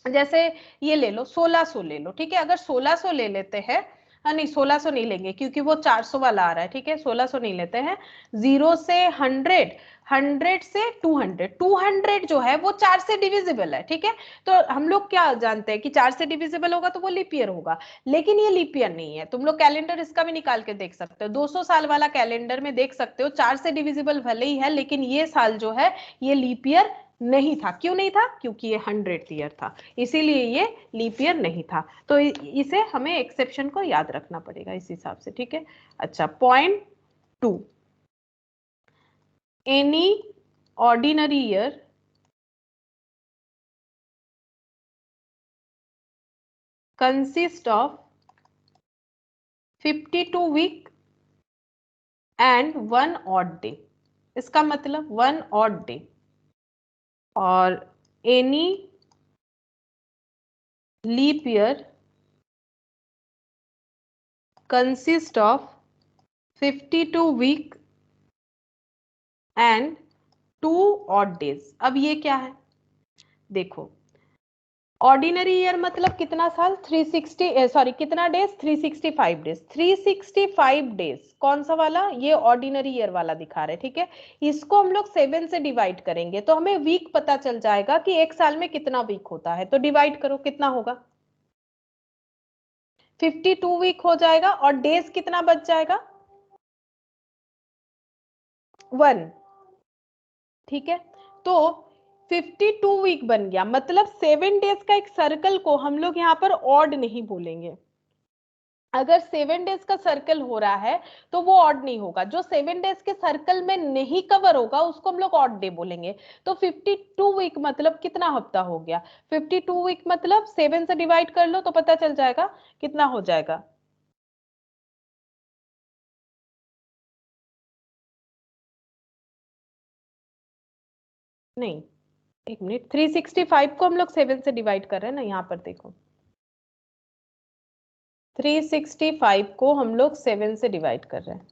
Speaker 1: जैसे ये ले लो 1600 ले लो, ठीक है, अगर 1600 ले लेते हैं, नहीं 1600 नहीं लेंगे क्योंकि वो 400 वाला आ रहा है, ठीक है, 1600 नहीं लेते हैं। 0 से 100, 100 से 200, 200 जो है वो 4 से डिविजिबल है, ठीक है। तो हम लोग क्या जानते हैं कि 4 से डिविजिबल होगा तो वो लीप ईयर होगा, लेकिन ये लीप ईयर नहीं है। तुम लोग कैलेंडर इसका भी निकाल के देख सकते हो, 200 साल वाला कैलेंडर में देख सकते हो 4 से डिविजिबल भले ही है, लेकिन ये साल जो है ये लीप ईयर नहीं था। क्यों नहीं था? क्योंकि ये 100th ईयर था, इसीलिए ये लीप ईयर नहीं था। तो इसे हमें एक्सेप्शन को याद रखना पड़ेगा इस हिसाब से, ठीक है। अच्छा, point 2, any ordinary year consist of 52 week and 1 odd day. इसका मतलब 1 ऑड डे, और any leap year consist of 52 week and 2 odd days. अब ये क्या है? देखो, ऑर्डिनरी ईयर मतलब कितना साल, 360, सॉरी कितना डेज, 365 डेज, 365 डेज कौन सा वाला? ये ऑर्डिनरी ईयर वाला दिखा रहे, ठीक है। इसको हम लोग 7 से डिवाइड करेंगे तो हमें वीक पता चल जाएगा कि एक साल में कितना वीक होता है। तो डिवाइड करो, कितना होगा? 52 वीक हो जाएगा, और डेज कितना बच जाएगा? 1, ठीक है। तो 52 वीक बन गया, मतलब 7 डेज का एक सर्कल को हम लोग यहाँ पर ऑड नहीं बोलेंगे। अगर 7 डेज का सर्कल हो रहा है तो वो ऑड नहीं होगा, जो 7 डेज के सर्कल में नहीं कवर होगा उसको हम लोग ऑड डे बोलेंगे। तो 52 वीक मतलब कितना हफ्ता हो गया? 52 वीक मतलब 7 से डिवाइड कर लो तो पता चल जाएगा कितना हो जाएगा। नहीं, एक मिनट, 365 को हम लोग 7 से डिवाइड कर रहे हैं ना, यहाँ पर देखो 365 को हम लोग 7 से डिवाइड कर रहे हैं,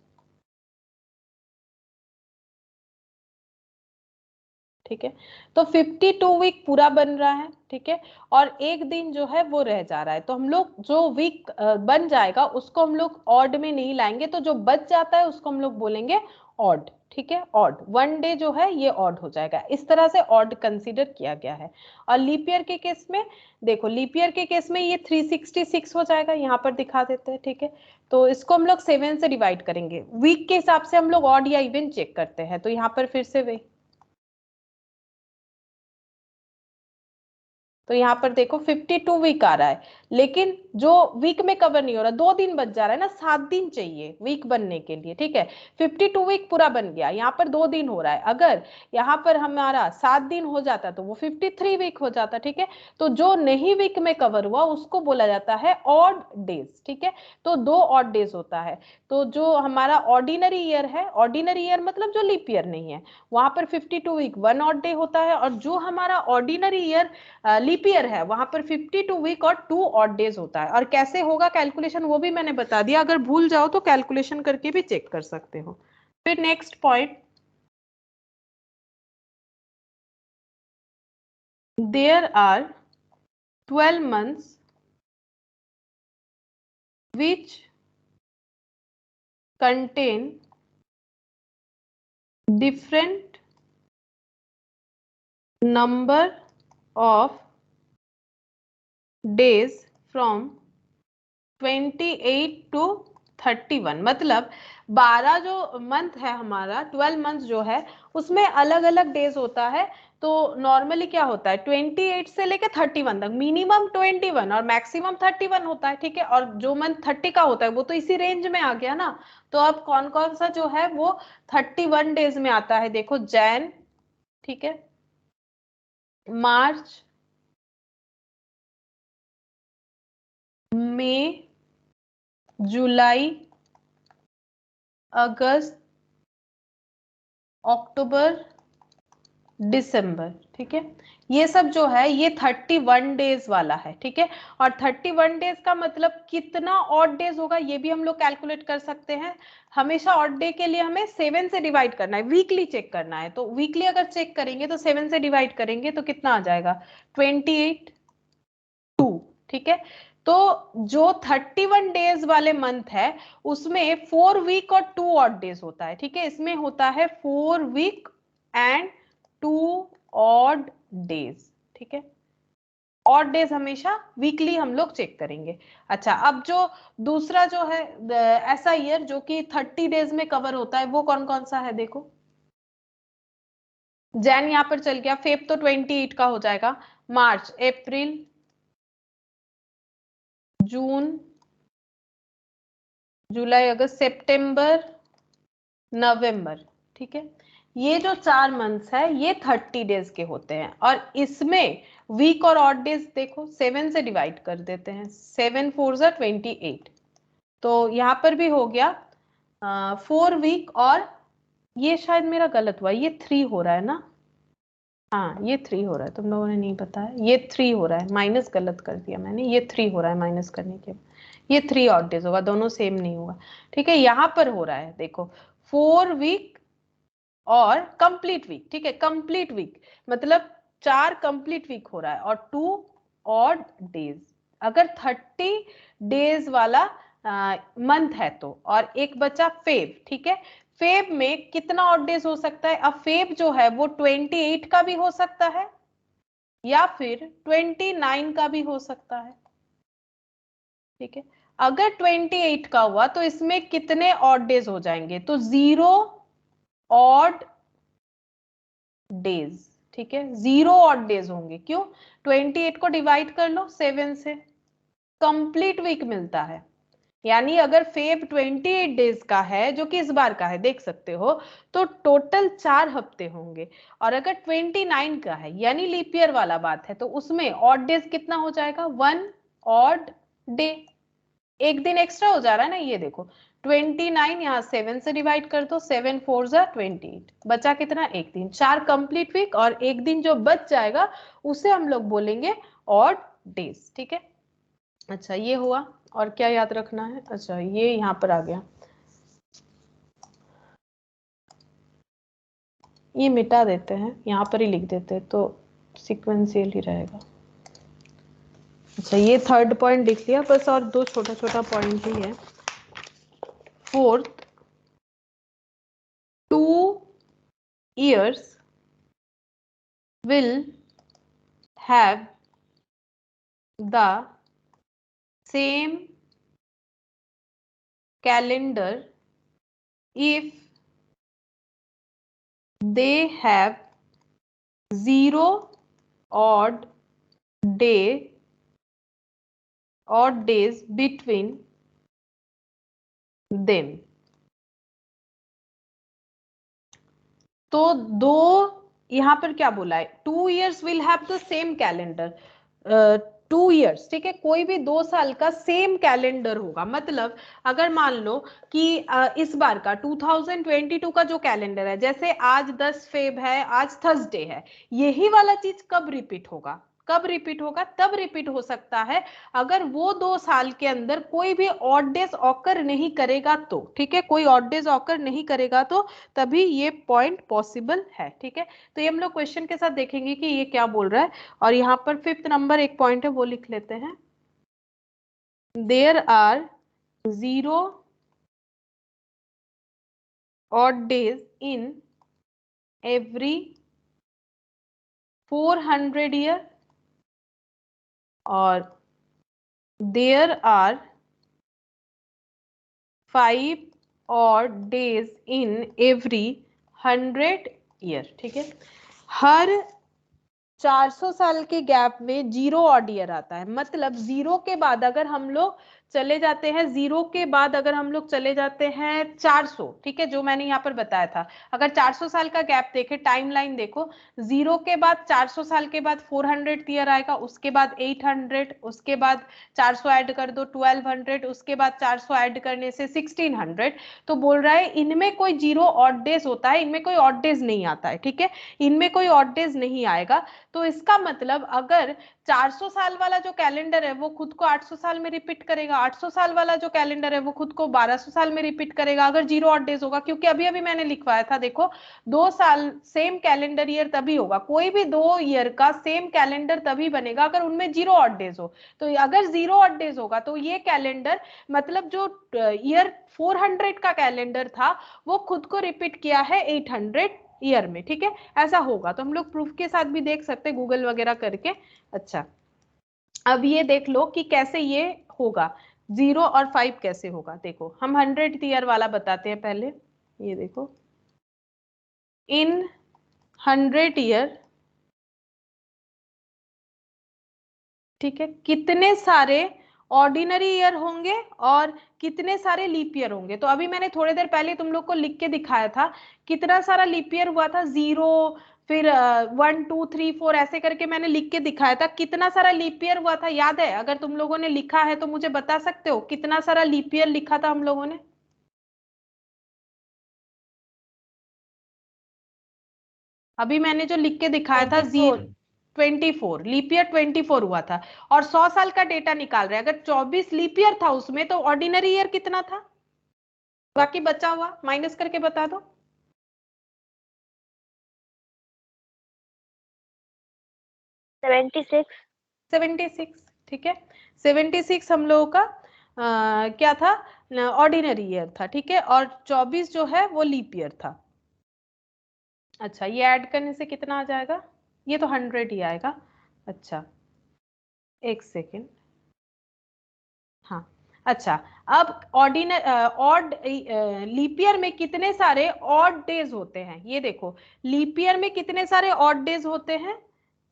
Speaker 1: ठीक है। तो 52 वीक पूरा बन रहा है, ठीक है, और एक दिन जो है वो रह जा रहा है, तो हम लोग जो वीक बन जाएगा उसको हम लोग ऑड में नहीं लाएंगे, तो जो बच जाता है उसको हम लोग बोलेंगे ऑड, ठीक है, ऑड। 1 डे जो है ये ऑड हो जाएगा, इस तरह से ऑड कंसीडर किया गया है। और लीप ईयर के केस में देखो, लीप ईयर के केस में ये 366 हो जाएगा, यहाँ पर दिखा देते हैं, ठीक है। तो इसको हम लोग 7 से डिवाइड करेंगे, वीक के हिसाब से हम लोग ऑड या इवन चेक करते हैं, तो यहाँ पर फिर से वही तो यहाँ पर देखो 52 वीक आ रहा है, लेकिन जो वीक में कवर नहीं हो रहा, 2 दिन बच जा रहा है ना, 7 दिन चाहिए वीक बनने के लिए, ठीक है। 52 वीक पूरा बन गया, यहाँ पर 2 दिन हो रहा है। अगर यहाँ पर हमारा 7 दिन हो जाता तो वो 53 वीक हो जाता, ठीक है। तो जो नहीं वीक में कवर हुआ उसको बोला जाता है ऑड डेज, ठीक है। तो 2 ऑड डेज होता है। तो जो हमारा ऑर्डिनरी ईयर है, ऑर्डिनरी ईयर मतलब जो लीप ईयर नहीं है, वहां पर 52 वीक 1 ऑड डे होता है। और जो हमारा ऑर्डिनरी ईयर लीप ईयर है, वहां पर 52 वीक और 2 ऑड डेज होता है। और कैसे होगा कैलकुलेशन वो भी मैंने बता दिया, अगर भूल जाओ तो कैलकुलेशन करके भी चेक कर सकते हो। फिर next point, there are 12 months which contain different number of days from 28 to 31। मतलब 12 जो मंथ है हमारा, 12 मंथ जो है उसमें अलग अलग डेज होता है। तो नॉर्मली क्या होता है, 28 से लेके 31 तक, मिनिमम 21 और मैक्सिमम 31 होता है, ठीक है। और जो मंथ 30 का होता है वो तो इसी रेंज में आ गया ना। तो अब कौन कौन सा जो है वो 31 डेज में आता है, देखो जैन, ठीक है, मार्च, मई, जुलाई, अगस्त, अक्टूबर, दिसंबर, ठीक है। ये सब जो है ये 31 डेज वाला है, ठीक है। और 31 डेज का मतलब कितना ऑड डेज होगा ये भी हम लोग कैलकुलेट कर सकते हैं। हमेशा ऑड डे के लिए हमें 7 से डिवाइड करना है, वीकली चेक करना है। तो वीकली अगर चेक करेंगे तो 7 से डिवाइड करेंगे तो कितना आ जाएगा, 28 2, ठीक है। तो जो 31 डेज वाले मंथ है उसमें 4 वीक और 2 ऑड डेज होता है, ठीक है। इसमें होता है 4 वीक एंड 2 ऑड डेज, ठीक है। ऑड डेज हमेशा वीकली हम लोग चेक करेंगे। अच्छा, अब जो दूसरा जो है ऐसा ईयर जो कि 30 डेज में कवर होता है वो कौन कौन सा है, देखो जैन यहां पर चल गया, फेब तो 28 का हो जाएगा, मार्च, अप्रैल, जून, जुलाई, अगस्त, सितंबर, नवंबर, ठीक है। ये जो 4 मंथ्स है ये 30 डेज के होते हैं। और इसमें वीक और ऑड डेज देखो 7 से डिवाइड कर देते हैं, 7 4 जा 28। तो यहाँ पर भी हो गया 4 वीक, और ये शायद मेरा गलत हुआ, ये 3 हो रहा है ना, हाँ ये 3 हो रहा है, तुम लोगों ने नहीं बताया, ये 3 हो रहा है, माइनस गलत कर दिया मैंने, ये 3 हो रहा है माइनस करने के, ये 3 ऑड डेज होगा, दोनों सेम नहीं होगा, ठीक है। यहाँ पर हो रहा है देखो 4 वीक और कंप्लीट वीक, ठीक है। कंप्लीट वीक मतलब 4 कंप्लीट वीक हो रहा है और 2 ऑड डेज। अगर 30 डेज वाला मंथ है तो, और एक बचा फेब, ठीक है। फेब में कितना ऑड डेज हो सकता है, अब फेब जो है वो 28 का भी हो सकता है या फिर 29 का भी हो सकता है, ठीक है। अगर 28 का हुआ तो इसमें कितने ऑड डेज हो जाएंगे, तो 0 ऑड डेज, ठीक है। 0 ऑड डेज होंगे, क्यों, 28 को डिवाइड कर लो 7 से, कंप्लीट वीक मिलता है। यानी अगर फेब 28 डेज का है जो कि इस बार का है, देख सकते हो, तो टोटल 4 हफ्ते होंगे। और अगर 29 का है यानी लीप ईयर वाला बात है, तो उसमें ऑड डेज कितना हो जाएगा, 1 ऑड डे, एक दिन एक्स्ट्रा हो जा रहा है ना। ये देखो 29 यहाँ 7 से डिवाइड कर दो, 7 4 जा 28, बचा कितना, एक दिन, 4 कंप्लीट वीक, और एक दिन जो बच जाएगा उसे हम लोग बोलेंगे ऑड डेज, ठीक है। अच्छा ये हुआ, और क्या याद रखना है, अच्छा ये यहाँ पर आ गया, ये मिटा देते हैं, यहाँ पर ही लिख देते हैं तो सिक्वेंशियल ही रहेगा। अच्छा ये थर्ड पॉइंट लिख लिया बस, और दो छोटा छोटा पॉइंट ही है। Fourth, 2 years will have the same calendar if they have 0 odd day और डेज बिटवीन देम। तो दो, यहां पर क्या बोला है, 2 years will have the same calendar, 2 years, ठीक है, कोई भी 2 साल का सेम कैलेंडर होगा। मतलब अगर मान लो कि इस बार का 2022 का जो कैलेंडर है, जैसे आज 10 फेब है, आज थर्सडे है, यही वाला चीज कब रिपीट होगा, कब रिपीट होगा, तब रिपीट हो सकता है अगर वो 2 साल के अंदर कोई भी ऑड डेज ऑकर नहीं करेगा तो, ठीक है, कोई ऑड डेज ऑकर नहीं करेगा तो तभी ये पॉइंट पॉसिबल है, ठीक है। तो ये हम लोग क्वेश्चन के साथ देखेंगे कि ये क्या बोल रहा है। और यहाँ पर 5th नंबर एक पॉइंट है वो लिख लेते हैं, there are 0 odd days in every 400 year और there are 5 odd days in every 100 year, ठीक है। हर 400 साल के गैप में 0 ऑड ईयर आता है। मतलब 0 के बाद अगर हम लोग चले जाते हैं, 0 के बाद अगर हम लोग चले जाते हैं 400, ठीक है, जो मैंने यहाँ पर बताया था, अगर 400 साल का गैप देखे, टाइमलाइन देखो, 0 के बाद 400 साल के बाद 400 ईयर आएगा, उसके बाद 800, उसके बाद 400 ऐड कर दो 1200, उसके बाद 400 ऐड करने से 1600। तो बोल रहा है इनमें कोई 0 ऑड डेज होता है, इनमें कोई ऑड डेज नहीं आता है, ठीक है, इनमें कोई ऑड डेज नहीं आएगा। तो इसका मतलब अगर 400 साल वाला जो कैलेंडर है वो खुद को 800 साल में रिपीट करेगा, 800 साल वाला जो कैलेंडर है वो खुद को 1200 साल में रिपीट करेगा अगर 0 ऑड डेज होगा। क्योंकि अभी अभी मैंने लिखवाया था, देखो 2 साल सेम कैलेंडर ईयर तभी होगा, कोई भी 2 ईयर का सेम कैलेंडर तभी बनेगा अगर उनमें 0 ऑड डेज हो। तो अगर 0 ऑड डेज होगा तो ये कैलेंडर, मतलब जो ईयर 400 का कैलेंडर था वो खुद को रिपीट किया है 800 ईयर में, ठीक है, ऐसा होगा। तो हम लोग प्रूफ के साथ भी देख सकते हैं गूगल वगैरह करके। अच्छा, अब ये देख लो कि कैसे ये होगा, 0 और 5 कैसे होगा। देखो हम 100th ईयर वाला बताते हैं पहले, ये देखो, इन 100 ईयर, ठीक है, कितने सारे ऑर्डिनरी ईयर होंगे और कितने सारे लीप ईयर होंगे। तो अभी मैंने थोड़ी देर पहले तुम लोग को लिख के दिखाया था कितना सारा लीप ईयर हुआ था, 0, फिर 1 2 3 4 ऐसे करके मैंने लिख के दिखाया था, कितना सारा लीप ईयर हुआ था, याद है? अगर तुम लोगों ने लिखा है तो मुझे बता सकते हो कितना सारा लीप ईयर लिखा था हम लोगों ने। अभी मैंने जो लिख के दिखाया था
Speaker 2: 24।
Speaker 1: 24 लीप ईयर 24 हुआ था। और 100 साल का डेटा निकाल रहे हैं, अगर 24 लीप ईयर था उसमें तो ऑर्डिनरी ईयर कितना था, बाकी बचा हुआ माइनस करके बता दो।
Speaker 2: 76।
Speaker 1: 76, ठीक है, 76 हम लोगों का क्या था, ऑर्डिनरी ईयर था, ठीक है, और 24 जो है वो लीप ईयर था। अच्छा, ये ऐड करने से कितना आ जाएगा, ये तो 100 ही आएगा। अच्छा, एक सेकेंड, हाँ, अच्छा, अब ऑड लीप ईयर में कितने सारे ऑड डेज होते हैं, ये देखो, लीप ईयर में कितने सारे ऑड डेज होते हैं,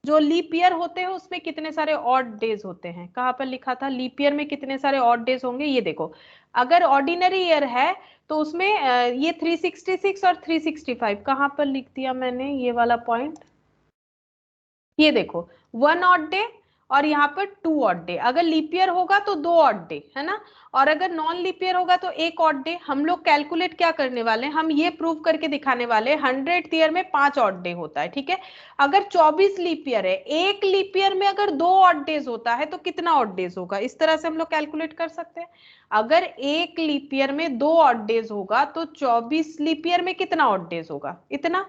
Speaker 1: जो लीप ईयर होते हैं उसमें कितने सारे ऑड डेज होते हैं, कहाँ पर लिखा था लीप ईयर में कितने सारे ऑड डेज होंगे, ये देखो, अगर ऑर्डिनरी ईयर है तो उसमें ये 366 और 365 कहाँ पर लिख दिया मैंने ये वाला पॉइंट, ये देखो, 1 ऑड डे और यहाँ पर 2 ऑड डे, अगर लीप ईयर होगा तो 2 ऑड डे है ना, और अगर नॉन लीप ईयर होगा तो 1 ऑड डे। हम लोग कैलकुलेट क्या करने वाले हैं, हम ये प्रूव करके दिखाने वाले, 100th ईयर में 5 ऑड डे होता है, ठीक है, अगर 24 लीप ईयर है, एक लीप ईयर में अगर 2 ऑड डेज होता है तो कितना ऑड डेज होगा, इस तरह से हम लोग कैलकुलेट कर सकते हैं। अगर एक लीप ईयर में 2 ऑड डेज होगा तो 24 लीप ईयर में कितना ऑड डेज होगा, इतना।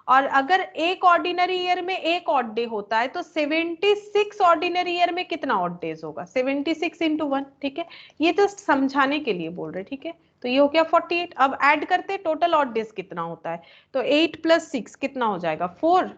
Speaker 1: और अगर एक ऑर्डिनरी ईयर में एक ऑड डे होता है तो 76 ऑर्डिनरी ईयर में कितना ऑड डेज होगा, 76 इंटू 1, ठीक है, ये तो समझाने के लिए बोल रहे, ठीक है। तो ये हो गया 48। अब ऐड करते टोटल ऑड डेज कितना होता है, तो 8 + 6 कितना हो जाएगा 4,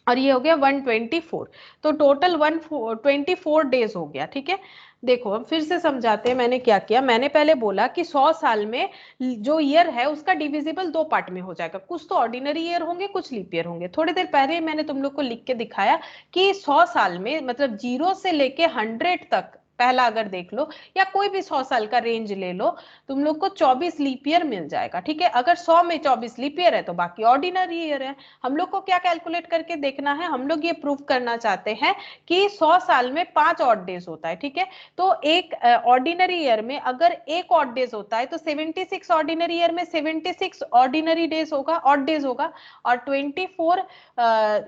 Speaker 1: और ये हो गया 124, तो टोटल 124 डेज हो गया। ठीक है, देखो हम फिर से समझाते हैं। मैंने क्या किया, मैंने पहले बोला कि 100 साल में जो ईयर है उसका डिविजिबल दो पार्ट में हो जाएगा, कुछ तो ऑर्डिनरी ईयर होंगे, कुछ लीप ईयर होंगे। थोड़ी देर पहले मैंने तुम लोग को लिख के दिखाया कि 100 साल में मतलब 0 से लेके 100 तक, पहला अगर देख लो या कोई भी 100 साल का रेंज ले लो, तुम लोग को 24 लीप ईयर मिल जाएगा। ठीक है, अगर 100 में 24 लीप ईयर है तो बाकी ऑर्डिनरी ईयर है। हम लोग को क्या कैलकुलेट करके देखना है, हम लोग ये प्रूव करना चाहते हैं कि 100 साल में 5 ऑड डेज होता है। ठीक है, तो एक ऑर्डिनरी ईयर में अगर एक ऑड डेज होता है तो 76 ऑर्डिनरी ईयर में 76 ऑर्डिनरी डेज होगा, ऑड डेज होगा। और 24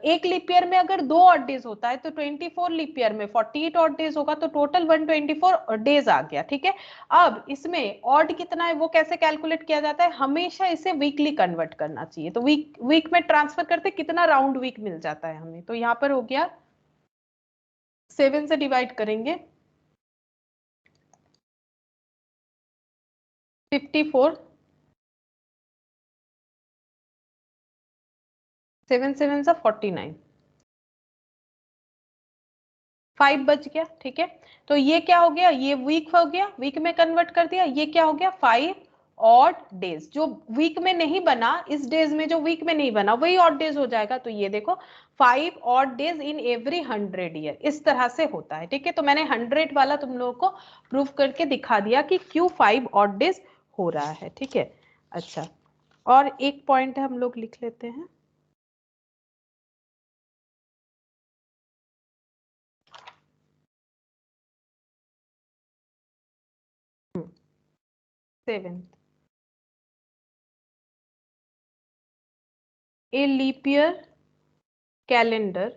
Speaker 1: एक लीप ईयर में अगर दो ऑड डेज होता है तो 24 लीप ईयर में 48 ऑड डेज होगा, तो टोटल 124 डेज आ गया। ठीक है, अब इसमें ऑड कितना है वो कैसे कैलकुलेट किया जाता है, हमेशा इसे वीकली कन्वर्ट करना चाहिए। तो वीक वीक में ट्रांसफर करते कितना राउंड वीक मिल जाता है हमें, तो यहां पर हो गया 7 से डिवाइड करेंगे 54, 7 7 सा 49, 5 बच गया। ठीक है, तो ये क्या हो गया, ये वीक हो गया, वीक में कन्वर्ट कर दिया। ये क्या हो गया, 5 ऑड डेज। जो वीक में नहीं बना, इस डेज में जो वीक में नहीं बना वही ऑड डेज हो जाएगा। तो ये देखो 5 odd days in every 100 year, इस तरह से होता है। ठीक है, तो मैंने 100 वाला तुम लोगों को प्रूफ करके दिखा दिया कि क्यों 5 ऑड डेज हो रहा है। ठीक है, अच्छा, और एक पॉइंट है हम लोग लिख लेते हैं। Seventh, a leap year calendar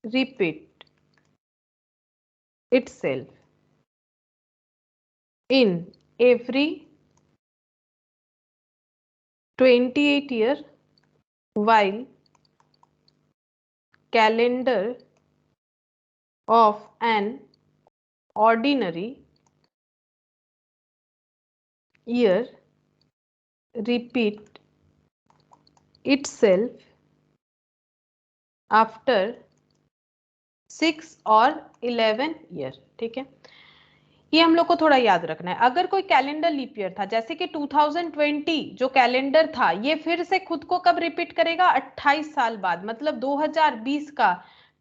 Speaker 1: repeat itself in every 28 year, while calendar of an ordinary year repeat itself after 6 और 11 ईयर। ठीक है, ये हम लोग को थोड़ा याद रखना है। अगर कोई कैलेंडर लीप ईयर था, जैसे कि 2020 जो कैलेंडर था, ये फिर से खुद को कब रिपीट करेगा, 28 साल बाद, मतलब 2020 का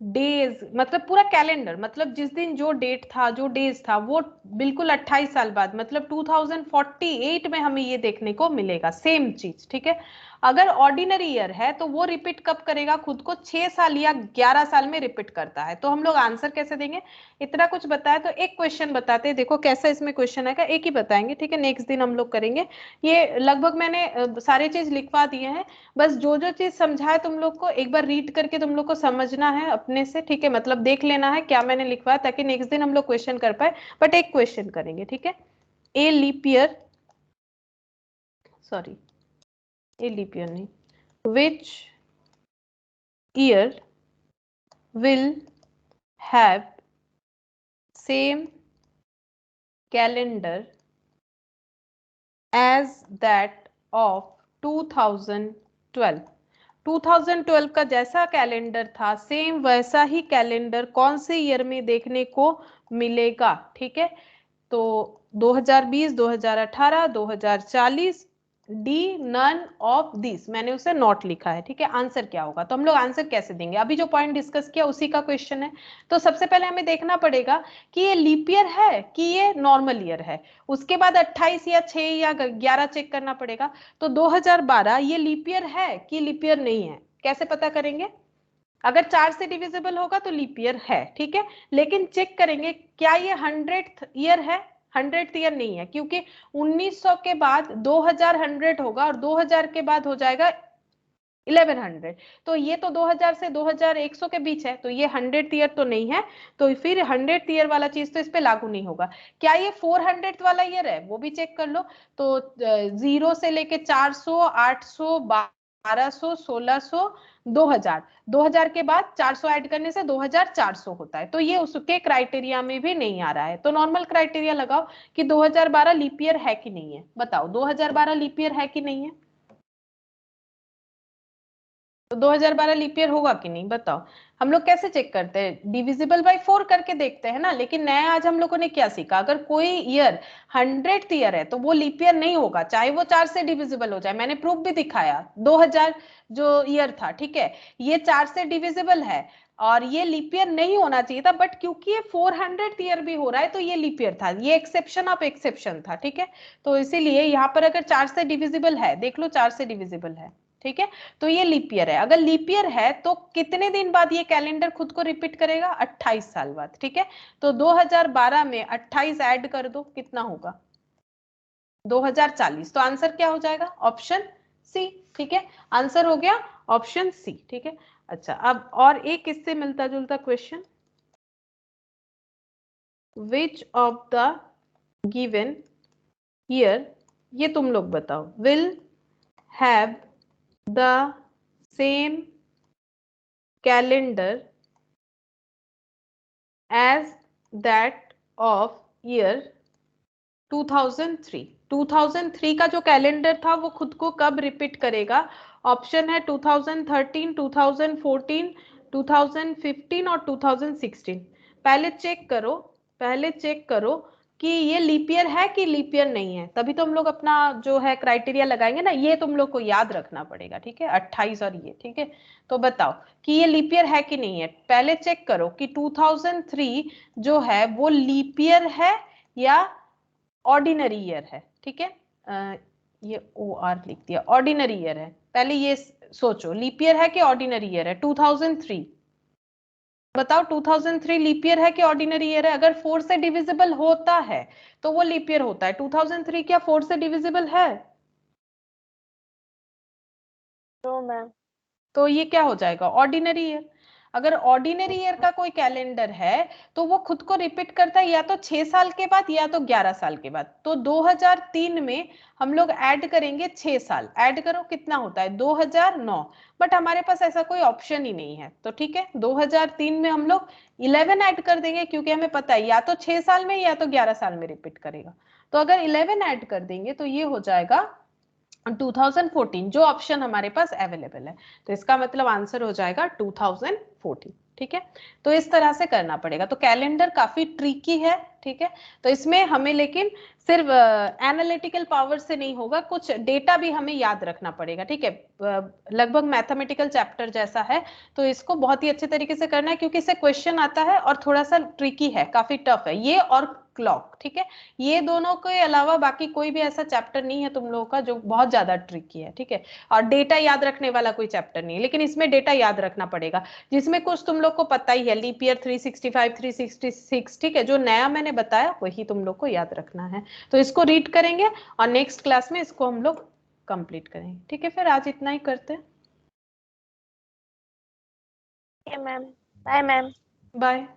Speaker 1: डेज, मतलब पूरा कैलेंडर, मतलब जिस दिन जो डेट था, जो डेज था, वो बिल्कुल 28 साल बाद, मतलब 2048 में हमें ये देखने को मिलेगा सेम चीज। ठीक है, अगर ऑर्डिनरी ईयर है तो वो रिपीट कब करेगा खुद को, 6 साल या 11 साल में रिपीट करता है। तो हम लोग आंसर कैसे देंगे, इतना कुछ बताया तो एक क्वेश्चन बताते हैं, देखो कैसा इसमें क्वेश्चन आएगा, एक ही बताएंगे। ठीक है, नेक्स्ट दिन हम लोग करेंगे। ये लगभग मैंने सारे चीज लिखवा दिए हैं, बस जो जो चीज समझाए तुम लोग को एक बार रीड करके तुम लोग को समझना है अपने से। ठीक है, मतलब देख लेना है क्या मैंने लिखवाया, ताकि नेक्स्ट दिन हम लोग क्वेश्चन कर पाए। बट एक क्वेश्चन करेंगे। ठीक है, a leap year, sorry a leap year नहीं, which year will have same calendar as that of 2012, 2012 का जैसा कैलेंडर था सेम वैसा ही कैलेंडर कौन से ईयर में देखने को मिलेगा। ठीक है, तो 2020, 2018, 2040, डी नन ऑफ दिस, मैंने उसे नॉट लिखा है। ठीक है, आंसर क्या होगा, तो हम लोग आंसर कैसे देंगे, अभी जो पॉइंट डिस्कस किया उसी का क्वेश्चन है। तो सबसे पहले हमें देखना पड़ेगा कि ये लीप ईयर है कि ये नॉर्मल ईयर है, उसके बाद 28 या 6 या 11 चेक करना पड़ेगा। तो 2012 ये लीप ईयर है कि लीप ईयर नहीं है, कैसे पता करेंगे, अगर 4 से डिविजिबल होगा तो लीप ईयर है। ठीक है, लेकिन चेक करेंगे क्या ये 100th ईयर है, 100th ईयर नहीं है, क्योंकि 1900 के बाद 2000 100 होगा और 2000 के बाद हो जाएगा 1100, तो ये तो 2000 से 2100 के बीच है, तो ये 100th ईयर तो नहीं है। तो फिर 100th ईयर वाला चीज तो इस पे लागू नहीं होगा। क्या ये 400th वाला ईयर है, वो भी चेक कर लो। तो 0 से लेके 400, 800, 1200, 1600, 2000, 2000 के बाद 400 ऐड करने से 2400 होता है, तो ये उसके क्राइटेरिया में भी नहीं आ रहा है। तो नॉर्मल क्राइटेरिया लगाओ कि 2012 लीप ईयर है कि नहीं है, बताओ 2012 लीप ईयर है कि नहीं है। तो 2012 लीप ईयर होगा कि नहीं बताओ। हम लोग कैसे चेक करते हैं, डिविजिबल बाय 4 करके देखते हैं ना। लेकिन नया आज हम लोगों ने क्या सीखा, अगर कोई ईयर 100th ईयर है तो वो लीप ईयर नहीं होगा, चाहे वो 4 से डिविजिबल हो जाए। मैंने प्रूफ भी दिखाया, 2000 जो ईयर था, ठीक है, ये 4 से डिविजिबल है और ये लीप ईयर नहीं होना चाहिए था, बट क्योंकि ये 400th ईयर भी हो रहा है तो ये लीप ईयर था, ये एक्सेप्शन ऑफ एक्सेप्शन था, ठीक है। तो इसीलिए यहाँ पर अगर 4 से डिविजिबल है, देख लो 4 से डिविजिबल है, ठीक है, तो ये लीप ईयर है। अगर लीप ईयर है तो कितने दिन बाद ये कैलेंडर खुद को रिपीट करेगा, 28 साल बाद, ठीक है। तो 2012 में 28 ऐड कर दो, कितना होगा 2040। तो आंसर क्या हो जाएगा, ऑप्शन सी, ठीक है। आंसर हो गया ऑप्शन सी, ठीक है। अच्छा, अब और एक इससे मिलता जुलता question, which of the given year, ये तुम लोग बताओ, will have the same calendar as that of year 2003। 2003 का जो कैलेंडर था वो खुद को कब रिपीट करेगा, ऑप्शन है 2013, 2014, 2015 और 2016। पहले चेक करो, पहले चेक करो कि ये लीप ईयर है कि लीप ईयर नहीं है, तभी तो हम लोग अपना जो है क्राइटेरिया लगाएंगे ना। ये तुम लोग को याद रखना पड़ेगा, ठीक है, 28 और ये, ठीक है। तो बताओ कि ये लीप ईयर है कि नहीं है, पहले चेक करो कि 2003 जो है वो लीप ईयर है या ऑर्डिनरी ईयर है, ठीक है। ये ओ आर लिख दिया, ऑर्डिनरी ईयर है। पहले ये सोचो लीप ईयर है कि ऑर्डिनरी ईयर है 2003, बताओ 2003 लीप ईयर है कि ऑर्डिनरी ईयर है। अगर 4 से डिविजिबल होता है तो वो लीप ईयर होता है। 2003 क्या 4 से डिविजिबल है?
Speaker 2: No ma'am.
Speaker 1: तो ये क्या हो जाएगा, ऑर्डिनरी ईयर। अगर ऑर्डिनरी ईयर का कोई कैलेंडर है तो वो खुद को रिपीट करता है या तो 6 साल के बाद या तो 11 साल के बाद। तो 2003 में हम लोग ऐड करेंगे 6 साल, ऐड करो कितना होता है 2009। बट हमारे पास ऐसा कोई ऑप्शन ही नहीं है, तो ठीक है 2003 में हम लोग 11 ऐड कर देंगे, क्योंकि हमें पता है या तो 6 साल में या तो 11 साल में रिपीट करेगा। तो अगर 11 ऐड कर देंगे तो ये हो जाएगा 2014, जो ऑप्शन हमारे पास अवेलेबल है। तो इसका मतलब आंसर हो जाएगा 2014, ठीक है। तो इस तरह से करना पड़ेगा। तो कैलेंडर काफी ट्रिकी है, ठीक है। तो इसमें हमें लेकिन सिर्फ एनालिटिकल पावर से नहीं होगा, कुछ डेटा भी हमें याद रखना पड़ेगा, ठीक है। लगभग मैथमेटिकल चैप्टर जैसा है, तो इसको बहुत ही अच्छे तरीके से करना है, क्योंकि इससे क्वेश्चन आता है और थोड़ा सा ट्रिकी है, काफी टफ है ये और क्लॉक, ठीक है। ये दोनों के अलावा बाकी कोई भी ऐसा चैप्टर नहीं है तुम लोगों का जो बहुत ज्यादा ट्रिकी है, ठीक है। और डेटा याद रखने वाला कोई चैप्टर नहीं है, लेकिन इसमें डेटा याद रखना पड़ेगा, जिसमें कुछ तुम लोग को पता ही है, लीप ईयर 365, 366, ठीक है। जो नया मैंने बताया वही तुम लोग को याद रखना है। तो इसको रीड करेंगे और नेक्स्ट क्लास में इसको हम लोग कंप्लीट करेंगे, ठीक है। फिर आज इतना ही करते हैं,
Speaker 2: मैम, बाय मैम।
Speaker 1: बाय।